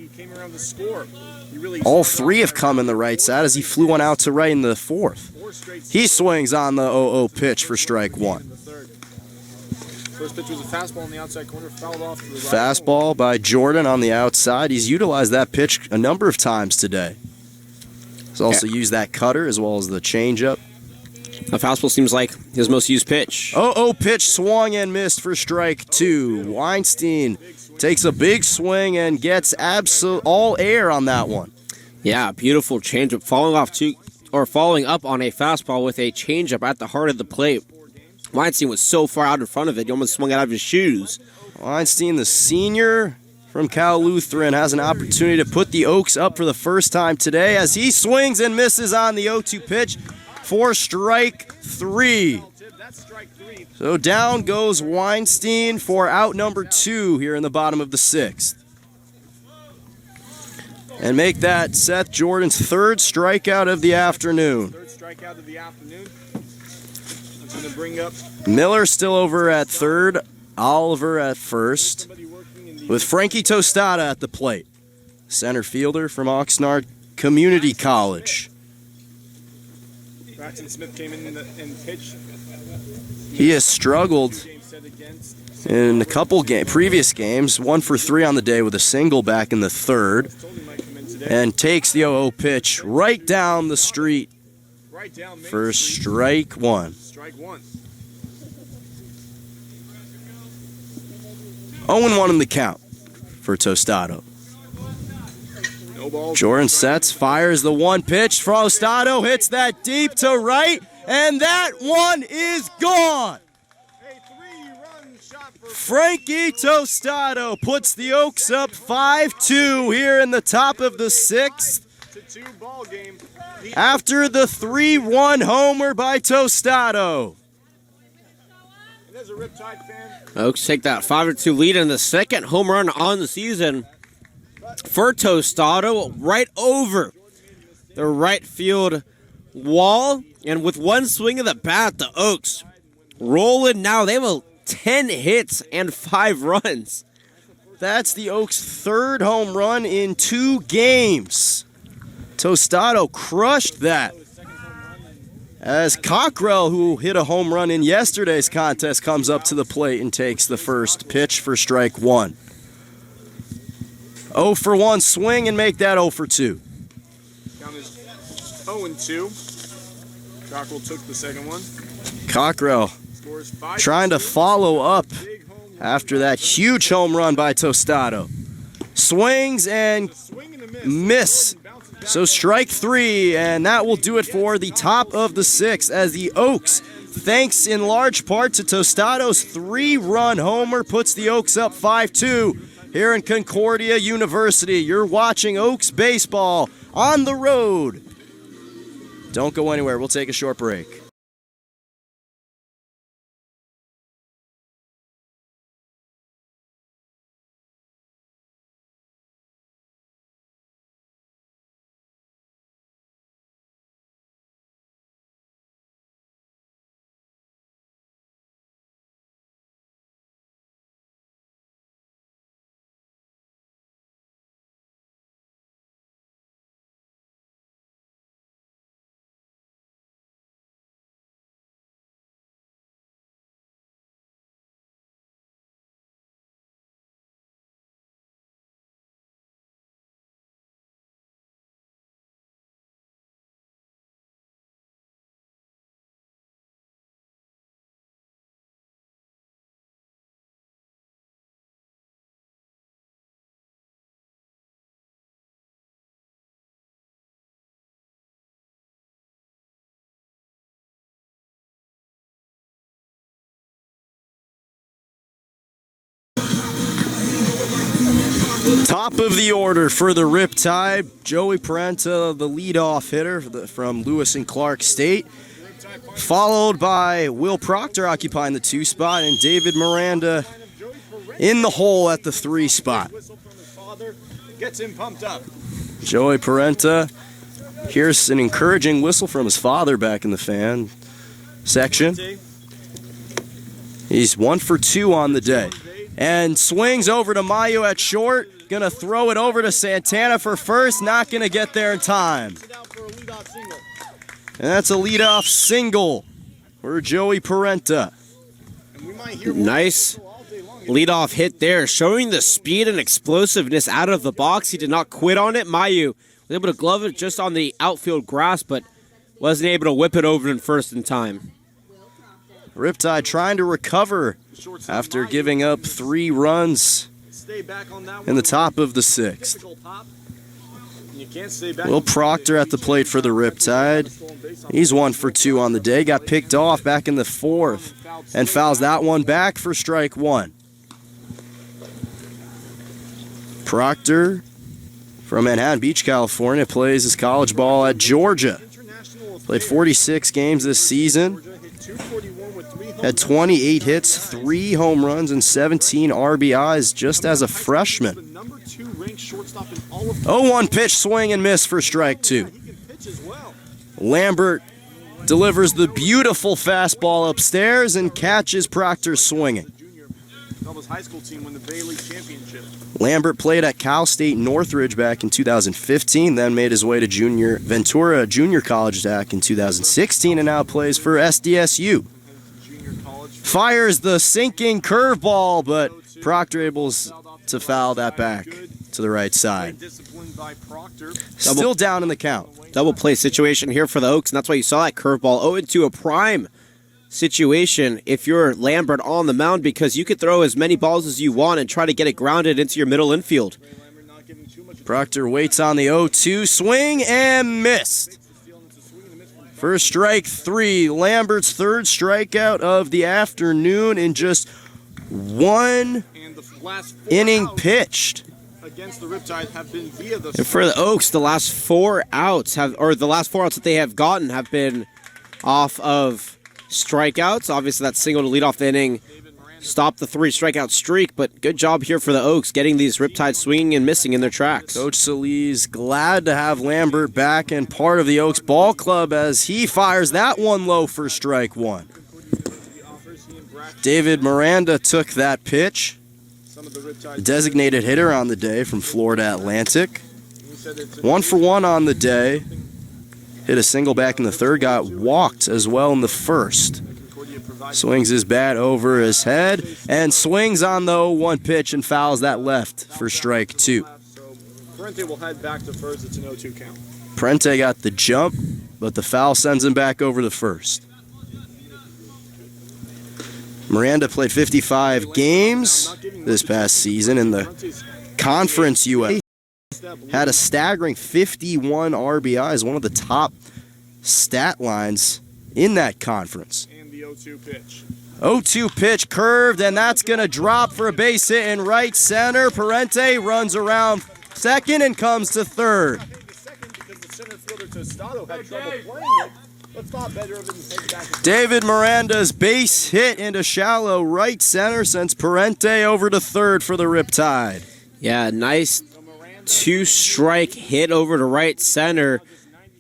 [SPEAKER 3] All 3 have come in the right side as he flew one out to right in the 4th. He swings on the 0-0 pitch for strike 1.
[SPEAKER 5] First pitch was a fastball on the outside corner, fouled off to the right.
[SPEAKER 3] Fastball by Jordan on the outside. He's utilized that pitch a number of times today. He's also used that cutter as well as the changeup.
[SPEAKER 2] The fastball seems like his most used pitch.
[SPEAKER 3] 0-0 pitch swung and missed for strike 2. Weinstein takes a big swing and gets all air on that one.
[SPEAKER 2] Yeah, beautiful changeup, following up on a fastball with a changeup at the heart of the plate. Weinstein was so far out in front of it, he almost swung it out of his shoes.
[SPEAKER 3] Weinstein, the senior from Cal Lutheran, has an opportunity to put the Oaks up for the first time today as he swings and misses on the 0-2 pitch for strike 3. So down goes Weinstein for out number 2 here in the bottom of the 6th. And make that Seth Jordan's 3rd strikeout of the afternoon. Miller still over at 3rd, Oliver at 1st, with Frankie Tostada at the plate. Center fielder from Oxnard Community College.
[SPEAKER 5] Braxton Smith came in and pitched.
[SPEAKER 3] He has struggled in a couple previous games, 1 for 3 on the day with a single back in the 3rd, and takes the 0-0 pitch right down the street for strike 1. 0-1 in the count for Tostado. Jordan sets, fires the 1 pitch. Tostado hits that deep to right, and that one is gone. Frankie Tostado puts the Oaks up 5-2 here in the top of the 6th. After the 3-1 homer by Tostado.
[SPEAKER 2] Oaks take that 5-2 lead in the 2nd home run on the season for Tostado, right over the right field wall. And with 1 swing of the bat, the Oaks rolling now. They have 10 hits and 5 runs.
[SPEAKER 3] That's the Oaks' 3rd home run in 2 games. Tostado crushed that. As Cockrell, who hit a home run in yesterday's contest, comes up to the plate and takes the first pitch for strike one. 0 for 1 swing and make that 0 for 2.
[SPEAKER 5] Count is 0 and 2. Cockrell took the second one.
[SPEAKER 3] Cockrell
[SPEAKER 5] Scores 5.
[SPEAKER 3] trying to follow up after that huge home run by Tostado. Swings and
[SPEAKER 5] Swing and a miss.
[SPEAKER 3] miss. So strike 3, and that will do it for the top of the 6th as the Oaks, thanks in large part to Tostado's 3-run homer, puts the Oaks up 5-2 here in Concordia University. You're watching Oaks baseball on the road. Don't go anywhere. We'll take a short break. Top of the order for the Riptide, Joey Parenta, the leadoff hitter from Lewis and Clark State, followed by Will Proctor occupying the 2 spot and David Miranda in the hole at the 3 spot.
[SPEAKER 5] Gets him pumped up.
[SPEAKER 3] Joey Parenta, here's an encouraging whistle from his father back in the fan section. He's 1 for 2 on the day. And swings over to Mayu at short. Gonna throw it over to Santana for first. Not gonna get there in time. And that's a leadoff single for Joey Parenta.
[SPEAKER 2] Nice leadoff hit there, showing the speed and explosiveness out of the box. He did not quit on it. Mayu was able to glove it just on the outfield grass, but wasn't able to whip it over in first in time.
[SPEAKER 3] Riptide trying to recover after giving up 3 runs in the top of the 6th. Will Proctor at the plate for the Riptide. He's 1 for 2 on the day. Got picked off back in the 4th and fouls that one back for strike 1. Proctor from Manhattan Beach, California, plays his college ball at Georgia. Played 46 games this season. Had 28 hits, 3 home runs, and 17 RBIs just as a freshman. 0-1 pitch, swing and miss for strike 2. Lambert delivers the beautiful fastball upstairs and catches Proctor swinging. Lambert played at Cal State Northridge back in 2015, then made his way to Ventura Junior College back in 2016, and now plays for SDSU. Fires the sinking curveball, but Proctor able to foul that back to the right side. Still down in the count.
[SPEAKER 2] Double play situation here for the Oaks, and that's why you saw that curveball 0-2, a prime situation if you're Lambert on the mound, because you could throw as many balls as you want and try to get it grounded into your middle infield.
[SPEAKER 3] Proctor waits on the 0-2, swing and missed. First strike 3, Lambert's 3rd strikeout of the afternoon in just 1 inning pitched.
[SPEAKER 5] Against the Riptide have been via the
[SPEAKER 2] And for the Oaks, the last 4 outs that they have gotten have been off of strikeouts. Obviously, that single to lead off the inning stopped the 3 strikeout streak, but good job here for the Oaks getting these Riptide swinging and missing in their tracks.
[SPEAKER 3] Coach Solis glad to have Lambert back and part of the Oaks ball club as he fires that one low for strike 1. David Miranda took that pitch. The designated hitter on the day from Florida Atlantic. 1 for 1 on the day. Hit a single back in the third, got walked as well in the first. Swings his bat over his head and swings on the 0-1 pitch and fouls that left for strike 2.
[SPEAKER 5] Parente will head back to first. It's an 0-2 count.
[SPEAKER 3] Parente got the jump, but the foul sends him back over the first. Miranda played 55 games this past season in the Conference USA. Had a staggering 51 RBIs, one of the top stat lines in that conference.
[SPEAKER 5] And the 0-2 pitch.
[SPEAKER 3] 0-2 pitch curved, and that's going to drop for a base hit in right center. Parente runs around second and comes to third.
[SPEAKER 5] I think the second because the center fielder Tostado had trouble playing it. But thought better of it and take it back.
[SPEAKER 3] David Miranda's base hit into shallow right center sends Parente over to third for the Riptide.
[SPEAKER 2] Yeah, nice 2-strike hit over to right center.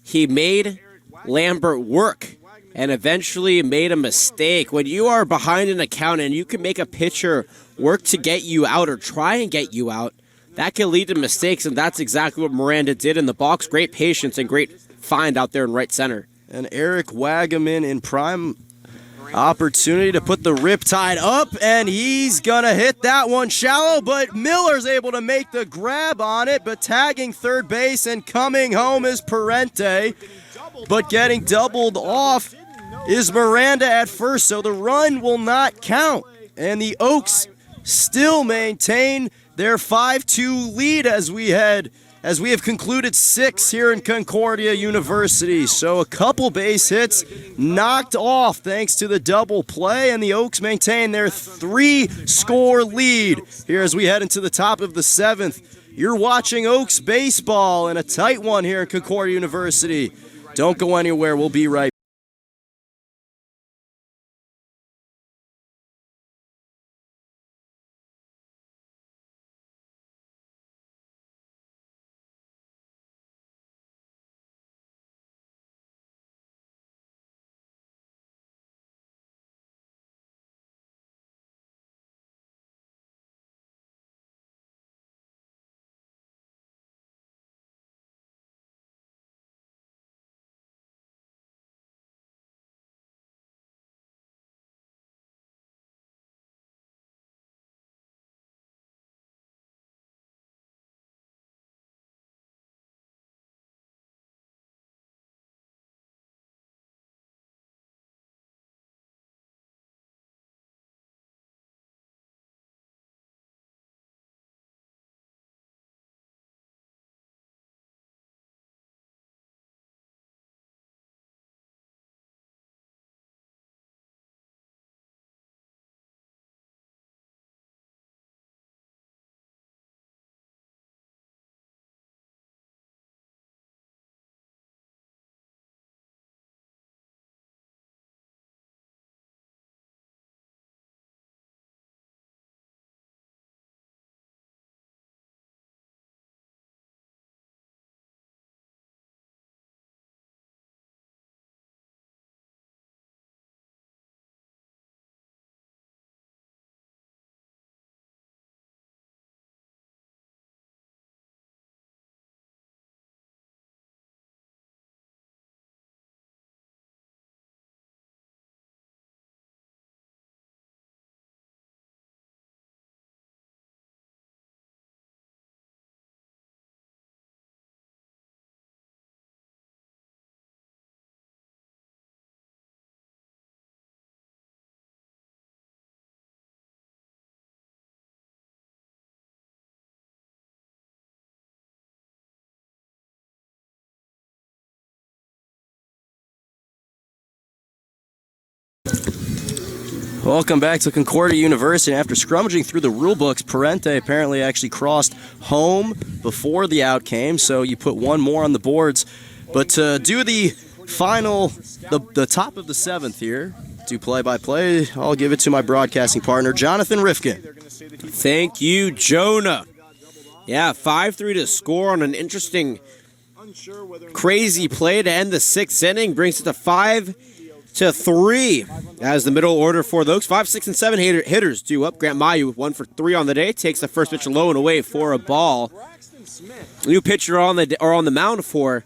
[SPEAKER 2] He made Lambert work and eventually made a mistake. When you are behind an account and you can make a pitcher work to get you out or try and get you out, that can lead to mistakes, and that's exactly what Miranda did in the box. Great patience and great find out there in right center.
[SPEAKER 3] And Eric Wagaman in prime opportunity to put the Riptide up, and he's going to hit that one shallow, but Miller's able to make the grab on it, but tagging third base and coming home is Parente, but getting doubled off is Miranda at first, so the run will not count, and the Oaks still maintain their 5-2 lead as we have concluded 6 here in Concordia University. So a couple base hits knocked off thanks to the double play, and the Oaks maintain their 3-score lead here as we head into the top of the 7th. You're watching Oaks baseball and a tight one here in Concordia University. Don't go anywhere. We'll be right back. Welcome back to Concordia University. After scrummaging through the rule books, Parente apparently actually crossed home before the out came, so you put one more on the boards. But to do the final, the top of the 7th here, do play-by-play, I'll give it to my broadcasting partner, Jonathan Rifkin.
[SPEAKER 2] Thank you, Jonah. Yeah, 5-3 to score on an interesting, crazy play to end the 6th inning. Brings it to 5-3 as the middle order for the Oaks. 5, 6, and 7 hitters due up. Grant Mayu, 1 for 3 on the day, takes the first pitch low and away for a ball. New pitcher on the mound for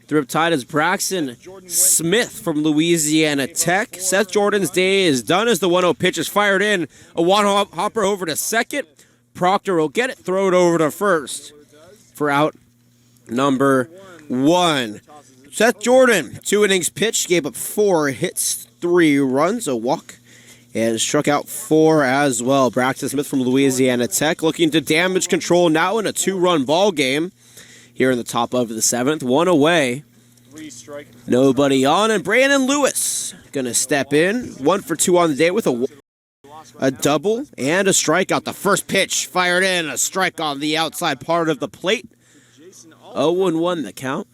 [SPEAKER 2] the Riptide is Braxton Smith from Louisiana Tech. Seth Jordan's day is done as the 1-0 pitch is fired in. A one-hopper over to second. Proctor will get it, throw it over to first for out number 1. Seth Jordan, 2 innings pitched, gave up 4 hits, 3 runs, a walk, and struck out 4 as well. Braxton Smith from Louisiana Tech looking to damage control now in a 2-run ball game here in the top of the 7th. 1 away. Nobody on, and Brandon Lewis going to step in. 1 for 2 on the day with a double and a strikeout. The first pitch fired in, a strike on the outside part of the plate. 0-1 the count.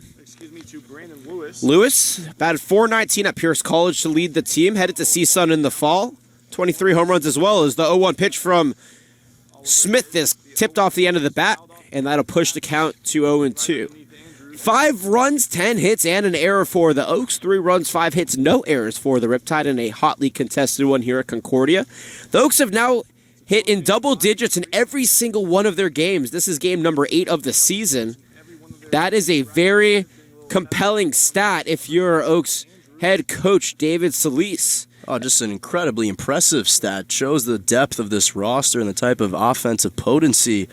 [SPEAKER 2] Lewis batted .419 at Pierce College to lead the team. Headed to CSUN in the fall. 23 home runs as well as the 0-1 pitch from Smith is tipped off the end of the bat, and that'll push the count to 0-2. 5 runs, 10 hits, and an error for the Oaks. 3 runs, 5 hits, no errors for the Riptide in a hotly contested one here at Concordia. The Oaks have now hit in double digits in every single one of their games. This is game number 8 of the season. That is a very compelling stat if you're Oaks head coach David Solis.
[SPEAKER 3] Oh, just an incredibly impressive stat. Shows the depth of this roster and the type of offensive potency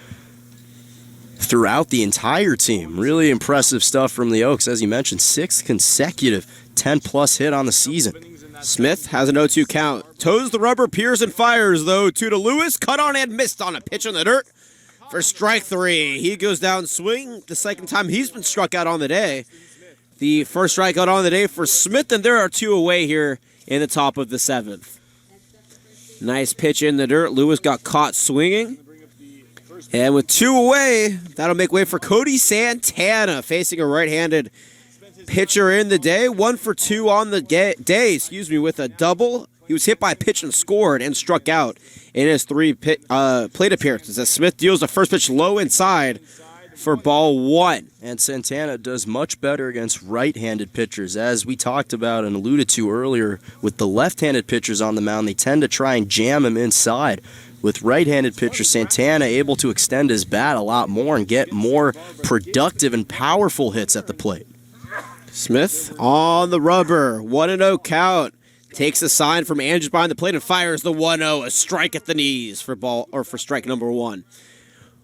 [SPEAKER 3] throughout the entire team. Really impressive stuff from the Oaks. As you mentioned, 6th consecutive 10-plus hit on the season.
[SPEAKER 2] Smith has an 0-2 count. Toes the rubber, peers and fires, though. 2 to Lewis. Cut on and missed on a pitch in the dirt for strike 3. He goes down swing. The second time he's been struck out on the day. The first strikeout on the day for Smith, and there are 2 away here in the top of the 7th. Nice pitch in the dirt. Lewis got caught swinging. And with 2 away, that'll make way for Cody Santana facing a right-handed pitcher in the day. 1 for 2 on the day, with a double. He was hit by a pitch and scored and struck out in his 3 plate appearances as Smith deals the first pitch low inside for ball 1.
[SPEAKER 3] And Santana does much better against right-handed pitchers. As we talked about and alluded to earlier, with the left-handed pitchers on the mound, they tend to try and jam him inside. With right-handed pitcher Santana able to extend his bat a lot more and get more productive and powerful hits at the plate.
[SPEAKER 2] Smith on the rubber, 1-0 count. Takes a sign from Andrews behind the plate and fires the 1-0, a strike at the knees for strike number 1.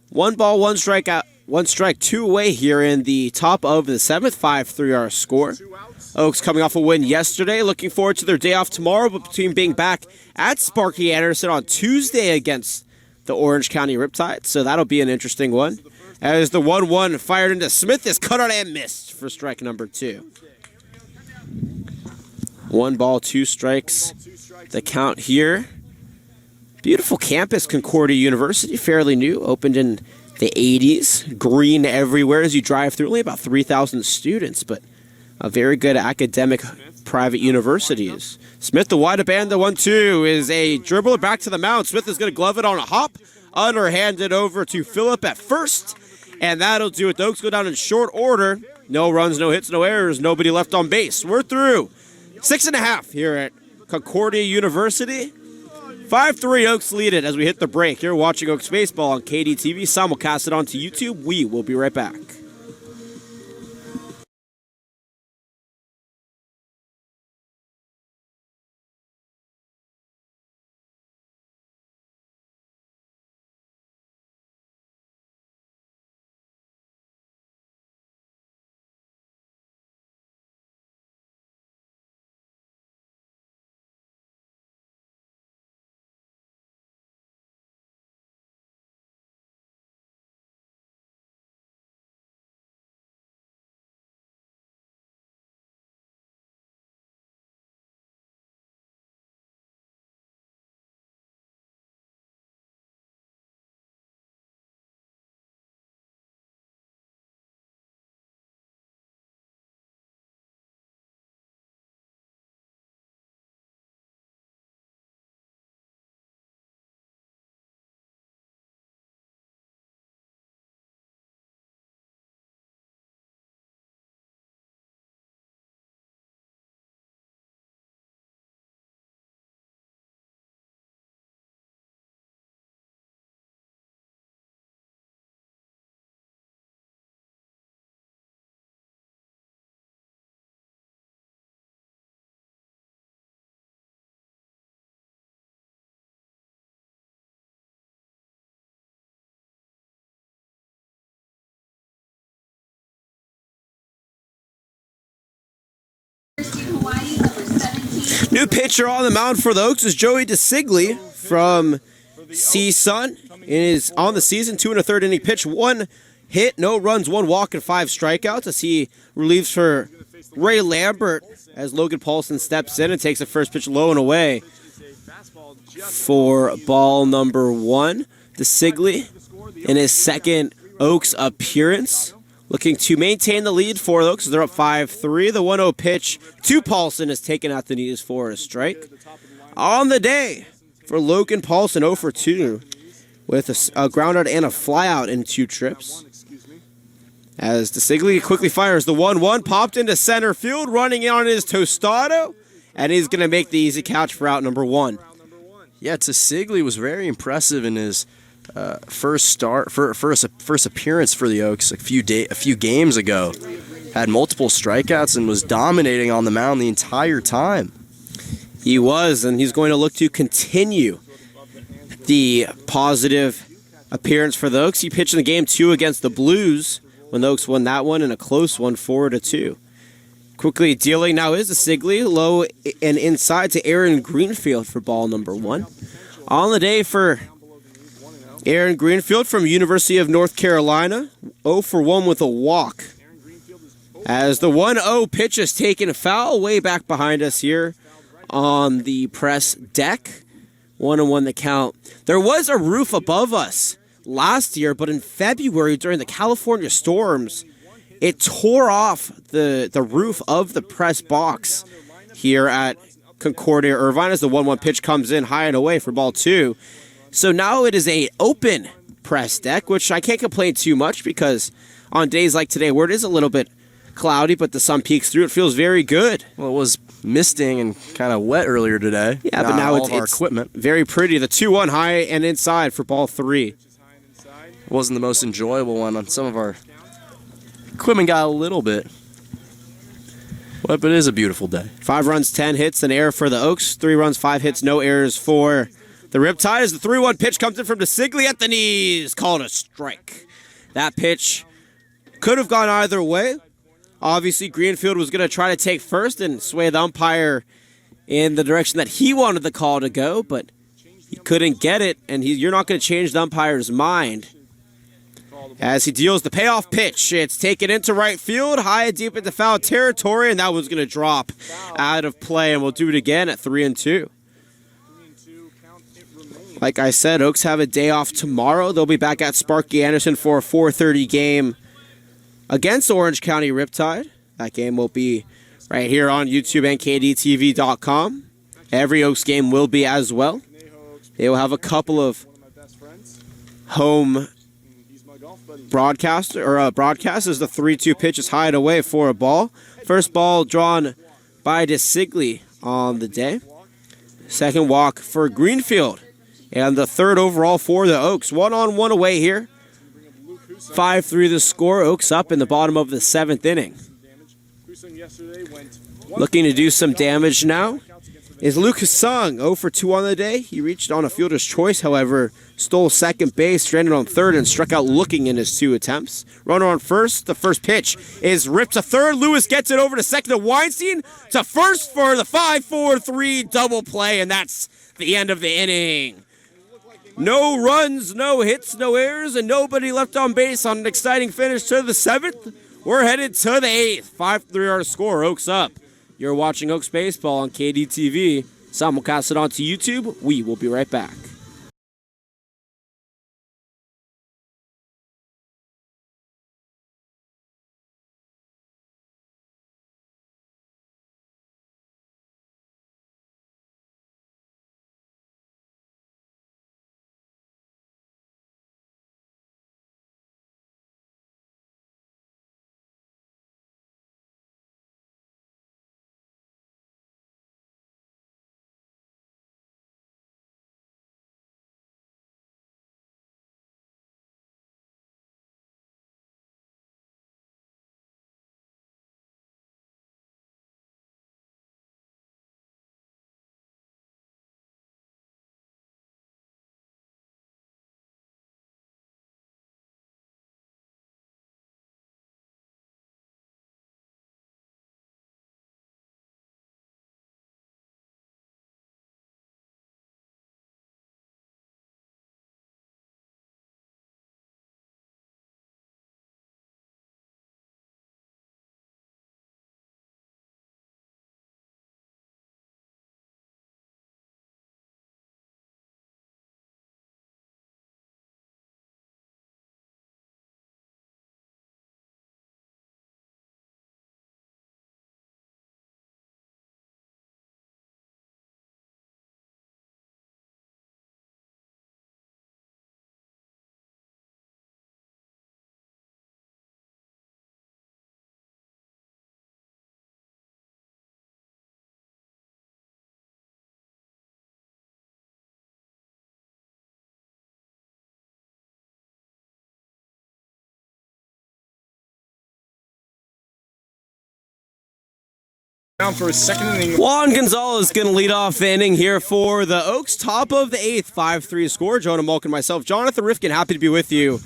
[SPEAKER 2] 1 ball, 1 strikeout, 1 strike, 2 away here in the top of the 7th. 5-3 our score. Oaks coming off a win yesterday. Looking forward to their day off tomorrow, but between being back at Sparky Anderson on Tuesday against the Orange County Riptide. So that'll be an interesting one. As the 1-1 fired into Smith is cut on and missed for strike number 2. 1 ball, 2 strikes. The count here. Beautiful campus, Concordia University, fairly new, opened in the 80s. Green everywhere as you drive through. Only about 3,000 students, but a very good academic private universities. Smith, the wide up and the 1-2 is a dribbler back to the mound. Smith is going to glove it on a hop. Underhanded over to Phillip at first, and that'll do it. The Oaks go down in short order. No runs, no hits, no errors, nobody left on base. We're through 6.5 here at Concordia University. 5-3 Oaks lead it as we hit the break. You're watching Oaks Baseball on KDTV, simulcasted onto YouTube. We will be right back. New pitcher on the mound for the Oaks is Joey DeSigli from C-Sun. It is on the season, 2 1/3 inning pitch, 1 hit, no runs, 1 walk, and 5 strikeouts as he relieves for Ray Lambert as Logan Paulson steps in and takes the first pitch low and away for ball number 1. DeSigli in his second Oaks appearance, looking to maintain the lead for the Oaks. They're up 5-3. The 1-0 pitch to Paulson is taken at the knees for a strike. On the day for Logan Paulson, 0 for 2 with a ground out and a flyout in 2 trips. As DeSigli quickly fires the 1-1, popped into center field, running in on his Tostado, and he's going to make the easy catch for out number 1.
[SPEAKER 3] Yeah, DeSigli was very impressive in his first appearance for the Oaks a few games ago. Had multiple strikeouts and was dominating on the mound the entire time.
[SPEAKER 2] He was, and he's going to look to continue the positive appearance for the Oaks. He pitched in the game 2 against the Blues when the Oaks won that one in a close one, 4-2. Quickly dealing now is DeSigli, low and inside to Aaron Greenfield for ball number 1. On the day for Aaron Greenfield from University of North Carolina, 0 for 1 with a walk. As the 1-0 pitch is taken foul way back behind us here on the press deck. 1-1 the count. There was a roof above us last year, but in February during the California storms, it tore off the roof of the press box here at Concordia Irvine as the 1-1 pitch comes in high and away for ball 2. So now it is a open press deck, which I can't complain too much because on days like today where it is a little bit cloudy but the sun peeks through, it feels very good.
[SPEAKER 3] Well, it was misting and kind of wet earlier today.
[SPEAKER 2] Yeah, but now it's
[SPEAKER 3] our equipment.
[SPEAKER 2] Very pretty. The 2-1 high and inside for ball 3.
[SPEAKER 3] It wasn't the most enjoyable one. On some of our equipment got a little bit. But it is a beautiful day.
[SPEAKER 2] 5 runs, 10 hits, an error for the Oaks. 3 runs, 5 hits, no errors for the Riptide. As the 3-1 pitch comes in from DeSigli at the knees, called a strike. That pitch could have gone either way. Obviously, Greenfield was going to try to take first and sway the umpire in the direction that he wanted the call to go, but he couldn't get it, and you're not going to change the umpire's mind. As he deals the payoff pitch, it's taken into right field, high and deep into foul territory, and that one's going to drop out of play, and we'll do it again at 3-2. Like I said, Oaks have a day off tomorrow. They'll be back at Sparky Anderson for a 4:30 game against Orange County Riptide. That game will be right here on YouTube and KDTV.com. Every Oaks game will be as well. They will have a couple of home broadcast as the 3-2 pitch is high and away for a ball. First ball drawn by DeSigli on the day. Second walk for Greenfield. And the third overall for the Oaks. 1-on-1 away here. 5-3 the score. Oaks up in the bottom of the 7th inning. Looking to do some damage now is Lucas Sung, 0 for 2 on the day. He reached on a fielder's choice, however, stole second base, stranded on third, and struck out looking in his 2 attempts. Runner on first. The first pitch is ripped to third. Lewis gets it over to second to Weinstein to first for the 5-4-3 double play, and that's the end of the inning. No runs, no hits, no errors, and nobody left on base on an exciting finish to the 7th. We're headed to the 8th. 5-3 our score. Oaks up. You're watching Oaks Baseball on KDTV. Simulcast it onto YouTube. We will be right back.
[SPEAKER 5] Down for a second inning.
[SPEAKER 2] Juan Gonzalez going to lead off the inning here for the Oaks. Top of the 8th, 5-3 score. Jonah Mulk and myself, Jonathan Rifkin, happy to be with you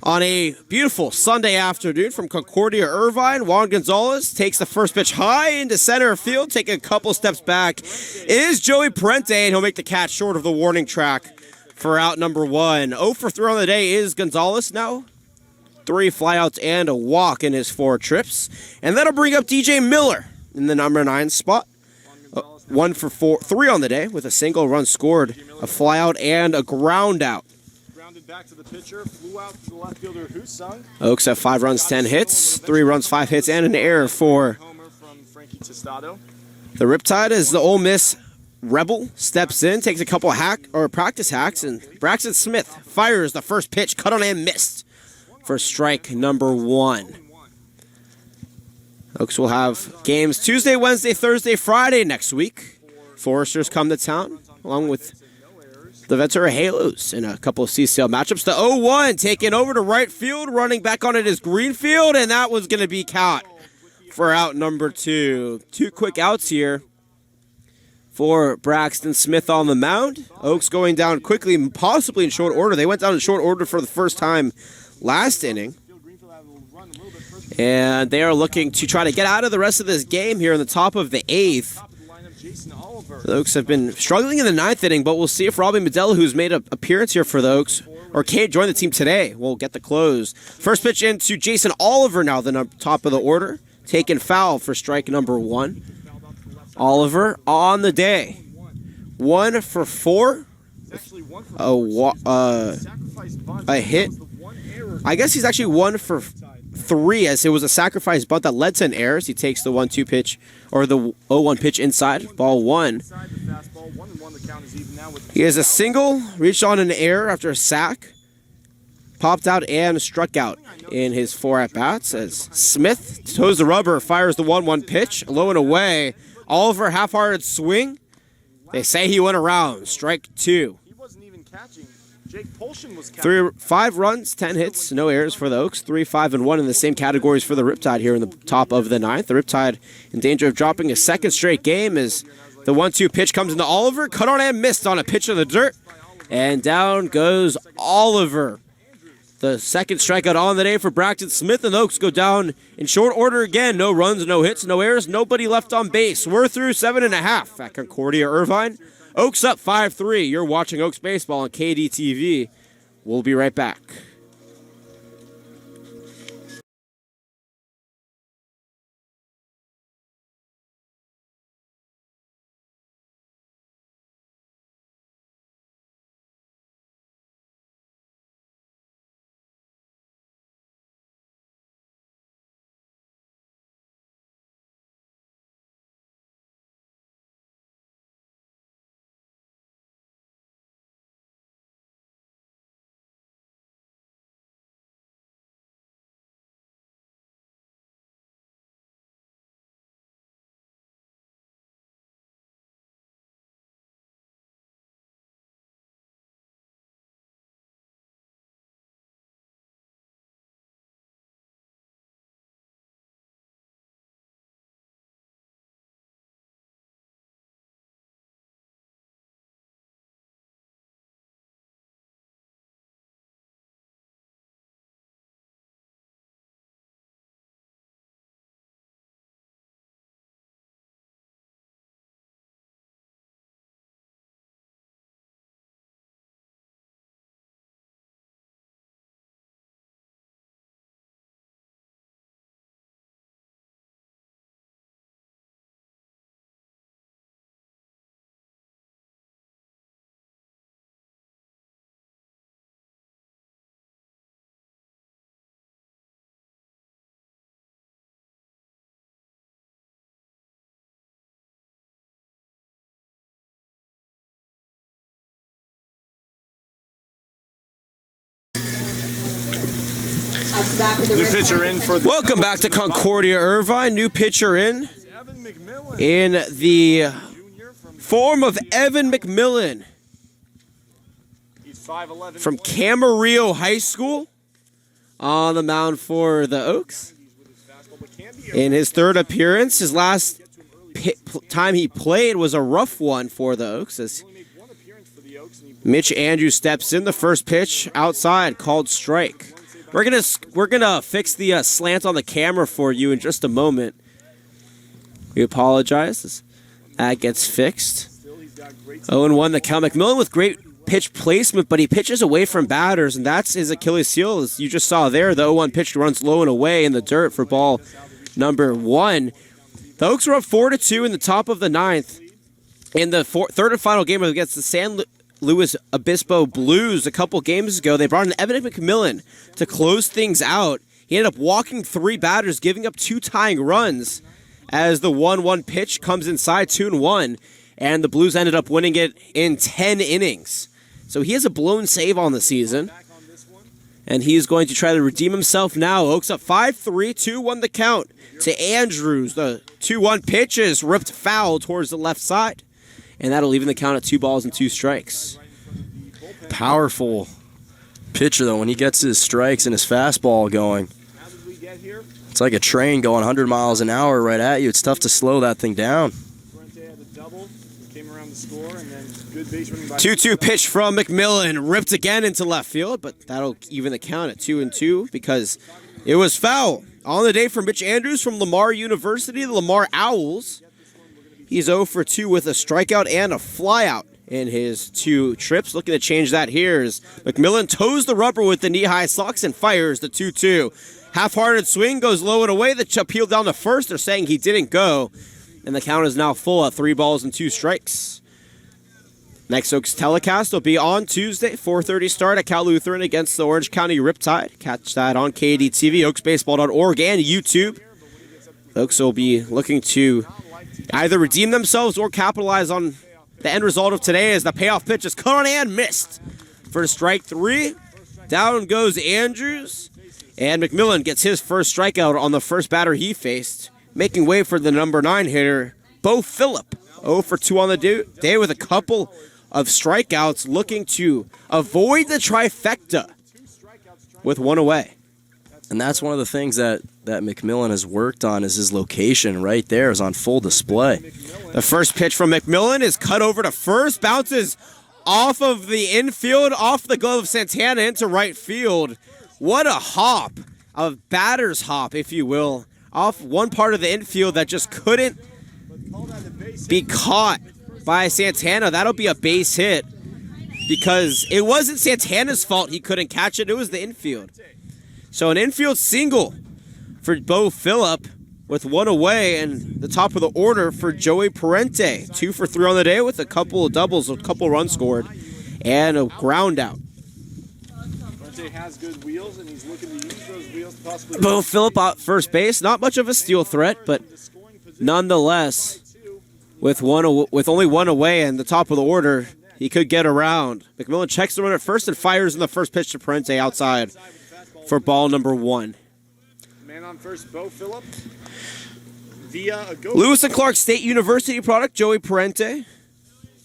[SPEAKER 2] on a beautiful Sunday afternoon from Concordia, Irvine. Juan Gonzalez takes the first pitch high into center field, taking a couple steps back. It is Joey Parente, and he'll make the catch short of the warning track for out number 1. 0 for 3 on the day is Gonzalez now. 3 flyouts and a walk in his 4 trips. And that'll bring up DJ Miller in the number 9 spot. 1 for 3 on the day with a single run scored, a flyout and a ground out.
[SPEAKER 5] Grounded back to the pitcher, flew out to the left fielder Husung.
[SPEAKER 2] Oaks have 5 runs, 10 hits, 3 runs, 5 hits, and an error for
[SPEAKER 5] Homer from Frankie Tostado.
[SPEAKER 2] the Riptide as the Ole Miss Rebel steps in, takes a couple practice hacks, and Braxton Smith fires the first pitch, cut on and missed for strike number 1. Oaks will have games Tuesday, Wednesday, Thursday, Friday next week. Foresters come to town, along with the Ventura Halos in a couple of CCL matchups. The 0-1 taken over to right field, running back on it is Greenfield, and that was going to be caught for out number 2. 2 quick outs here for Braxton Smith on the mound. Oaks going down quickly, possibly in short order. They went down in short order for the first time last inning. And they are looking to try to get out of the rest of this game here in the top of the 8th. The Oaks have been struggling in the 9th inning, but we'll see if Robbie Medella, who's made an appearance here for the Oaks, or can't join the team today, will get the close. First pitch into Jason Oliver now, the top of the order. Taken foul for strike number 1. Oliver on the day. 1 for 4. A hit. I guess he's actually 1 for 3, as it was a sacrifice bunt that led to an error. He takes the 1-2 pitch, or the 0-1 pitch inside, ball 1. He has a single, reached on an error after a sack, popped out and struck out in his 4 at-bats as Smith toes the rubber, fires the 1-1 pitch, low and away. Oliver, half-hearted swing. They say he went around, strike 2.
[SPEAKER 5] He wasn't even catching. Jake Polshin was catching.
[SPEAKER 2] 5 runs, 10 hits, no errors for the Oaks. 3, 5, and 1 in the same categories for the Riptide here in the top of the 9th. The Riptide in danger of dropping a second straight game as the 1-2 pitch comes into Oliver. Cut on and missed on a pitch in the dirt. And down goes Oliver. The second strikeout on the day for Braxton Smith, and the Oaks go down in short order again. No runs, no hits, no errors, nobody left on base. We're through 7.5 at Concordia, Irvine. Oaks up 5-3. You're watching Oaks Baseball on KDTV. We'll be right back.
[SPEAKER 5] New pitcher in for the
[SPEAKER 2] Welcome back to Concordia, Irvine. New pitcher in the form of Evan McMillan
[SPEAKER 5] He's 5'11"
[SPEAKER 2] from Camarillo High School on the mound for the Oaks. In his 3rd appearance, his last time he played was a rough one for the Oaks as Mitch Andrews steps in. The first pitch outside, called strike. We're gonna fix the slant on the camera for you in just a moment. We apologize as that gets fixed. 0-1 the count. McMillan with great pitch placement, but he pitches away from batters, and that's his Achilles heel. As you just saw there, the 0-1 pitch runs low and away in the dirt for ball number 1. The Oaks were up 4-2 in the top of the 9th. In the third and final game against the San Luis Obispo Blues a couple games ago, they brought in Evan McMillan to close things out. He ended up walking 3 batters, giving up 2 tying runs as the 1-1 pitch comes inside 2-1, and the Blues ended up winning it in 10 innings. So he has a blown save on the season, and he's going to try to redeem himself now. Oaks up 5-3, 2-1 the count to Andrews. The 2-1 pitch is ripped foul towards the left side, and that'll even the count at 2 balls and 2 strikes.
[SPEAKER 3] Powerful pitcher, though, when he gets his strikes and his fastball going. It's like a train going 100 miles an hour right at you. It's tough to slow that thing down.
[SPEAKER 2] 2-2 pitch from McMillan, ripped again into left field, but that'll even the count at 2-2 because it was foul. On the day for Mitch Andrews from Lamar University, the Lamar Owls. He's 0 for 2 with a strikeout and a flyout in his 2 trips. Looking to change that here is McMillan toes the rubber with the knee-high socks and fires the 2-2. Half-hearted swing goes low and away. The appeal down to first. They're saying he didn't go, and the count is now full at 3 balls and 2 strikes. Next Oaks telecast will be on Tuesday, 4:30 start at Cal Lutheran against the Orange County Riptide. Catch that on KDTV, oaksbaseball.org, and YouTube. The Oaks will be looking to either redeem themselves or capitalize on the end result of today as the payoff pitch is cut on and missed for strike 3. Down goes Andrews, and McMillan gets his first strikeout on the first batter he faced, making way for the number 9 hitter, Bo Phillip. 0 for 2 on the day with a couple of strikeouts, looking to avoid the trifecta with 1 away.
[SPEAKER 3] And that's one of the things that McMillan has worked on is his location right there is on full display.
[SPEAKER 2] The first pitch from McMillan is cut over to first, bounces off of the infield, off the glove of Santana into right field. What a hop, a batter's hop, if you will, off one part of the infield that just couldn't be caught by Santana. That'll be a base hit because it wasn't Santana's fault he couldn't catch it. It was the infield. So an infield single for Bo Phillip with 1 away, and the top of the order for Joey Parente. 2 for 3 on the day with a couple of doubles, a couple runs scored, and a ground out.
[SPEAKER 5] Parente has good wheels, and he's looking to use those wheels to possibly...
[SPEAKER 2] Bo Phillip at first base. Not much of a steal threat, but nonetheless, with only 1 away and the top of the order, he could get around. McMillan checks the run at first and fires in the first pitch to Parente outside for ball number 1.
[SPEAKER 5] Man on first, Bo Phillip. Via a go.
[SPEAKER 2] Lewis and Clark State University product, Joey Parente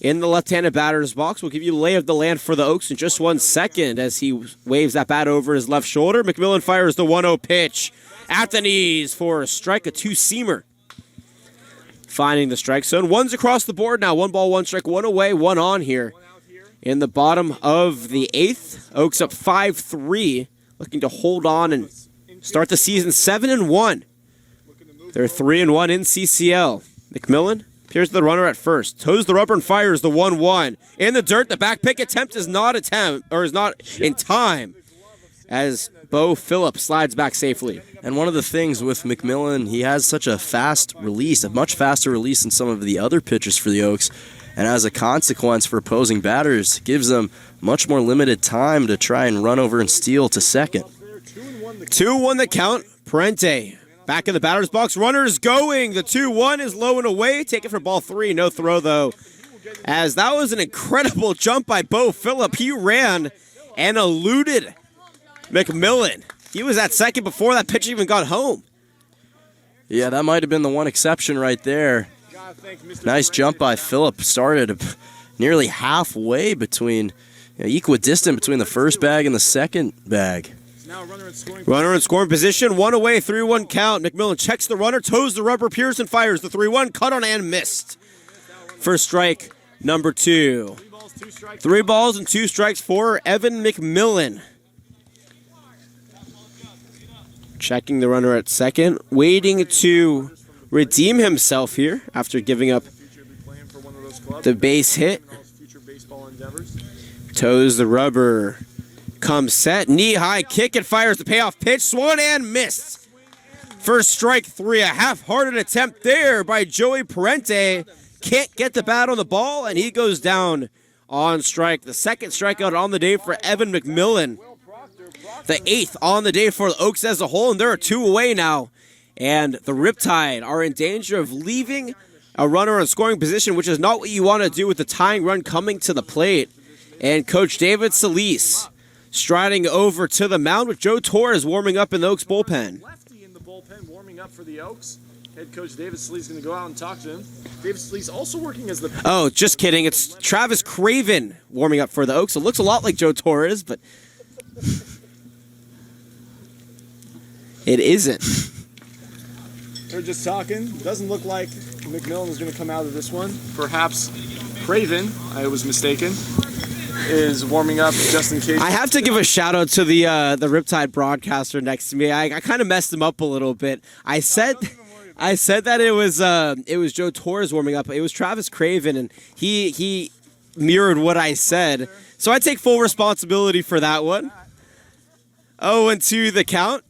[SPEAKER 2] in the left-handed batter's box. We'll give you the lay of the land for the Oaks in just 1 second as he waves that bat over his left shoulder. McMillan fires the 1-0 pitch at the knees for a strike, a 2-seamer. Finding the strike zone. 1's across the board now. 1 ball, 1 strike, 1 away, 1 on here. In the bottom of the 8th, Oaks up 5-3, looking to hold on and start the season 7-1. They're 3-1 in CCL. McMillan appears the runner at first. Toes the rubber and fires the 1-1. In the dirt, the back pick attempt is not in time as Bo Phillip slides back safely.
[SPEAKER 3] And one of the things with McMillan, he has such a fast release, a much faster release than some of the other pitchers for the Oaks. And as a consequence for opposing batters, gives them much more limited time to try and run over and steal to second.
[SPEAKER 2] 2-1 the count. Parente back in the batter's box. Runners going. The 2-1 is low and away. Taken for ball 3. No throw, though, as that was an incredible jump by Bo Phillip. He ran and eluded McMillan. He was at second before that pitch even got home.
[SPEAKER 3] Yeah, that might have been the one exception right there. Nice jump by Phillip. Started nearly halfway between, equidistant between the first bag and the second bag.
[SPEAKER 5] Now a runner in scoring.
[SPEAKER 2] Runner in scoring position, 1 away, 3-1 count. McMillan checks the runner, toes the rubber, Pearson fires the 3-1, cut on and missed. First strike, number 2. 3 balls and 2 strikes for Evan McMillan. Checking the runner at second, waiting to redeem himself here after giving up the base hit. Toes the rubber. Comes set, knee-high kick, and fires the payoff pitch. Swung and missed. First strike, 3. A half-hearted attempt there by Joey Parente. Can't get the bat on the ball, and he goes down on strike. The second strikeout on the day for Evan McMillan. The 8th on the day for the Oaks as a whole, and there are 2 away now. And the Riptide are in danger of leaving a runner in scoring position, which is not what you want to do with the tying run coming to the plate. And Coach David Solis striding over to the mound with Joe Torres warming up in the Oaks bullpen.
[SPEAKER 5] Lefty in the bullpen warming up for the Oaks. Head coach David Solis is going to go out and talk to him. David Solis also working as the...
[SPEAKER 2] Oh, just kidding. It's Travis Craven warming up for the Oaks. It looks a lot like Joe Torres, but it isn't.
[SPEAKER 5] They're just talking. Doesn't look like McMillan is going to come out of this one. Perhaps Craven, I was mistaken, is warming up just in case.
[SPEAKER 2] I have to give a shout out to the Riptide broadcaster next to me. I kind of messed him up a little bit. I said that it was Joe Torres warming up. It was Travis Craven, and he mirrored what I said. So I take full responsibility for that one. 0-2 the count.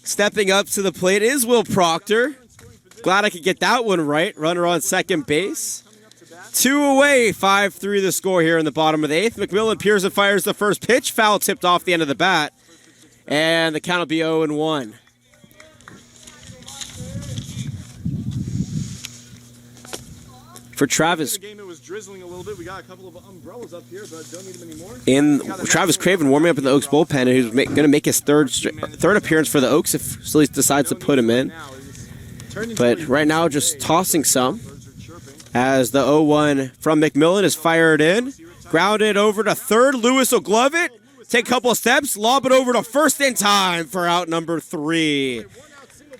[SPEAKER 2] Stepping up to the plate is Will Proctor. Glad I could get that one right. Runner on second base. 2 away, 5-3 the score here in the bottom of the 8th. McMillan Pearson fires the first pitch. Foul tipped off the end of the bat. And the count will be 0-1. For Travis.
[SPEAKER 5] The game, it was drizzling a little bit. We got a couple of umbrellas up here, but don't need them anymore.
[SPEAKER 2] In Travis Craven warming up in the Oaks bullpen, and he's going to make his third appearance for the Oaks if Solis decides to put him in. But right now, just tossing some. As the 0-1 from McMillan is fired in. Grounded over to third. Lewis will glove it. Take a couple of steps. Lob it over to first in time for out number 3.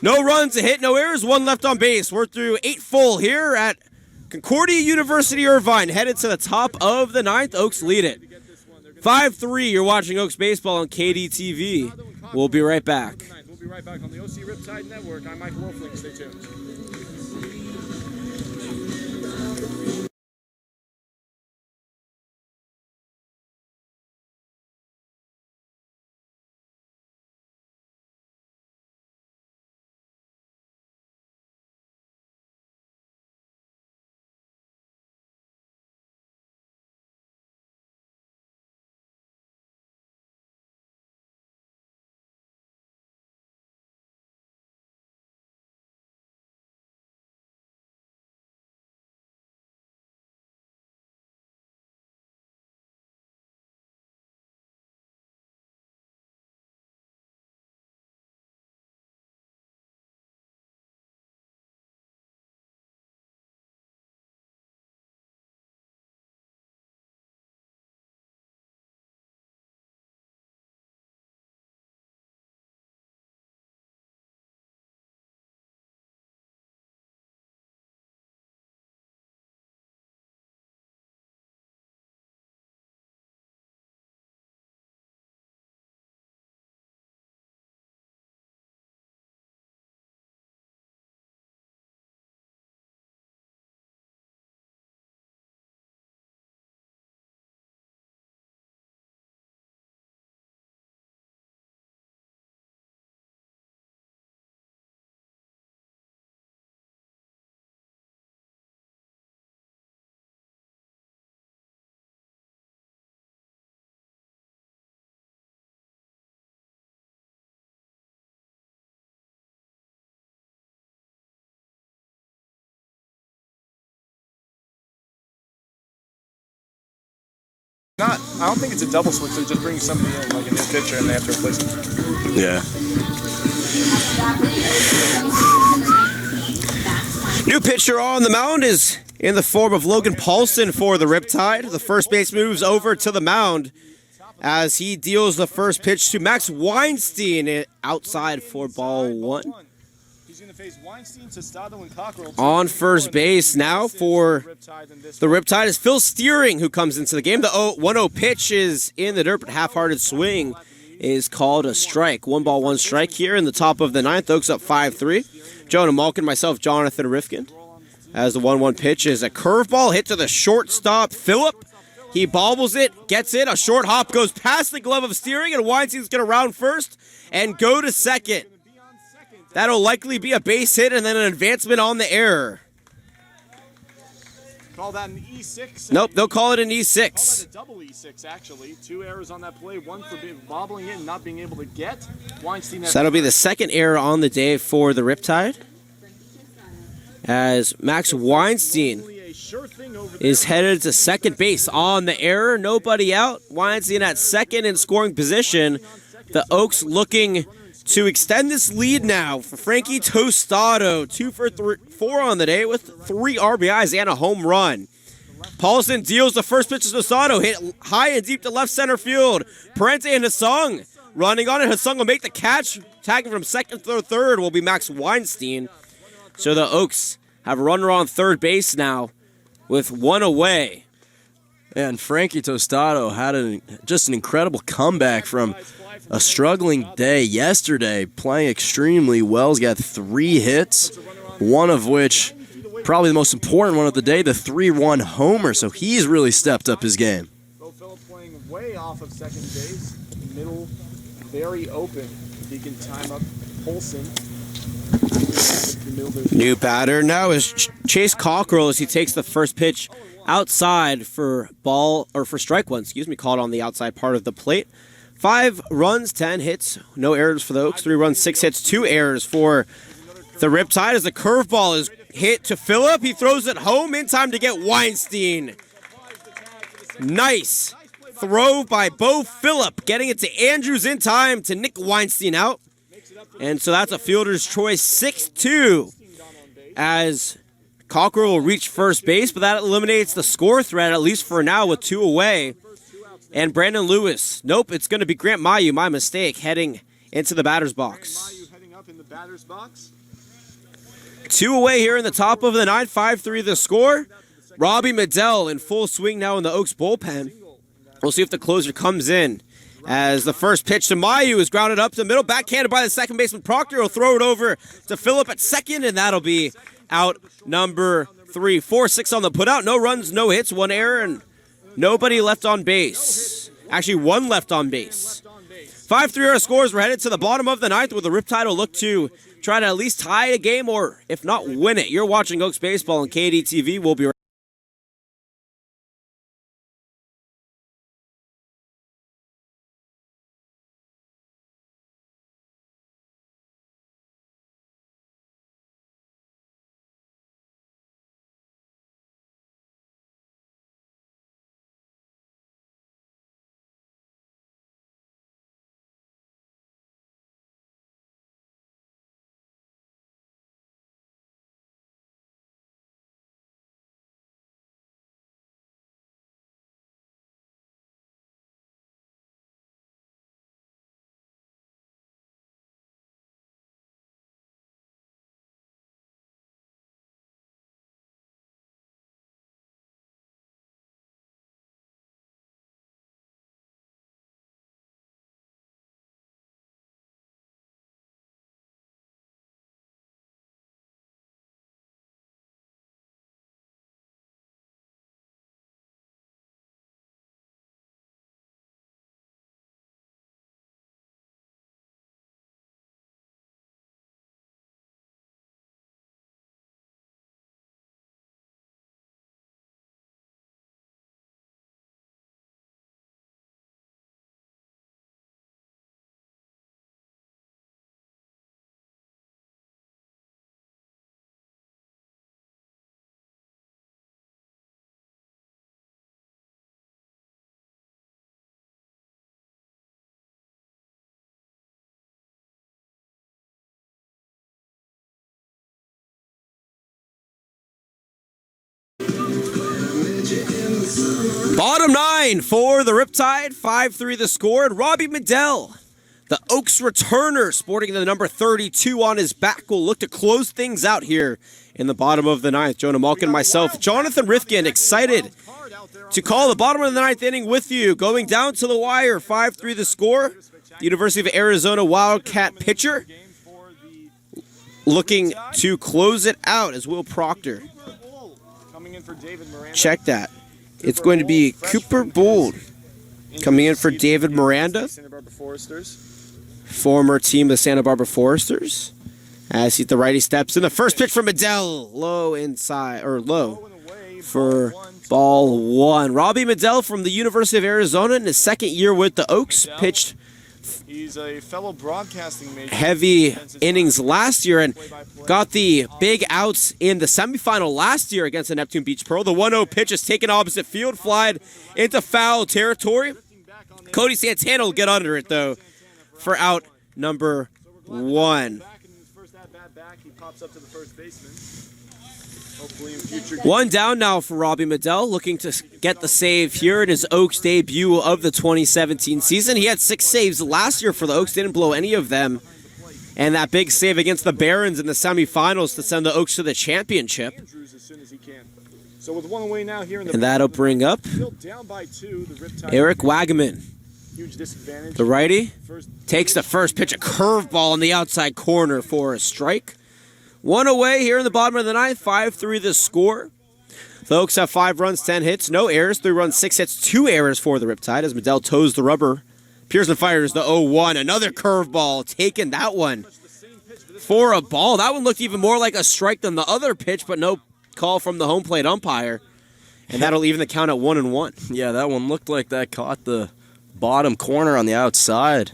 [SPEAKER 2] No runs, a hit, no errors. 1 left on base. We're through 8 full here at Concordia University Irvine. Headed to the top of the 9th. Oaks lead it. 5-3. You're watching Oaks baseball on KDTV. We'll be right back.
[SPEAKER 5] We'll be right back on the Oaks Riptide Network. I'm Michael Wolfling. Stay tuned. I don't think it's a double switch. They're just bringing somebody in, like a new pitcher, and they have to replace him.
[SPEAKER 3] Yeah.
[SPEAKER 2] New pitcher on the mound is in the form of Logan Paulson for the Riptide. The first base moves over to the mound as he deals the first pitch to Max Weinstein outside for ball 1.
[SPEAKER 5] He's going to face Weinstein, Tostado, and Cockrell.
[SPEAKER 2] On first base now for the Riptide is Phil Steering, who comes into the game. The 1-0 pitch is in the dirt, but half-hearted swing is called a strike. 1-1 strike here in the top of the 9th. Oaks up 5-3. Jonah Malkin, myself, Jonathan Rifkin. As the 1-1 pitch is a curveball hit to the shortstop, Phillip. He bobbles it, gets it. A short hop goes past the glove of Steering, and Weinstein's going to round first and go to second. That'll likely be a base hit and then an advancement on the error.
[SPEAKER 5] Call that an E6.
[SPEAKER 2] Nope, they'll call it an
[SPEAKER 5] Call
[SPEAKER 2] E6.
[SPEAKER 5] that a double E6, actually. 2 errors on that play, 1 for bobbling it and not being able to get. Weinstein.
[SPEAKER 2] So that'll be the second error on the day for the Riptide, as Max Weinstein is headed to second base on the error. Nobody out. Weinstein at second in scoring position. The Oaks looking to extend this lead now for Frankie Tostado. 2 for 4 on the day with 3 RBIs and a home run. Paulson deals the first pitch to Tostado. Hit high and deep to left center field. Parente and Hasung running on it. Hasung will make the catch. Tagging from second to third will be Max Weinstein. So the Oaks have a runner on third base now with 1 away.
[SPEAKER 3] And Frankie Tostado had just an incredible comeback from a struggling day yesterday, playing extremely well. He's got 3 hits, one of which, probably the most important one of the day, the 3-1 homer. So he's really stepped up his game.
[SPEAKER 5] Bo Phillip playing way off of second base. Middle very open. He can time up Polson.
[SPEAKER 2] New batter now is Chase Cockrell as he takes the first pitch outside for strike 1, called on the outside part of the plate. 5 runs, 10 hits, no errors for the Oaks. 3 runs, 6 hits, 2 errors for the Riptide as the curveball is hit to Phillip. He throws it home in time to get Weinstein. Nice throw by Bo Phillip, getting it to Andrews in time to nick Weinstein out. And so that's a fielder's choice 6-2 as Cockrell will reach first base, but that eliminates the score threat, at least for now, with 2 away. And Brandon Lewis, nope, it's going to be Grant Mayu, my mistake, heading into the batter's box.
[SPEAKER 5] Mayu heading up in the batter's box.
[SPEAKER 2] 2 away here in the top of the 9th, 5-3 the score. Robbie Medell in full swing now in the Oaks bullpen. We'll see if the closer comes in. As the first pitch to Mayu is grounded up to the middle, backhanded by the second baseman Proctor. Will throw it over to Phillip at second, and that'll be out number 3. 4-6 on the putout. No runs, no hits, 1 error, and nobody left on base. Actually, 1 left on base. 5-3 our scores. We're headed to the bottom of the 9th, where the Riptide will look to try to at least tie a game, or if not, win it. You're watching Oaks Baseball on KDTV. We'll be right back. Bottom 9. 9 for the Riptide, 5-3 the score, and Robbie Medell, the Oaks returner, sporting the number 32 on his back, will look to close things out here in the bottom of the 9th. Jonah Malkin and myself, Jonathan Rifkin, excited to call the bottom of the 9th inning with you. Going down to the wire, 5-3 the score. The University of Arizona Wildcat pitcher looking to close it out as Will Proctor. Check that. It's going to be Cooper Bould coming in for David Miranda, former team of the Santa Barbara Foresters. As the righty steps in, the first pitch from Medell, low inside, or low for ball 1. Robbie Medell from the University of Arizona in his second year with the Oaks, pitched
[SPEAKER 5] He's a fellow broadcasting major.
[SPEAKER 2] Heavy innings last year and got the big outs in the semifinal last year against the Neptune Beach Pearl. The 1-0 pitch is taken opposite field, flied into foul territory. Cody Santana will get under it, though, for out number 1. One down now for Robbie Medell, looking to get the save here in his Oaks debut of the 2017 season. He had 6 saves last year for the Oaks, didn't blow any of them. And that big save against the Barons in the semifinals to send the Oaks to the championship. And that'll bring up Eric Wagaman. The righty takes the first pitch, a curveball in the outside corner for a strike. 1 away here in the bottom of the 9th, 5-3 the score. The Oaks have 5 runs, 10 hits, no errors, 3 runs, 6 hits, 2 errors for the Riptide as Medell toes the rubber. Pearson fires the 0-1, another curveball, taking that one for a ball. That one looked even more like a strike than the other pitch, but no call from the home plate umpire. And that'll even the count at 1-1.
[SPEAKER 3] Yeah, that one looked like that caught the bottom corner on the outside.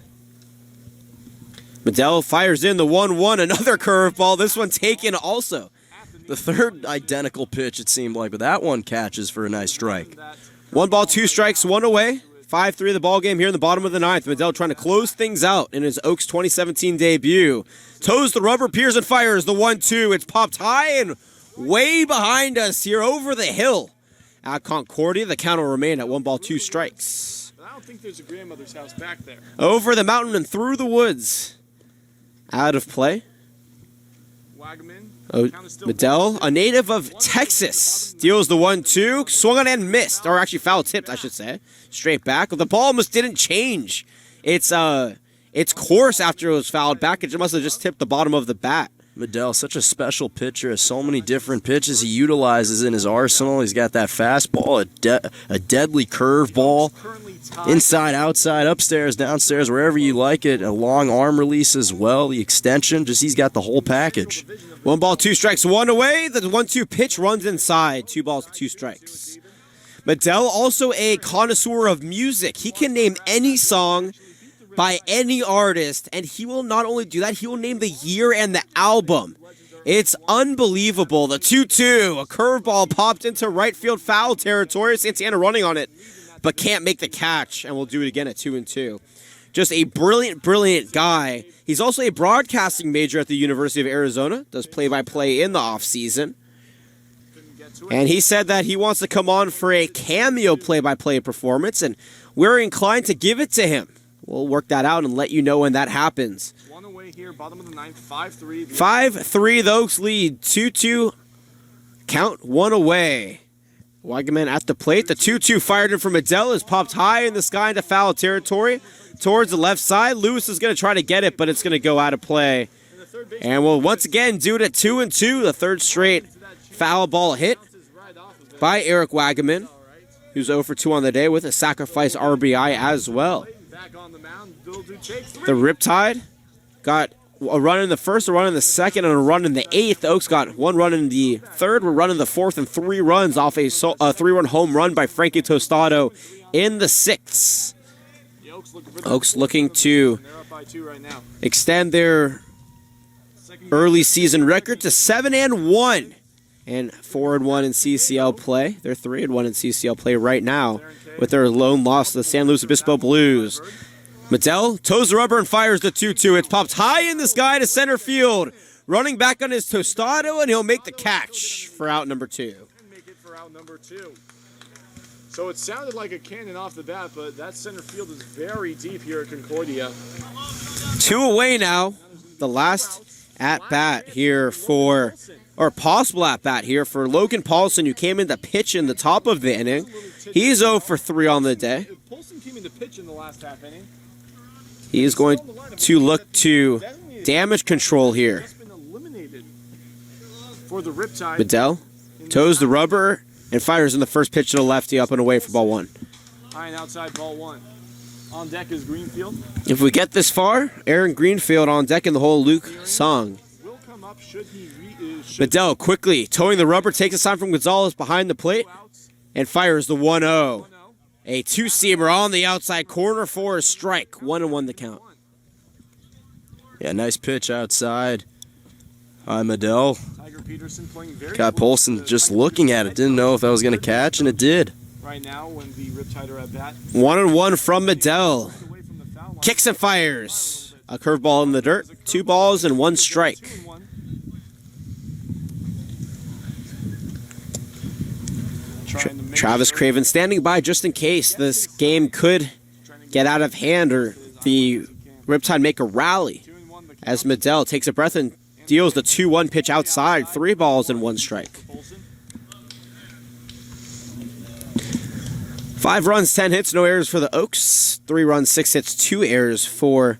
[SPEAKER 2] Medell fires in the 1-1, another curveball, this one taken also.
[SPEAKER 3] The third identical pitch, it seemed like, but that one catches for a nice strike.
[SPEAKER 2] 1 ball, 2 strikes, 1 away. 5-3 the ball game here in the bottom of the 9th. Medell trying to close things out in his Oaks 2017 debut. Toes the rubber, Pearson fires the 1-2. It's popped high and way behind us here over the hill. At Concordia, the count will remain at 1 ball, 2 strikes.
[SPEAKER 5] I don't think there's a grandmother's house back there.
[SPEAKER 2] Over the mountain and through the woods. Out of play. Medell, a native of Texas, deals the 1-2, swung on and missed, or actually foul tipped, I should say. Straight back. The ball almost didn't change its course after it was fouled back. It must have just tipped the bottom of the bat.
[SPEAKER 3] Medell, such a special pitcher, has so many different pitches he utilizes in his arsenal. He's got that fastball, a deadly curveball, inside, outside, upstairs, downstairs, wherever you like it. A long arm release as well, the extension, he's got the whole package.
[SPEAKER 2] 1 ball, 2 strikes, 1 away. The 1-2 pitch runs inside. 2 balls, 2 strikes. Medell, also a connoisseur of music. He can name any song by any artist, and he will not only do that, he will name the year and the album. It's unbelievable. The 2-2, a curveball popped into right field foul territory. Santana running on it, but can't make the catch, and we'll do it again at 2-2. Just a brilliant, brilliant guy. He's also a broadcasting major at the University of Arizona, does play-by-play in the offseason. And he said that he wants to come on for a cameo play-by-play performance, and we're inclined to give it to him. We'll work that out and let you know when that happens.
[SPEAKER 5] 1 away here, bottom of the 9th, 5-3.
[SPEAKER 2] 5-3, the Oaks lead. 2-2, count 1 away. Wagaman at the plate. The 2-2 fired in from Medell is popped high in the sky into foul territory towards the left side. Lewis is going to try to get it, but it's going to go out of play. And we'll once again do it at 2-2, the third straight foul ball hit by Eric Wagaman, who's 0 for 2 on the day with a sacrifice RBI as well. The Riptide got a run in the first, a run in the second, and a run in the 8th. The Oaks got 1 run in the 3rd, we're running the 4th, and 3 runs off a 3-run home run by Frankie Tostado in the 6th. Oaks looking to extend their early season record to 7-1 and 4-1 in CCL play. They're 3-1 in CCL play right now with their lone loss to the San Luis Obispo Blues. Medell toes the rubber and fires the 2-2. It's popped high in the sky to center field. Running back on his Tostado, and he'll make the catch for out number 2.
[SPEAKER 5] So it sounded like a cannon off the bat, but that center field is very deep here at Concordia.
[SPEAKER 2] 2 away now. The last at-bat here for, or possible at-bat here for Logan Paulson, who came in to pitch in the top of the inning. He's 0 for 3 on the day.
[SPEAKER 5] Paulson came in to pitch in the last half inning.
[SPEAKER 2] He's going to look to damage control here.
[SPEAKER 5] Been eliminated for the Riptide.
[SPEAKER 2] Bedell toes the rubber and fires in the first pitch to the lefty up and away for ball 1.
[SPEAKER 5] High and outside, ball 1. On deck is Greenfield.
[SPEAKER 2] If we get this far, Aaron Greenfield on deck in the hole, Luke Song.
[SPEAKER 5] Will come up should he
[SPEAKER 2] Bedell quickly towing the rubber, takes a sign from Gonzalez behind the plate and fires the 1-0. A two-seamer on the outside corner for a strike. 1-1 the count.
[SPEAKER 3] Yeah, nice pitch outside. Medell.
[SPEAKER 5] Tiger Peterson playing very
[SPEAKER 3] Got Paulson just looking at it. Didn't know if that was going to catch, and it did.
[SPEAKER 5] right now when the Riptide are at bat.
[SPEAKER 2] 1-1 from Medell. Kicks and fires. A curveball in the dirt. 2 balls and 1 strike. Travis Craven standing by just in case this game could get out of hand or the Riptide make a rally. As Medell takes a breath and deals the 2-1 pitch outside. 3 balls and 1 strike. 5 runs, 10 hits, no errors for the Oaks. 3 runs, 6 hits, 2 errors for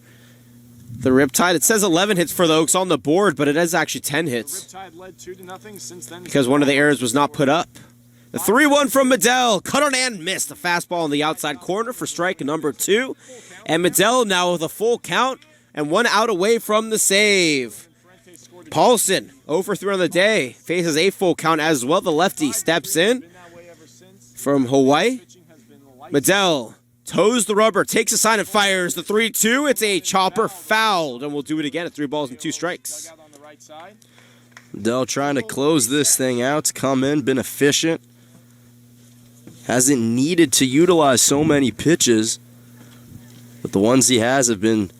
[SPEAKER 2] the Riptide. It says 11 hits for the Oaks on the board, but it is actually 10 hits because one of the errors was not put up. The 3-1 from Medell. Cut on and missed. A fastball in the outside corner for strike number 2. And Medell now with a full count and 1 out away from the save. Paulson, 0 for 3 on the day, faces a full count as well. The lefty steps in from Hawaii. Medell toes the rubber, takes a sign and fires the 3-2. It's a chopper fouled, and we'll do it again at 3 balls and 2 strikes.
[SPEAKER 3] Medell trying to close this thing out, to come in, been efficient. Hasn't needed to utilize so many pitches, but the ones he has have been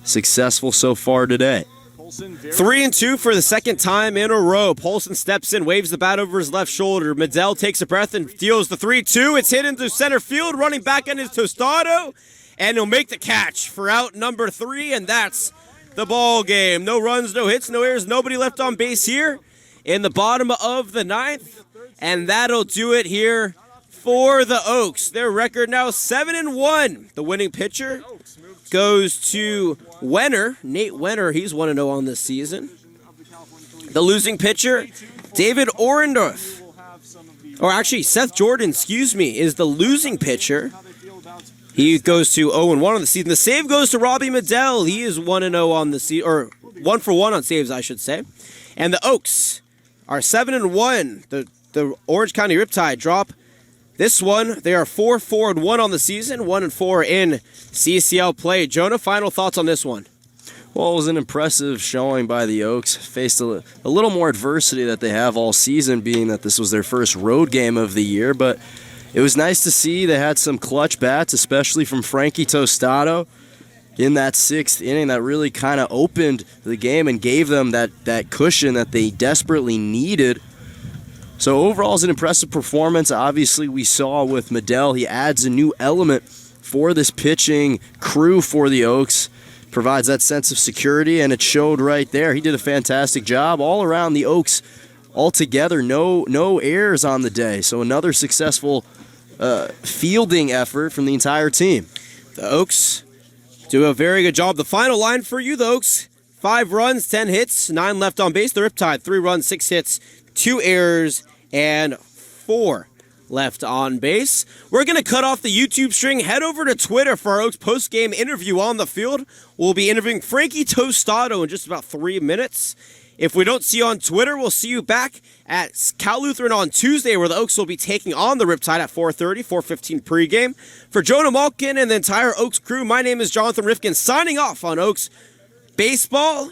[SPEAKER 3] successful so far today.
[SPEAKER 2] 3-2 for the second time in a row. Paulson steps in, waves the bat over his left shoulder. Medell takes a breath and deals the 3-2. It's hit into center field, running back on his Tostado, and he'll make the catch for out number 3, and that's the ball game. No runs, no hits, no errors, nobody left on base here in the bottom of the 9th, and that'll do it here for the Oaks. Their record now 7-1. The winning pitcher goes to Wenner, Nate Wenner. He's 1-0 on this season. The losing pitcher, David Orendorf. Or actually, Seth Jordan, is the losing pitcher. He goes to 0-1 on the season. The save goes to Robbie Medell. He is 1-0 on the season, or 1 for 1 on saves, I should say. And the Oaks are 7-1. The Orange County Riptide drop this one. They are 4-4-1 on the season, 1-4 in CCL play. Jonah, final thoughts on this one?
[SPEAKER 3] Well, it was an impressive showing by the Oaks. Faced a little more adversity that they have all season, being that this was their first road game of the year. But it was nice to see they had some clutch bats, especially from Frankie Tostado in that 6th inning that really kind of opened the game and gave them that cushion that they desperately needed. So overall, it's an impressive performance. Obviously, we saw with Medell, he adds a new element for this pitching crew for the Oaks. Provides that sense of security, and it showed right there. He did a fantastic job all around the Oaks. Altogether, no errors on the day. So another successful fielding effort from the entire team.
[SPEAKER 2] The Oaks do a very good job. The final line for you, the Oaks: 5 runs, 10 hits, 9 left on base. The Riptide, 3 runs, 6 hits, 2 errors, and 4 left on base. We're going to cut off the YouTube string, head over to Twitter for our Oaks post-game interview on the field. We'll be interviewing Frankie Tostado in just about 3 minutes. If we don't see you on Twitter, we'll see you back at Cal Lutheran on Tuesday, where the Oaks will be taking on the Riptide at 4:30, 4:15 pregame. For Jonah Malkin and the entire Oaks crew, my name is Jonathan Rifkin, signing off on Oaks Baseball.